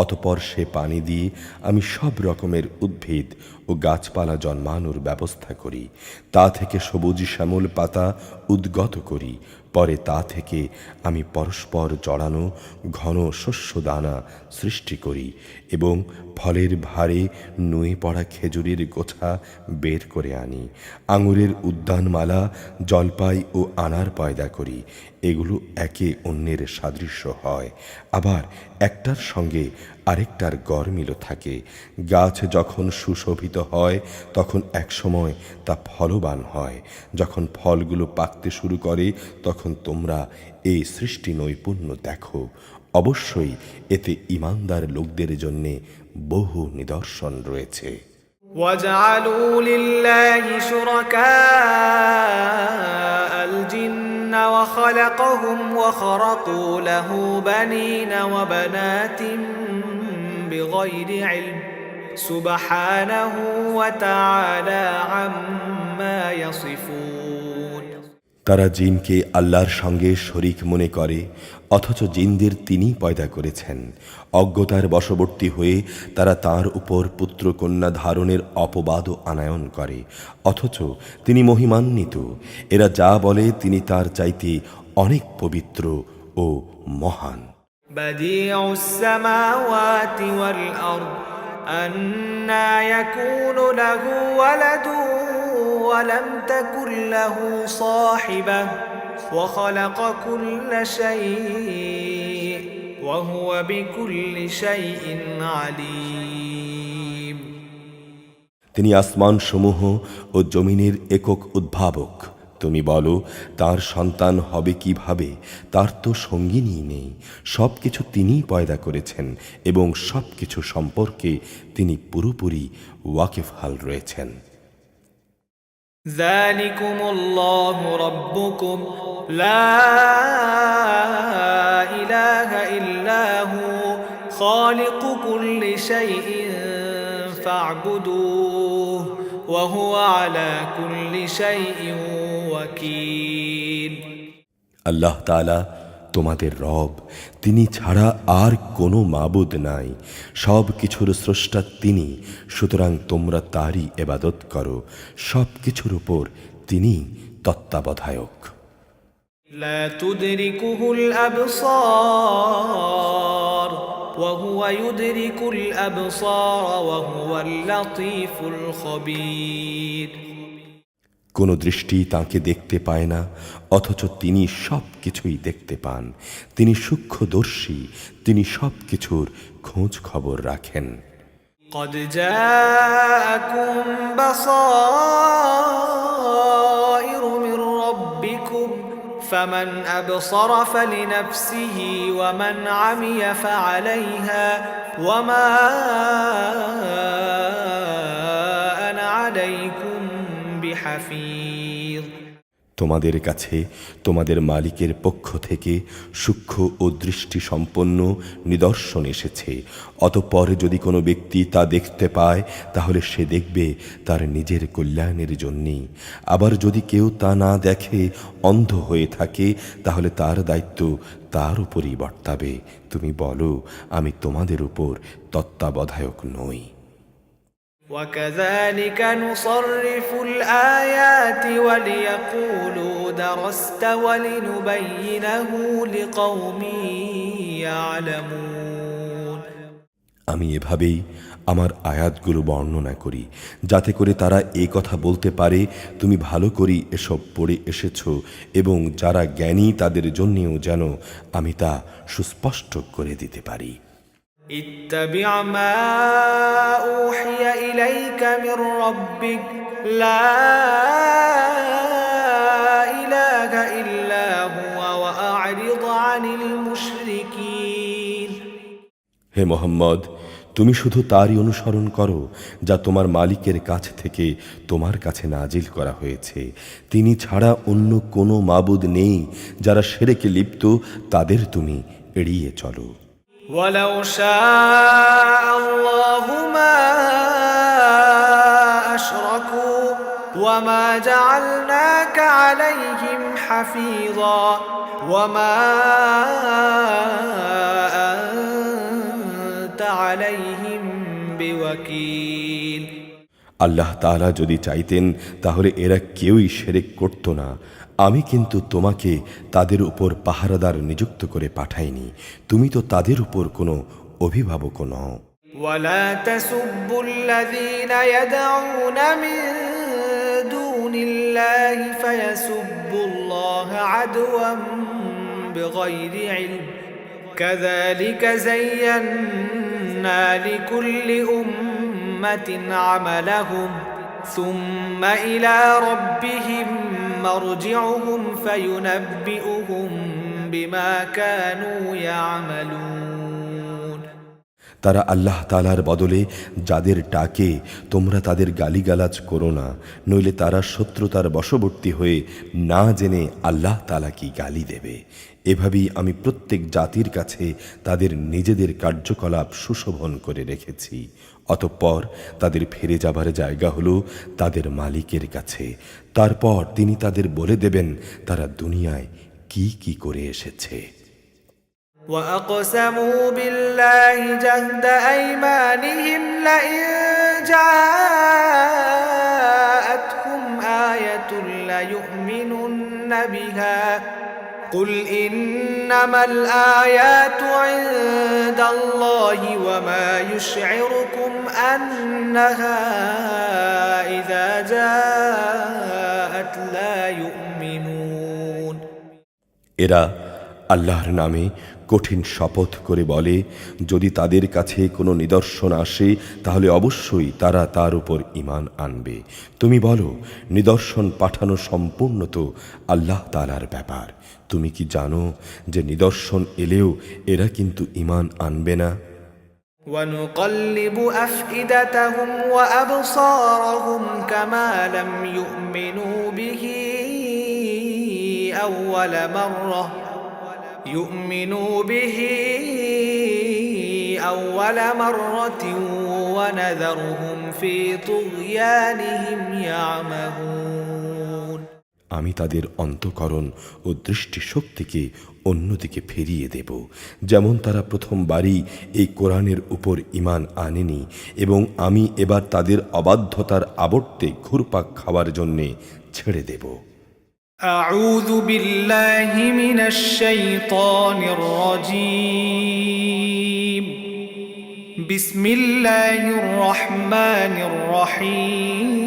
অতঃপর সে পানি দিয়ে আমি সব রকমের উদ্ভিদ ও গাছপালা জন্মানোর ব্যবস্থা করি। তা থেকে সবুজ শ্যামল পাতা উদ্গত করি। পরে তা থেকে আমি পরস্পর জড়ানো ঘন শস্যদানা সৃষ্টি করি এবং ফলের ভারে নুয়ে পড়া খেজুরের গোছা বের করে আনি। আঙুরের উদ্যানমালা, জলপাই ও আনার পয়দা করি। এগুলো একে অন্যের সাদৃশ্য হয়, আবার একটার সঙ্গে আরেকটার গরমিল থাকে। গাছ যখন সুশোভিত হয় তখন একসময় তা ফলবান হয়। যখন ফলগুলো পাকতে শুরু করে তখন তোমরা এই সৃষ্টি নৈপুণ্য দেখো। অবশ্যই এতে ঈমানদার লোকদের জন্য বহু নিদর্শন রয়েছে। وَجَعَلُوا لِلَّهِ شُرَكَاءَ الْجِنَّ وَخَلَقَهُمْ وَخَرَقُوا لَهُ بَنِينَ وَبَنَاتٍ بِغَيْرِ عِلْمٍ سُبْحَانَهُ وَتَعَالَى عَمَّا يَصِفُونَ। তারা জিনকে আল্লাহর সঙ্গে শরীক মনে করে, অথচ জিনদের তিনিই পয়দা করেছেন। অজ্ঞতার বশবর্তী হয়ে তারা তার উপর পুত্রকন্যা ধারণের অপবাদও আনায়ন করে, অথচ তিনি মহিমান্বিত। এরা যা বলে তিনি তার চাইতে অনেক পবিত্র ও মহান। বাদিউস সামাওয়াতি ওয়াল আরদ আন্না ইয়াকুনু লাহু ওয়ালাদু ولم تكن له صاحبة وخلق كل شيء وهو بكل شيء عليم। তিনি আসমান সমূহ ও জমিনের একক উদ্ভাবক। তুমি বলো তার সন্তান হবে কিভাবে? তার তো সঙ্গিনী নেই। সব কিছু তিনিই পয়দা করেছেন এবং সব কিছু সম্পর্কে তিনি পুরোপুরি ওয়াকিফহাল রয়েছেন। ذلكم الله ربكم لا إله إلا هو خالق كل شيء فاعبدوه وهو على كل شيء وكيل। আল্লাহ তাআলা তোমাদের রব, তিনি ছাড়া আর কোনো মাবুদ নাই। সব কিছুর স্রষ্টা তিনি, সুতরাং তোমরা তারই ইবাদত করো। সব কিছুর উপর তিনি তত্ত্বাবধায়ক। লা তুদরিকুহুল আবসার ওয়া হুয়া ইউদরিকুল আবসার ওয়া হুয়াল লাতীফুল খবীর। কোনো দৃষ্টি তাঁকে দেখতে পায় না, অথচ তিনি সব কিছুই দেখতে পান। তিনি সূক্ষ্মদর্শী, তিনি সব কিছুর খোঁজ খবর রাখেন। قد جاءكم بصائر من ربكم فمن أبصر فلنفسه ومن عمي فعليها وما أنا عليكم بحفيظ। তোমাদের কাছে তোমাদের মালিকের পক্ষ থেকে সূক্ষ্ম ও দৃষ্টি সম্পন্ন নিদর্শন এসেছে। অতঃপর যদি কোনো ব্যক্তি তা দেখতে পায় তাহলে সে দেখবে তার নিজের কল্যাণের জন্যই। আবার যদি কেউ তা না দেখে, অন্ধ হয়ে থাকে, তাহলে তার দায়িত্ব তার উপরই বর্তাবে। তুমি বলো আমি তোমাদের উপর তত্ত্বাবধায়ক নই। وكذلك نصرف الآيات وليقولوا درست ولنبينه لقوم يعلمون। আমি এভাবেই আমার আয়াতগুলো বর্ণনা করি, যাতে করে তারা এই কথা বলতে পারে তুমি ভালো করেই এসব পড়ে এসেছ, এবং যারা জ্ঞানী তাদের জন্যেও যেন আমি তা সুস্পষ্ট করে দিতে পারি। اتبع ما أوحي إليك من ربك لا إله إلا هو وأعرض عن المشركين। হে মোহাম্মদ, তুমি শুধু তারই অনুসরণ করো যা তোমার মালিকের কাছ থেকে তোমার কাছে নাজিল করা হয়েছে। তিনি ছাড়া অন্য কোনো মাবুদ নেই। যারা শিরকে লিপ্ত তাদের তুমি এড়িয়ে চলো। ولو شاء الله ما أشركوا وما جعلناك عليهم حفيظا وما أنت عليهم بوكيل। আল্লাহ তাআলা যদি চাইতেন তাহলে এরা কেউই শিরক করত না। আমি কিন্তু তোমাকে তাদের উপর পাহারাদার নিযুক্ত করে পাঠাইনি। তুমি তো তাদের উপর কোনো অভিভাবক নও। ولا تسبوا الذين يدعون من دون الله فيسبوا الله عدوا بغير علم كذلك زينا لكل أمة عملهم ثم إلى ربهم مرجعهم فينبئهم بما كانوا يعملون। তারা আল্লাহ তাআলার বদলে যাদের ডাকে তোমরা তাদের গালিগালাজ করো না, নইলে তারা শত্রুতার বশবর্তী হয়ে না জেনে আল্লাহ তাআলা কি গালি দেবে। এভাবেই আমি প্রত্যেক জাতির কাছে তাদের নিজেদের কার্যকলাপ সুশোভন করে রেখেছি। অতঃপর তাদের ফিরে যাবার জায়গা হলো তাদের মালিকের কাছে। তারপর তিনি তাদের বলে দেবেন তারা দুনিয়ায় কি কি করে এসেছে। وأقسموا بالله جهد أيمانهم لئن جاءتهم آية ليؤمنن بها قل إنما الآيات عند الله وما يشعركم أنها إذا جاءت لا يؤمنون। এরা আল্লাহর নামে কঠিন শপথ করে বলে, যদি তাদের কাছে কোনো নিদর্শন আসে তাহলে অবশ্যই তারা তার উপর ঈমান আনবে। তুমি বলো, নিদর্শন পাঠানো সম্পূর্ণ তো আল্লাহ তাআলার ব্যাপার। তুমি কি জানো যে নিদর্শন এলেও এরা কিন্তু ঈমান আনবে না? ونقلب أفئدتهم وأبصارهم كما لم يؤمنوا به أول مرة ونذرهم في طغيانهم يعمهون। আমি তাদের অন্তঃকরণ ও দৃষ্টি শক্তিকে অন্যদিকে ফিরিয়ে দেব, যেমন তারা প্রথমবারই এই কোরআনের উপর ঈমান আনেনি, এবং আমি এবার তাদের অবাধ্যতার আবর্তে ঘুরপাক খাওয়ার জন্যে ছেড়ে দেব। أعوذ بالله من الشيطان الرجيم بسم الله الرحمن الرحيم